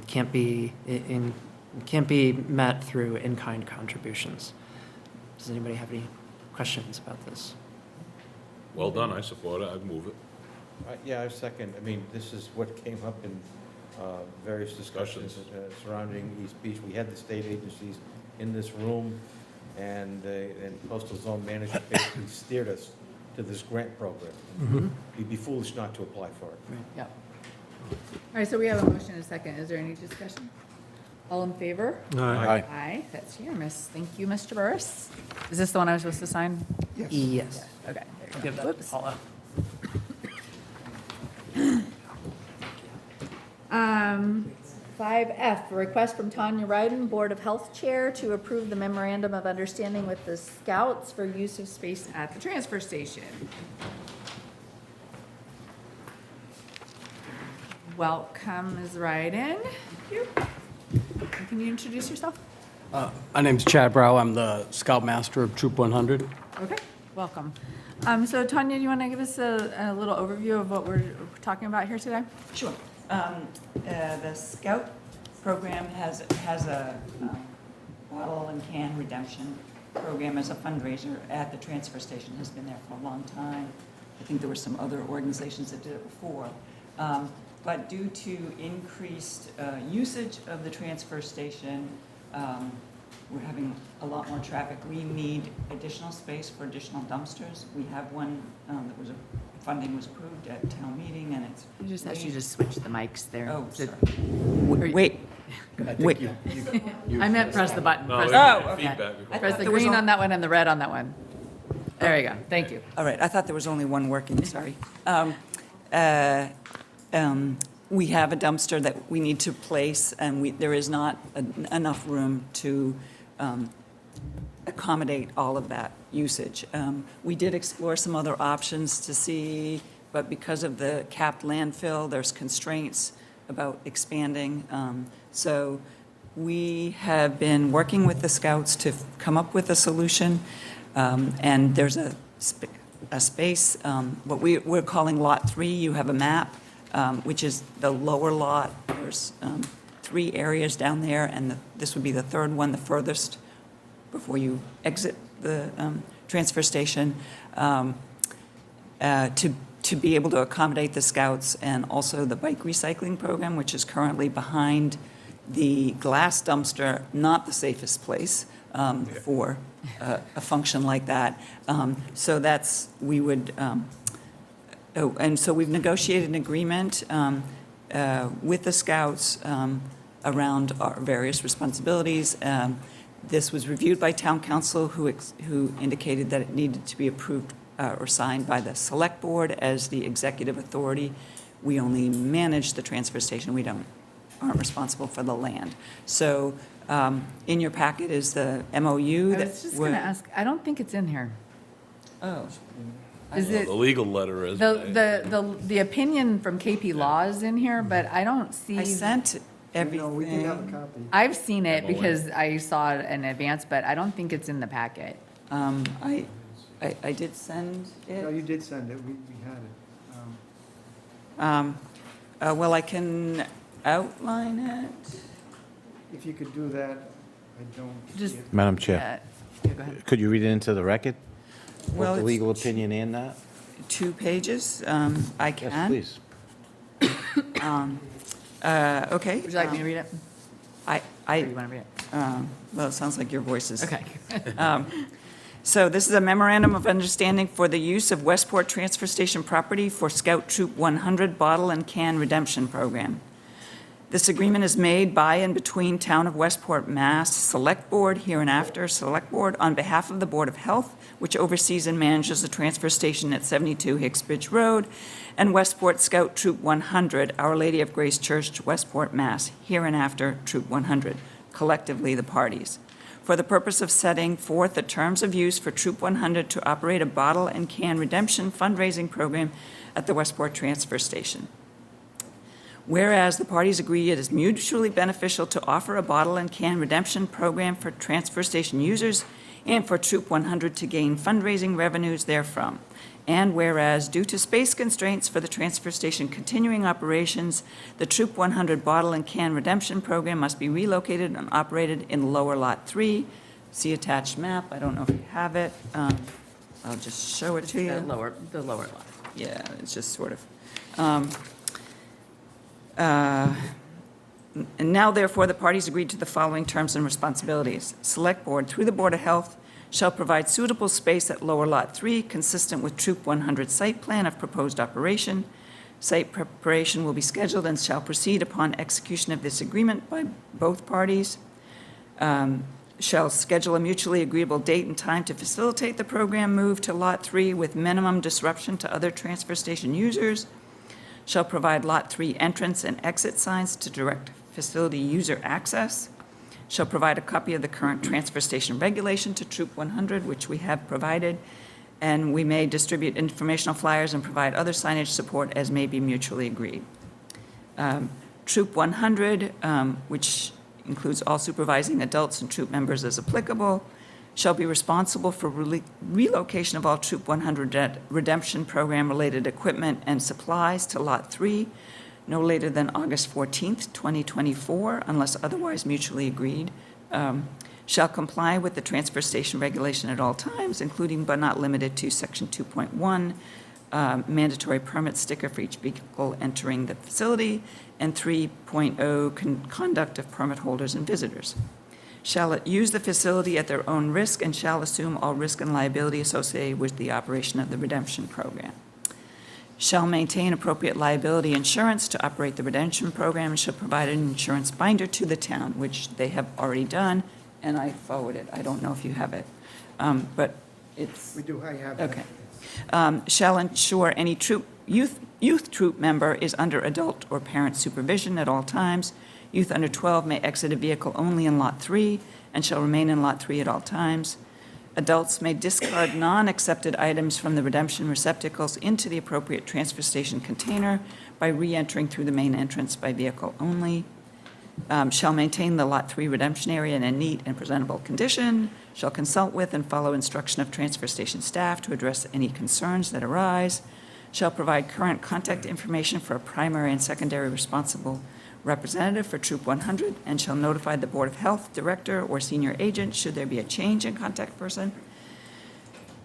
can't be met through in-kind contributions. Does anybody have any questions about this? Well done, I support it, I'd move it. Yeah, I second. I mean, this is what came up in various discussions surrounding East Beach. We had the state agencies in this room, and coastal zone management basically steered us to this grant program. We'd be foolish not to apply for it. Yeah. All right, so we have a motion and a second. Is there any discussion? All in favor? Aye. Aye, that's unanimous. Thank you, Mr. Burris. Is this the one I was supposed to sign? Yes. Yes. Okay. there you go. Give that Whoops. to Paula. 5F, a request from Tanya Ryden, Board of Health Chair, to approve the memorandum of understanding with the Scouts for use of space at the transfer station. Welcome, Ms. Ryden. Thank you. Can you introduce yourself? My name's Chad Brow. I'm the Scoutmaster of Troop 100. Okay, welcome. So Tanya, do you want to give us a little overview of what we're talking about here today? Sure. The Scout program has a bottle and can redemption program as a fundraiser at the transfer station. Has been there for a long time. I think there were some other organizations that did it before. But due to increased usage of the transfer station, we're having a lot more traffic. We need additional space for additional dumpsters. We have one that was funding was approved at town meeting, and it's. I just asked you to switch the mics there. Oh, Is it- sorry. Wait. Wait. I meant press the button. No, Press yeah, the- feedback. okay. Press the There was green on- on that one and the red on that one. There you go. Thank you. All right, I thought there was only one working, sorry. We have a dumpster that we need to place, and there is not enough room to accommodate all of that usage. We did explore some other options to see, but because of the capped landfill, there's constraints about expanding. So we have been working with the Scouts to come up with a solution, and there's a space, what we're calling Lot 3. You have a map, which is the lower lot. There's 3 areas down there, and this would be the third one, the furthest before you exit the transfer station, to be able to accommodate the Scouts, and also the bike recycling program, which is currently behind the glass dumpster, not the safest place for a function like that. So that's, we would, and so we've negotiated an agreement with the Scouts around our various responsibilities. This was reviewed by town council, who indicated that it needed to be approved or signed by the select board as the executive authority. We only manage the transfer station. We aren't responsible for the land. So in your packet is the MOU. I was just going to ask, I don't think it's in here. Oh. Is Well, it, the legal letter is. the opinion from KP Law is in here, but I don't see. I sent everything. No, we did have a copy. I've seen it because I saw it in advance, but I don't think it's in the packet. I did send it. No, you did send it. We had it. Well, I can outline it. If you could do that, I don't. Just see it. Madam Chair. go ahead. Could you read it into the record? Well, Both the it's legal opinion and that? 2 pages. I can. Yes, please. Okay. Would you like me to read it? I, Or you want to read it? well, it sounds like your voice is. Okay. So this is a memorandum of understanding for the use of Westport Transfer Station property for Scout Troop 100 Bottle and Can Redemption Program. This agreement is made by and between Town of Westport, Mass. Select Board, hereinafter Select Board, on behalf of the Board of Health, which oversees and manages the transfer station at 72 Hicksbridge Road, and Westport Scout Troop 100, Our Lady of Grace Church, Westport, Mass. Hereinafter Troop 100, collectively the parties, for the purpose of setting forth the terms of use for Troop 100 to operate a bottle and can redemption fundraising program at the Westport Transfer Station. Whereas the parties agree it is mutually beneficial to offer a bottle and can redemption program for transfer station users and for Troop 100 to gain fundraising revenues therefrom. And whereas, due to space constraints for the transfer station continuing operations, the Troop 100 Bottle and Can Redemption Program must be relocated and operated in Lower Lot 3. See attached map. I don't know if you have it. I'll just show it to you. The lower lot. Yeah, it's just sort of. And now, therefore, the parties agreed to the following terms and responsibilities. Select Board, through the Board of Health, shall provide suitable space at Lower Lot 3 consistent with Troop 100 site plan of proposed operation. Site preparation will be scheduled and shall proceed upon execution of this agreement by both parties. Shall schedule a mutually agreeable date and time to facilitate the program move to Lot 3 with minimum disruption to other transfer station users. Shall provide Lot 3 entrance and exit signs to direct facility user access. Shall provide a copy of the current transfer station regulation to Troop 100, which we have provided, and we may distribute informational flyers and provide other signage support as may be mutually agreed. Troop 100, which includes all supervising adults and troop members as applicable, shall be responsible for relocation of all Troop 100 redemption program-related equipment and supplies to Lot 3 no later than August 14th, 2024, unless otherwise mutually agreed. Shall comply with the transfer station regulation at all times, including but not limited to Section 2.1, mandatory permit sticker for each vehicle entering the facility, and 3.0, conduct of permit holders and visitors. Shall use the facility at their own risk and shall assume all risk and liability associated with the operation of the redemption program. Shall maintain appropriate liability insurance to operate the redemption program and shall provide an insurance binder to the town, which they have already done, and I forwarded. I don't know if you have it, but it's. We do, I have that. Okay. Shall ensure any youth troop member is under adult or parent supervision at all times. Youth under 12 may exit a vehicle only in Lot 3 and shall remain in Lot 3 at all times. Adults may discard non-accepted items from the redemption receptacles into the appropriate transfer station container by re-entering through the main entrance by vehicle only. Shall maintain the Lot 3 redemption area in a neat and presentable condition. Shall consult with and follow instruction of transfer station staff to address any concerns that arise. Shall provide current contact information for a primary and secondary responsible representative for Troop 100 and shall notify the Board of Health Director or senior agent should there be a change in contact person.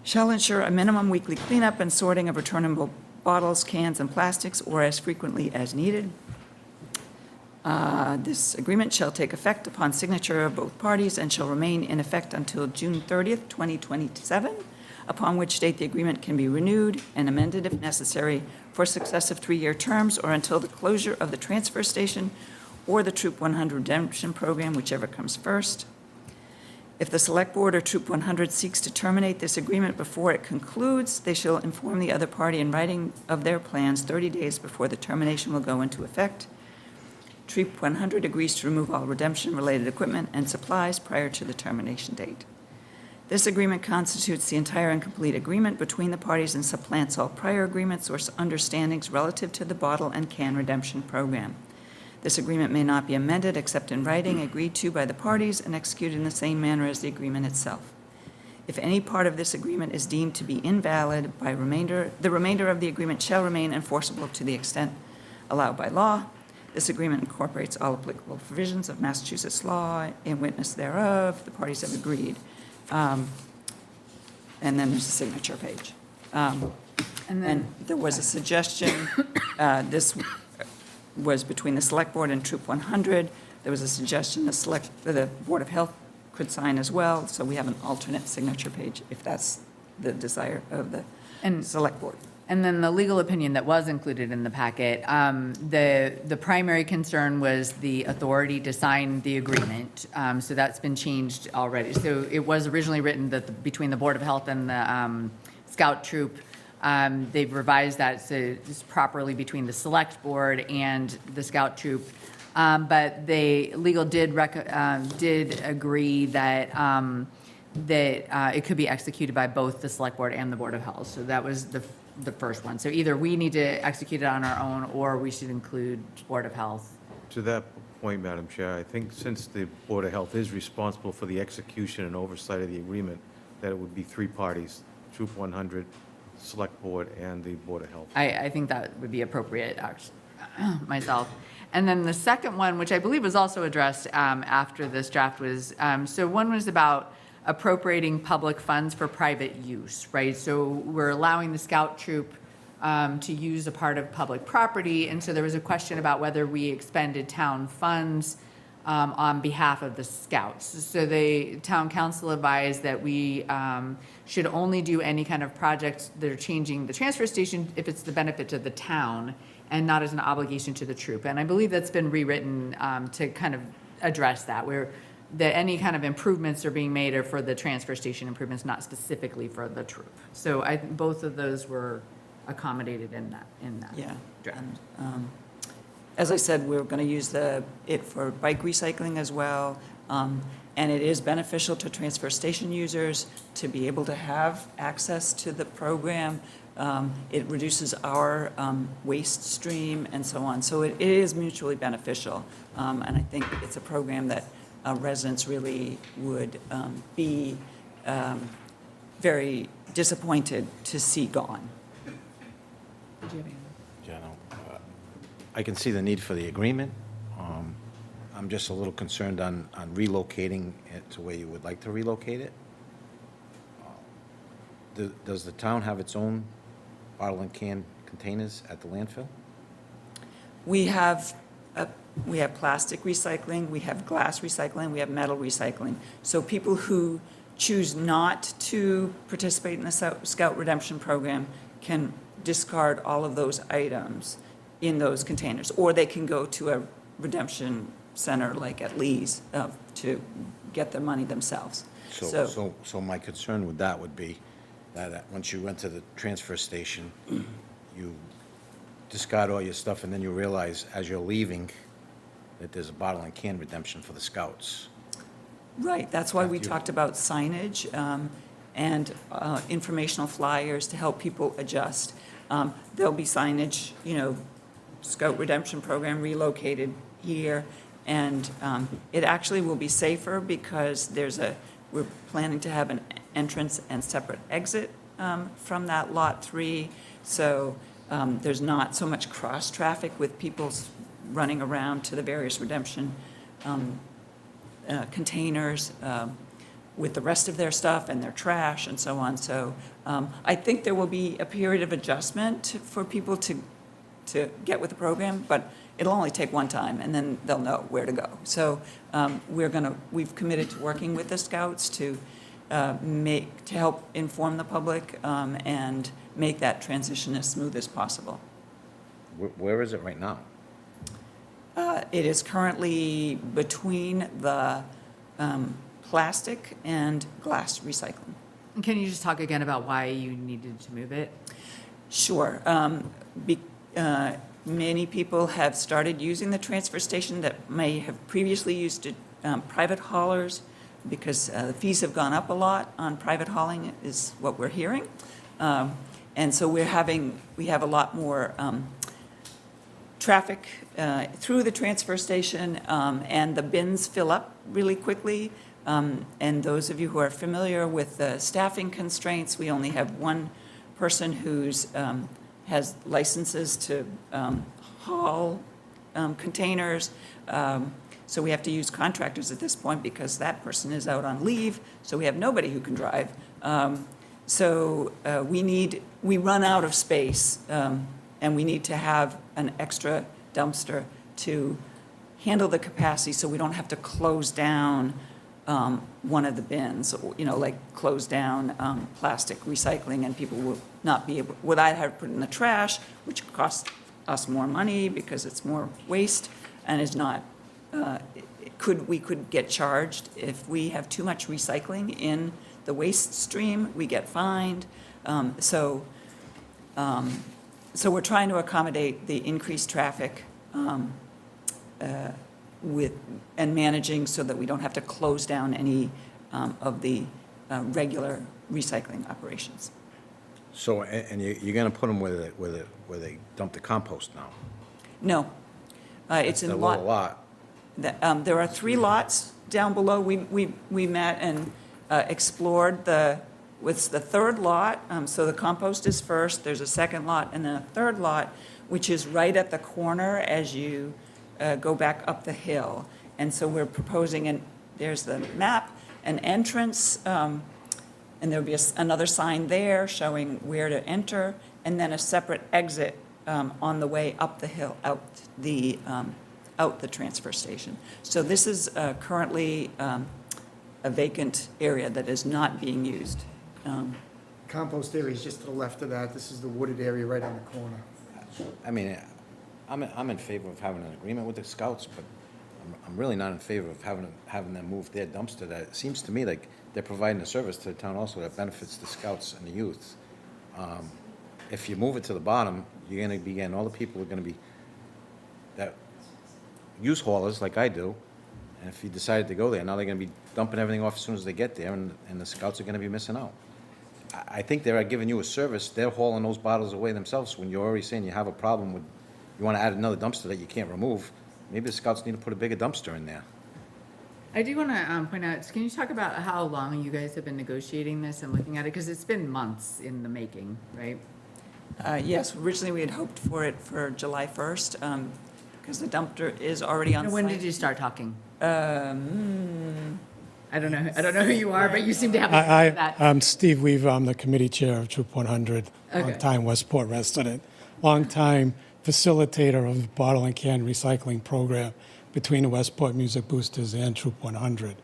Shall ensure a minimum weekly cleanup and sorting of returnable bottles, cans, and plastics, or as frequently as needed. This agreement shall take effect upon signature of both parties and shall remain in effect until June 30th, 2027, upon which date the agreement can be renewed and amended if necessary for successive 3-year terms or until the closure of the transfer station or the Troop 100 redemption program, whichever comes first. If the Select Board or Troop 100 seeks to terminate this agreement before it concludes, they shall inform the other party in writing of their plans 30 days before the termination will go into effect. Troop 100 agrees to remove all redemption-related equipment and supplies prior to the termination date. This agreement constitutes the entire and complete agreement between the parties and supplants all prior agreements or understandings relative to the bottle and can redemption program. This agreement may not be amended except in writing, agreed to by the parties, and executed in the same manner as the agreement itself. If any part of this agreement is deemed to be invalid, the remainder of the agreement shall remain enforceable to the extent allowed by law. This agreement incorporates all applicable provisions of Massachusetts law. In witness thereof, the parties have agreed. And then there's a signature page. And And then, there was a suggestion, this was between the Select Board and Troop 100. There was a suggestion the Board of Health could sign as well, so we have an alternate signature page if that's the desire of the Select Board. and then the legal opinion that was included in the packet, the primary concern was the authority to sign the agreement. So that's been changed already. So it was originally written that between the Board of Health and the Scout Troop, they've revised that so it's properly between the Select Board and the Scout Troop. But legal did agree that it could be executed by both the Select Board and the Board of Health. So that was the first one. So either we need to execute it on our own, or we should include Board of Health. To that point, Madam Chair, I think since the Board of Health is responsible for the execution and oversight of the agreement, that it would be three parties, Troop 100, Select Board, and the Board of Health. I think that would be appropriate, actually, myself. And then the second one, which I believe was also addressed after this draft, was, so one was about appropriating public funds for private use, right? So we're allowing the Scout Troop to use a part of public property, and so there was a question about whether we expended town funds on behalf of the Scouts. So the town council advised that we should only do any kind of projects that are changing the transfer station if it's the benefit to the town and not as an obligation to the troop. And I believe that's been rewritten to kind of address that, where any kind of improvements are being made are for the transfer station improvements, not specifically for the troop. So both of those were accommodated in that Yeah. draft. And, as I said, we're going to use it for bike recycling as well. And it is beneficial to transfer station users to be able to have access to the program. It reduces our waste stream and so on. So it is mutually beneficial. And I think it's a program that residents really would be very disappointed to see gone. Yeah, no, I can see the need for the agreement. I'm just a little concerned on relocating it to where you would like to relocate it. Does the town have its own bottle and can containers at the landfill? We have plastic recycling, we have glass recycling, we have metal recycling. So people who choose not to participate in the Scout Redemption Program can discard all of those items in those containers, or they can go to a redemption center like at Lee's to get their money themselves. So my concern with that would be that once you enter the transfer station, you discard all your stuff, and then you realize as you're leaving that there's a bottle and can redemption for the Scouts. Right, that's why we talked about signage and informational flyers to help people adjust. There'll be signage, Scout Redemption Program relocated here, and it actually will be safer because we're planning to have an entrance and separate exit from that Lot 3, so there's not so much cross-traffic with people running around to the various redemption containers with the rest of their stuff and their trash and so on. So I think there will be a period of adjustment for people to get with the program, but it'll only take one time, and then they'll know where to go. So we've committed to working with the Scouts to help inform the public and make that transition as smooth as possible. Where is it right now? It is currently between the plastic and glass recycling. And can you just talk again about why you needed to move it? Sure. Many people have started using the transfer station that may have previously used private haulers because the fees have gone up a lot on private hauling, is what we're hearing. And so we have a lot more traffic through the transfer station, and the bins fill up really quickly. And those of you who are familiar with the staffing constraints, we only have one person who's has licenses to haul containers. So we have to use contractors at this point because that person is out on leave, so we have nobody who can drive. We run out of space, and we need to have an extra dumpster to handle the capacity so we don't have to close down one of the bins, like close down plastic recycling, and people will not be able, without having to put it in the trash, which costs us more money because it's more waste and is not, we could get charged if we have too much recycling in the waste stream, we get fined. So we're trying to accommodate the increased traffic and managing so that we don't have to close down any of the regular recycling operations. So, and you're going to put them where they dump the compost now? No. It's in a lot. little lot. There are 3 lots down below. We met and explored with the 3rd lot. So the compost is first, there's a 2nd lot, and then a 3rd lot, which is right at the corner as you go back up the hill. And so we're proposing, and there's the map, an entrance, and there'll be another sign there showing where to enter, and then a separate exit on the way up the hill, out the transfer station. So this is currently a vacant area that is not being used. Compost area is just to the left of that. This is the wooded area right on the corner. I mean, I'm in favor of having an agreement with the Scouts, but I'm really not in favor of having them move their dumpster. That it seems to me like they're providing a service to the town also that benefits the Scouts and the youth. If you move it to the bottom, you're going to be getting all the people who are going to be that use haulers like I do. And if you decided to go there, now they're going to be dumping everything off as soon as they get there, and the Scouts are going to be missing out. I think they're giving you a service. They're hauling those bottles away themselves. When you're already saying you have a problem with, you want to add another dumpster that you can't remove, maybe the Scouts need to put a bigger dumpster in there. I do want to point out, can you talk about how long you guys have been negotiating this and looking at it? Because it's been months in the making, right? Yes, originally we had hoped for it for July 1st, because the dumpster is already on site. When did you start talking? I don't know who you are, but you seem to have that. I'm Steve Weaver. I'm the committee chair of Troop 100, Okay. long-time Westport resident, long-time facilitator of the bottle and can recycling program between the Westport Music Boosters and Troop 100.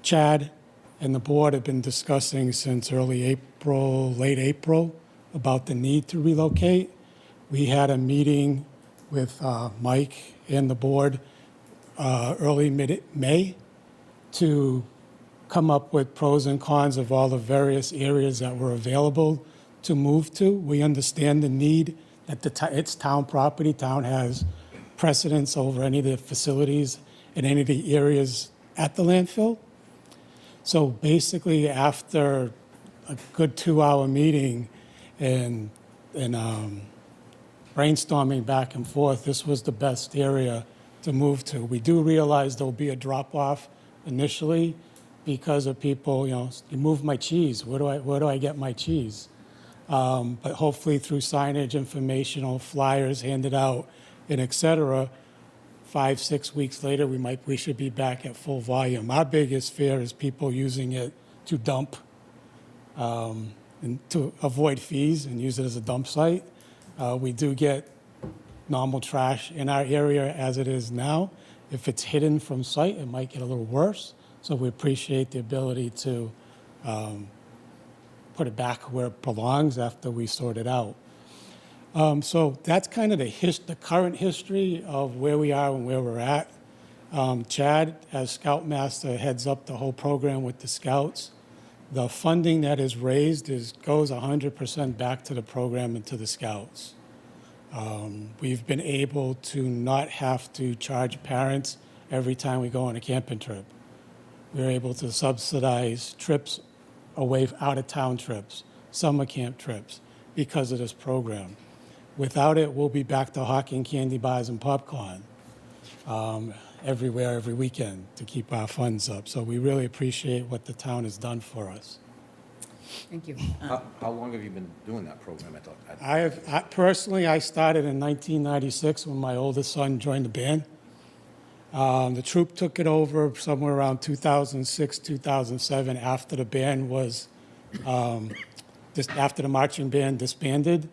Chad and the board have been discussing since early April, late April, about the need to relocate. We had a meeting with Mike and the board early mid-May to come up with pros and cons of all the various areas that were available to move to. We understand the need that it's town property. Town has precedence over any of the facilities in any of the areas at the landfill. So basically, after a good 2-hour meeting and brainstorming back and forth, this was the best area to move to. We do realize there'll be a drop-off initially because of people, you move my cheese. Where do I get my cheese? But hopefully through signage, informational flyers handed out, and et cetera, 5-6 weeks later, we should be back at full volume. Our biggest fear is people using it to dump and to avoid fees and use it as a dump site. We do get normal trash in our area as it is now. If it's hidden from sight, it might get a little worse. So we appreciate the ability to put it back where it belongs after we sort it out. So that's kind of the current history of where we are and where we're at. Chad, as Scoutmaster, heads up the whole program with the Scouts. The funding that is raised goes 100% back to the program and to the Scouts. We've been able to not have to charge parents every time we go on a camping trip. We're able to subsidize trips away, out-of-town trips, summer camp trips, because of this program. Without it, we'll be back to hawking candy bars and popcorn everywhere, every weekend to keep our funds up. So we really appreciate what the town has done for us. Thank you. How long have you been doing that program at? Personally, I started in 1996 when my oldest son joined the band. The troop took it over somewhere around 2006, 2007, after the band was, just after the marching band disbanded,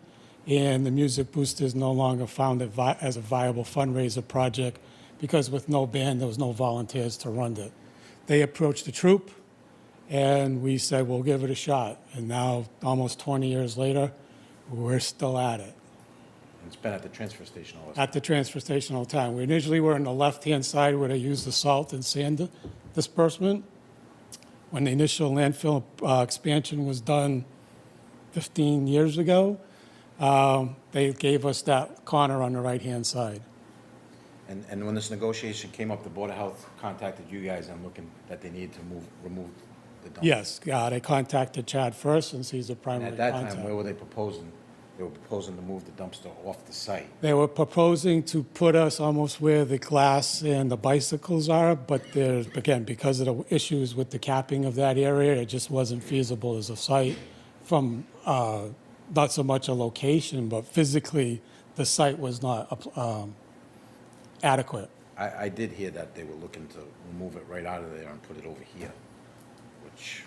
and the Music Boosters no longer found it as a viable fundraiser project because with no band, there was no volunteers to run it. They approached the troop, and we said, we'll give it a shot. And now, almost 20 years later, we're still at it. It's been at the transfer station all the time. At the transfer station all the time. We initially were on the left-hand side where they used the salt and sand disbursement. When the initial landfill expansion was done 15 years ago, they gave us that corner on the right-hand side. And when this negotiation came up, the Board of Health contacted you guys and looking that they need to remove the dump? Yes, they contacted Chad first since he's the And primary at that contact. time, where were they proposing? They were proposing to move the dumpster off the site. They were proposing to put us almost where the glass and the bicycles are, but there's, again, because of the issues with the capping of that area, it just wasn't feasible as a site from not so much a location, but physically, the site was not adequate. I did hear that they were looking to remove it right out of there and put it over here, which,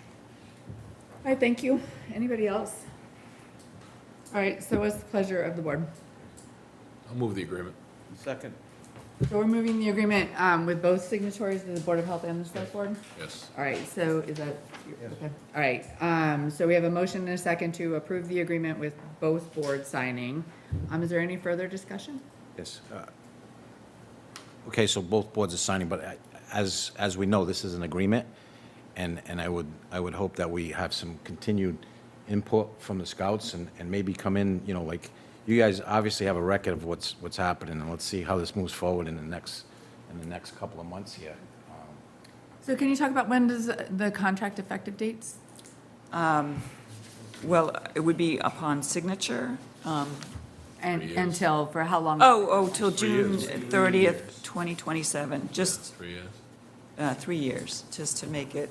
All right, thank you. Anybody else? All right, so what's the pleasure of the board? I'll move the agreement. Second. So we're moving the agreement with both signatories of the Board of Health and the Select Board? Yes. All right, so is that, okay, all right. So we have a motion and a second to approve the agreement with both boards signing. Is there any further discussion? yes. Okay, so both boards are signing, but as we know, this is an agreement, and I would hope that we have some continued input from the scouts and maybe come in, you know, like, you guys obviously have a record of what's happening, and let's see how this moves forward in the next couple of months here. So can you talk about when does the contract effective dates? Well, it would be upon signature. And 3 years. until, for how long? Till 3 June years. 30th, 2027, just 3 years. 3 years, just to make it,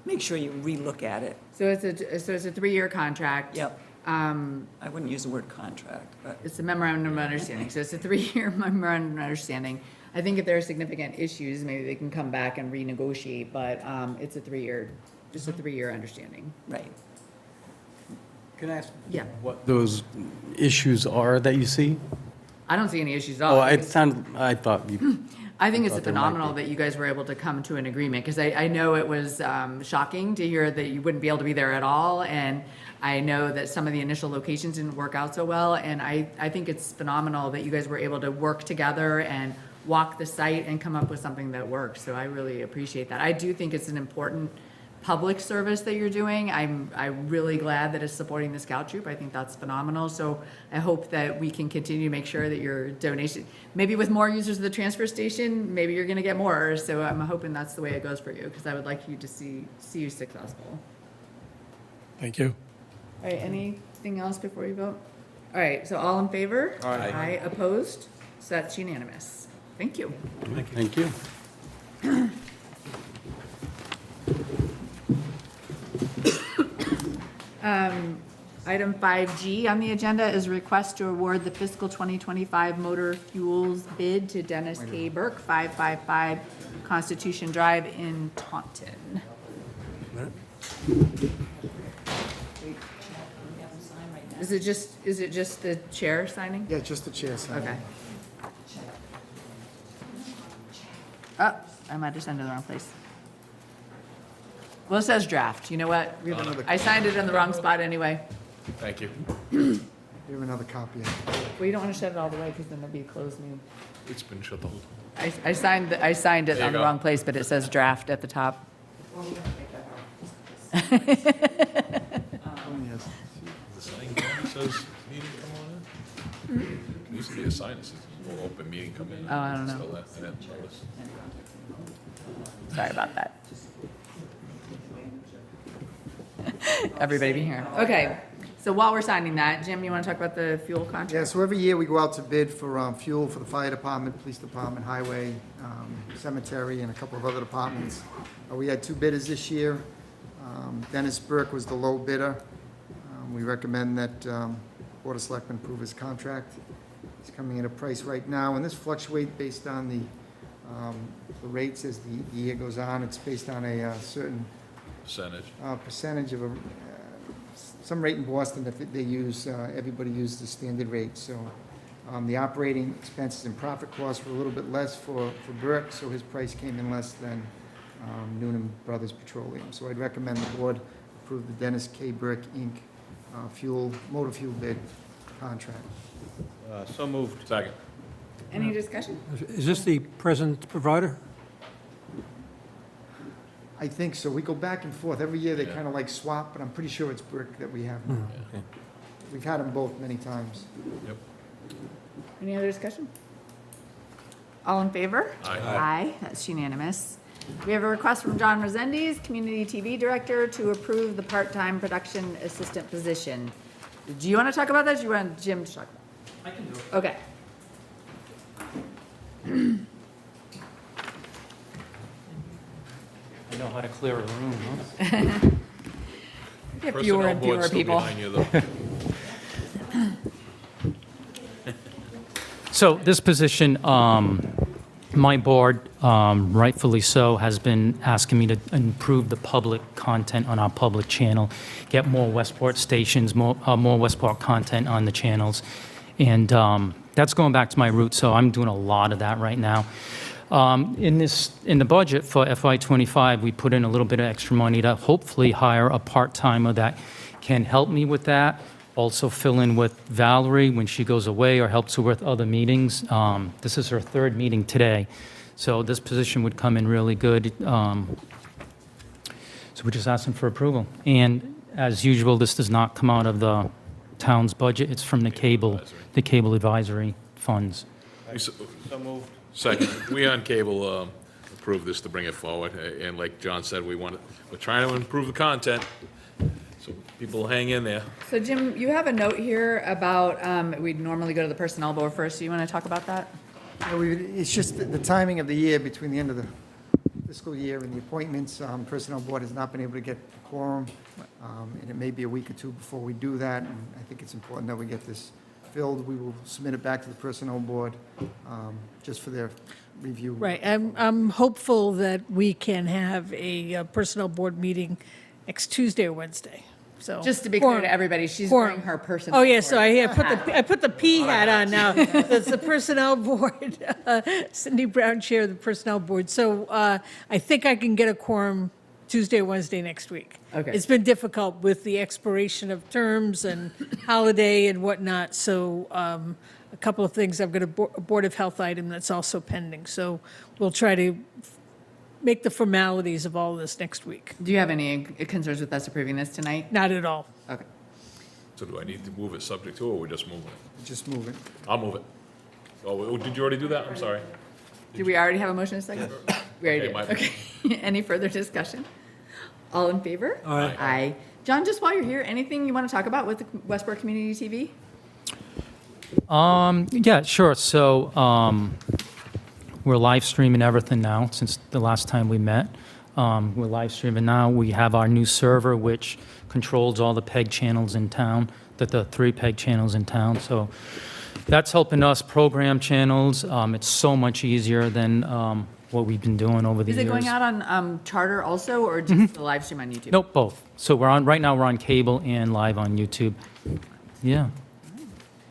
make sure you relook at it. So it's a 3-year contract. Yep. I wouldn't use the word contract, but It's a memorandum of understanding, so it's a 3-year memorandum of understanding. I think if there are significant issues, maybe they can come back and renegotiate, but it's a 3-year understanding. right. Can I ask Yeah. what those issues are that you see? I don't see any issues at all. Oh, I thought you, I think it's thought there might phenomenal be. that you guys were able to come to an agreement, because I know it was shocking to hear that you wouldn't be able to be there at all, and I know that some of the initial locations didn't work out so well, and I think it's phenomenal that you guys were able to work together and walk the site and come up with something that works, so I really appreciate that. I do think it's an important public service that you're doing. I'm really glad that it's supporting the Scout Troop. I think that's phenomenal. So I hope that we can continue to make sure that your donation, maybe with more users of the transfer station, maybe you're going to get more. So I'm hoping that's the way it goes for you, because I would like you to see you successful. Thank you. All right, anything else before you vote? All right, so all in favor? Aye. Aye, opposed? So that's unanimous. Thank you. thank you. Item 5G on the agenda is request to award the fiscal 2025 motor fuels bid to Dennis K. Burke, 555 Constitution Drive in Taunton. Is it just the chair signing? Yeah, just the chair sign. Okay. Oh, I might have signed it in the wrong place. Well, it says draft. You know what? I signed it in the wrong spot anyway. Thank you. Give him another copy. Well, you don't want to shut it all the way, because then it'll be a closed meeting. It's been shut the whole time. I signed it There you on the go. wrong place, but it says draft at the top. Only has- The sign says meeting come on in? There used to be a sign that says open meeting come in. Oh, I don't know. Still there. I didn't notice. Sorry about that. Everybody be here. Okay, so while we're signing that, Jim, you want to talk about the fuel contract? Yeah, so every year we go out to bid for fuel for the fire department, police department, highway, cemetery, and a couple of other departments. We had 2 bidders this year. Dennis Burke was the low bidder. We recommend that Board of Selectmen approve his contract. He's coming at a price right now, and this fluctuates based on the rates as the year goes on. It's based on a certain percentage of some rate in Boston that they use. Everybody uses the standard rate. So the operating expenses and profit costs were a little bit less for Burke, so his price came in less than Noonan Brothers Petroleum. So I'd recommend the board approve the Dennis K. Burke, Inc. Motor fuel bid contract. So moved. Second. Any discussion? Is this the present provider? I think so. We go back and forth. Every year they kind of like swap, but I'm pretty sure it's Burke that we have now. We've had them both many times. Yep. Any other discussion? All in favor? Aye. Aye, that's unanimous. We have a request from John Resendes, Community TV Director, to approve the part-time production assistant position. Do you want to talk about that, or do you want Jim to talk about it? I can do it. Okay. I know how to clear a room, huh? Get fewer and fewer people. Behind you, though. So this position, my board, rightfully so, has been asking me to improve the public content on our public channel, get more Westport stations, more Westport content on the channels. And that's going back to my roots, so I'm doing a lot of that right now. In the budget for FY25, we put in a little bit of extra money to hopefully hire a part-timer that can help me with that. Also fill in with Valerie when she goes away or helps her with other meetings. This is her third meeting today, so this position would come in really good. So we're just asking for approval. And as usual, this does not come out of the town's budget. It's from the cable advisory funds. So moved. Second. We on cable approve this to bring it forward. And like John said, we're trying to improve the content, so people hang in there. So Jim, you have a note here about, we'd normally go to the personnel board first. Do you want to talk about that? It's just the timing of the year between the end of the fiscal year and the appointments. Personnel board has not been able to get a quorum, and it may be a week or two before we do that. And I think it's important that we get this filled. We will submit it back to the personnel board just for their review. Right. I'm hopeful that we can have a personnel board meeting next Tuesday or Wednesday. So Just to be clear to everybody, she's wearing her personnel. Oh, yeah, so board I put the P hat on now. That's the personnel board. Cindy Brown, chair of the personnel board. So I think I can get a quorum Tuesday or Wednesday next week. Okay. It's been difficult with the expiration of terms and holiday and whatnot. So a couple of things. I've got a Board of Health item that's also pending. So we'll try to make the formalities of all this next week. Do you have any concerns with us approving this tonight? Not at all. Okay. So do I need to move it subject to, or we just move it? Just move it. I'll move it. Oh, did you already do that? I'm sorry. Do we already have a motion in a second? We already did. my Okay. Any further discussion? All in favor? Aye. Aye. John, just while you're here, anything you want to talk about with the Westport Community TV? Yeah, sure. So we're live streaming everything now since the last time we met. We're live streaming now. We have our new server, which controls all the PEG channels in town, the 3 PEG channels in town. So that's helping us program channels. It's so much easier than what we've been doing over the Is years. it going out on Charter also, or just the live stream on YouTube? Nope, both. So right now we're on cable and live on YouTube. Yeah.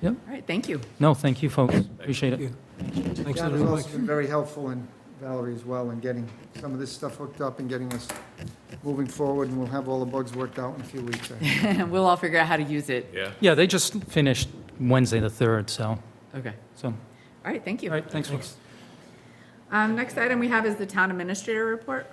Yep. All right, thank you. No, thank you, folks. Appreciate it. Thanks, John has Lou. also been very helpful, and Valerie as well, in getting some of this stuff hooked up and getting us moving forward, and we'll have all the bugs worked out in a few weeks. I think. We'll all figure out how to use it. Yeah. Yeah, they just finished Wednesday the 3rd, so. Okay. So, All right, thank you. all right, thanks, folks. Next item we have is the town administrator report.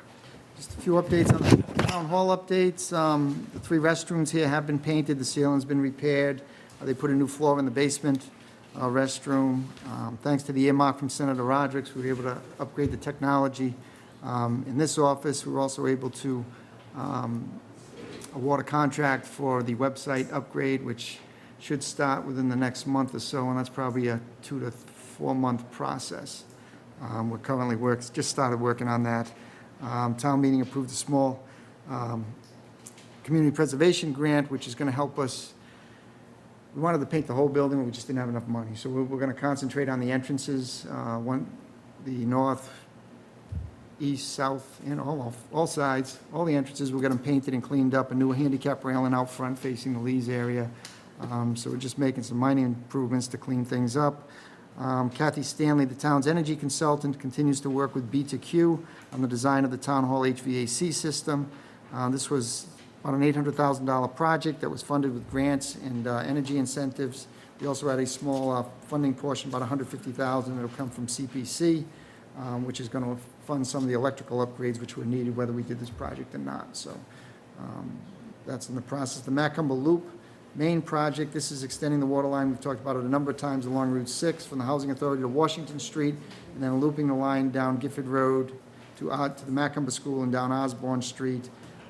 Just a few updates on the town hall updates. The 3 restrooms here have been painted, the ceiling's been repaired. They put a new floor in the basement restroom. Thanks to the earmark from Senator Rodrick, we were able to upgrade the technology. In this office, we were also able to award a contract for the website upgrade, which should start within the next month or so, and that's probably a 2 to 4 month process. We're currently just started working on that. Town meeting approved a small community preservation grant, which is going to help us. We wanted to paint the whole building, but we just didn't have enough money. So we're going to concentrate on the entrances, the north, east, south, and all sides, all the entrances. We're going to paint it and cleaned up, a new handicap railing out front facing the Lee's area. So we're just making some minor improvements to clean things up. Kathy Stanley, the town's energy consultant, continues to work with B2Q on the design of the town hall HVAC system. This was about an $800,000 project that was funded with grants and energy incentives. We also had a small funding portion, about $150,000, that'll come from CPC, which is going to fund some of the electrical upgrades which were needed whether we did this project or not. So that's in the process. The Macumber Loop main project, this is extending the water line. We've talked about it a number of times along Route 6 from the Housing Authority to Washington Street, and then looping the line down Gifford Road to the Macumber School and down Osborne Street.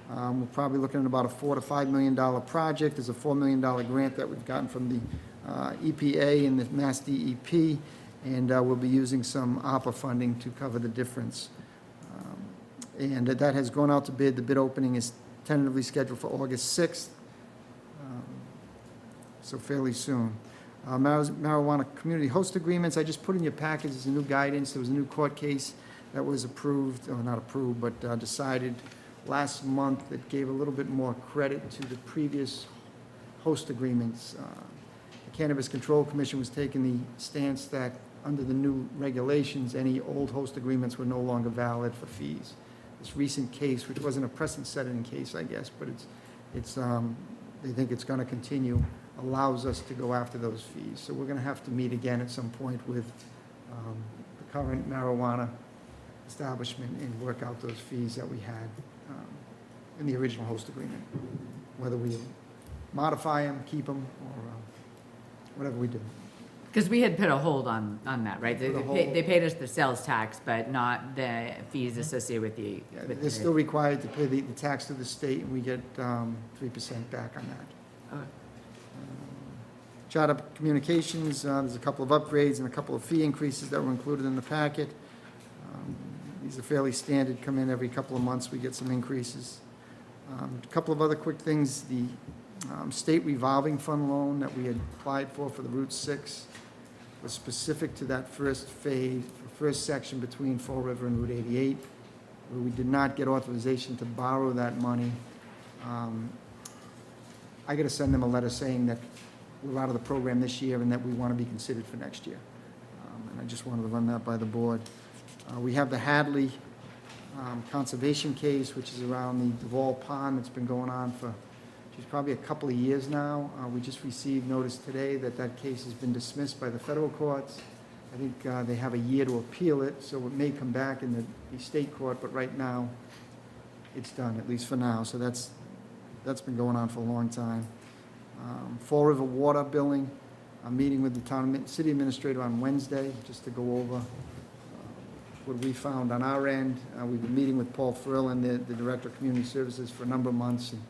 We're probably looking at about a $4 to $5 million project. There's a $4 million grant that we've gotten from the EPA and the Mass DEP, and we'll be using some ARPA funding to cover the difference. And that has gone out to bid. The bid opening is tentatively scheduled for August 6th, so fairly soon. Marijuana community host agreements, I just put in your package as a new guidance. There was a new court case that was approved, or not approved, but decided last month that gave a little bit more credit to the previous host agreements. The Cannabis Control Commission was taking the stance that under the new regulations, any old host agreements were no longer valid for fees. This recent case, which wasn't a precedent-setting case, I guess, but they think it's going to continue, allows us to go after those fees. So we're going to have to meet again at some point with the current marijuana establishment and work out those fees that we had in the original host agreement, whether we modify them, keep them, or whatever we do. Because we had put a hold on that, right? Put a They paid us the sales tax, but not the fees associated with the. They're still required to pay the tax to the state, and we get 3% back on that. Okay. Charter Communications, there's a couple of upgrades and a couple of fee increases that were included in the packet. These are fairly standard, come in every couple of months, we get some increases. A couple of other quick things, the state revolving fund loan that we had applied for the Route 6 was specific to that first phase, first section between Fall River and Route 88, where we did not get authorization to borrow that money. I got to send them a letter saying that we're out of the program this year and that we want to be considered for next year. And I just wanted to run that by the board. We have the Hadley conservation case, which is around the Duval Pond that's been going on for probably a couple of years now. We just received notice today that that case has been dismissed by the federal courts. I think they have a year to appeal it, so it may come back in the state court, but right now it's done, at least for now. So that's been going on for a long time. Fall River water billing. I'm meeting with the city administrator on Wednesday just to go over what we found on our end. We've been meeting with Paul Ferlin, the Director of Community Services, for a number of months, and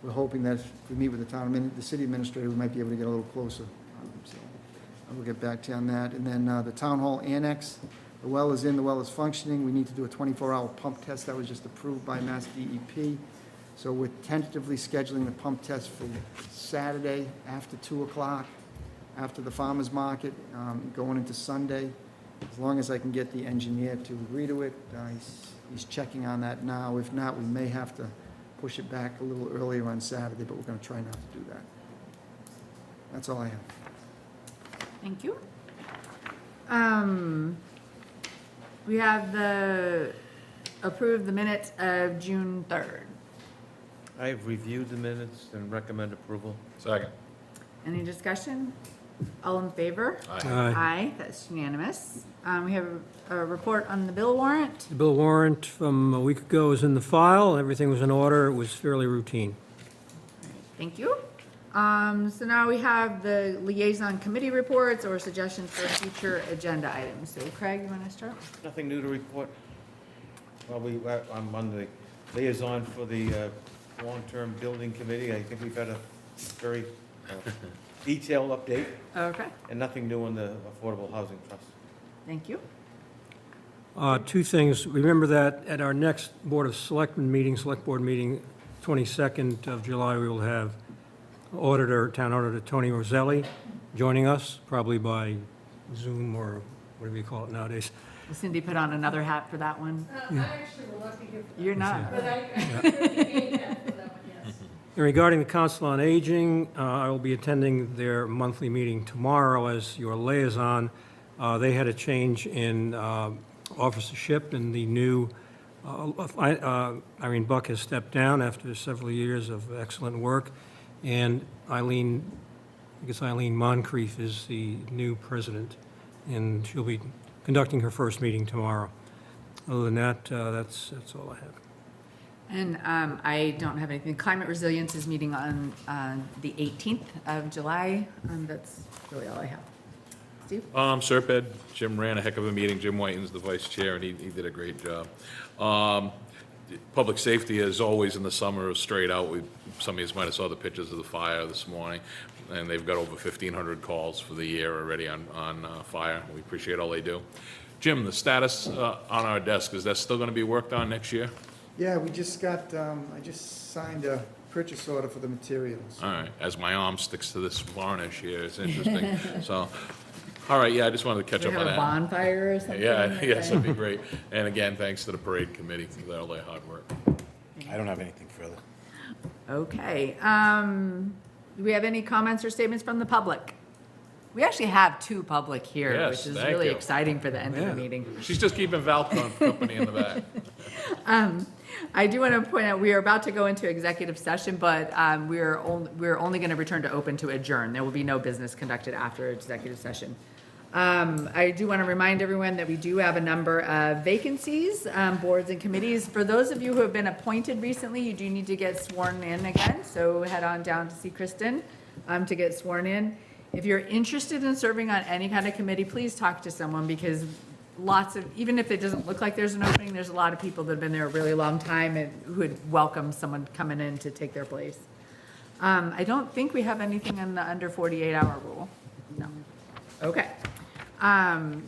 we're hoping that if we meet with the city administrator, we might be able to get a little closer. So we'll get back to you on that. And then the Town Hall Annex, the well is in, the well is functioning. We need to do a 24-hour pump test that was just approved by Mass DEP. So we're tentatively scheduling the pump test for Saturday after 2 o'clock, after the farmer's market, going into Sunday. As long as I can get the engineer to agree to it, he's checking on that now. If not, we may have to push it back a little earlier on Saturday, but we're going to try not to do that. That's all I have. Thank you. We have approved the minutes of June 3rd. I have reviewed the minutes and recommend approval. Second. Any discussion? All in favor? Aye. Aye. Aye, that's unanimous. We have a report on the bill warrant. The bill warrant from a week ago is in the file. Everything was in order. It was fairly routine. Thank you. So now we have the liaison committee reports or suggestions for future agenda items. So Craig, you want to start? Nothing new to report. Well, I'm on the liaison for the long-term building committee. I think we've had a very detailed update. Okay, And nothing new on the Affordable Housing Trust. thank you. Two things. Remember that at our next Board of Selectmen meeting, Select Board meeting, 22nd of July, we will have Town Auditor Tony Roselli joining us, probably by Zoom or whatever you call it nowadays. Will Cindy put on another hat for that one? I actually will not be here for that. You're not. But I gave that for that one, yes. And regarding the Council on Aging, I will be attending their monthly meeting tomorrow as your liaison. They had a change in officership, and the new Irene Buck has stepped down after several years of excellent work, and Eileen Moncrief is the new president, and she'll be conducting her first meeting tomorrow. Other than that, that's all I have. And I don't have anything. Climate Resilience is meeting on the 18th of July. That's really all I have. Steve? Serped, Jim ran a heck of a meeting. Jim Whiten's the vice chair, and he did a great job. Public safety, as always in the summer, is straight out. Some of you might have saw the pictures of the fire this morning, and they've got over 1,500 calls for the year already on fire. We appreciate all they do. Jim, the status on our desk, is that still going to be worked on next year? Yeah, we just got, I just signed a purchase order for the materials. All right, as my arm sticks to this varnish here, it's interesting. So, all right, yeah, I just wanted to catch We up on have a that. bonfire or something? Yeah, yes, that'd be great. And again, thanks to the parade committee for all their hard work. I don't have anything further. Okay. Do we have any comments or statements from the public? We actually have two public here, Yes, which is thank really you. exciting for the end of the meeting. She's just keeping Val company in the back. I do want to point out, we are about to go into executive session, but we're only going to return to open to adjourn. There will be no business conducted after executive session. I do want to remind everyone that we do have a number of vacancies, boards and committees. For those of you who have been appointed recently, you do need to get sworn in again, so head on down to see Kristen to get sworn in. If you're interested in serving on any kind of committee, please talk to someone, because even if it doesn't look like there's an opening, there's a lot of people that have been there a really long time and who would welcome someone coming in to take their place. I don't think we have anything on the under 48-hour rule. No. Okay.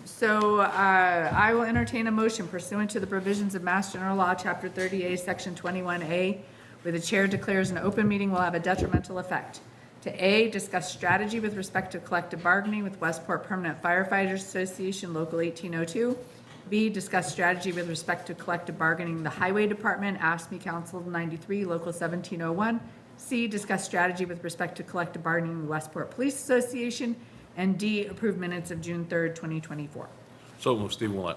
So I will entertain a motion pursuant to the provisions of Mass General Law, Chapter 30A, Section 21A, where the chair declares an open meeting will have a detrimental effect. To A, discuss strategy with respect to collective bargaining with Westport Permanent Firefighters Association, Local 1802. B, discuss strategy with respect to collective bargaining the Highway Department, AFSCME Council 93, Local 1701. C, discuss strategy with respect to collective bargaining the Westport Police Association. And D, approve minutes of June 3rd, 2024. So, Steve Willett.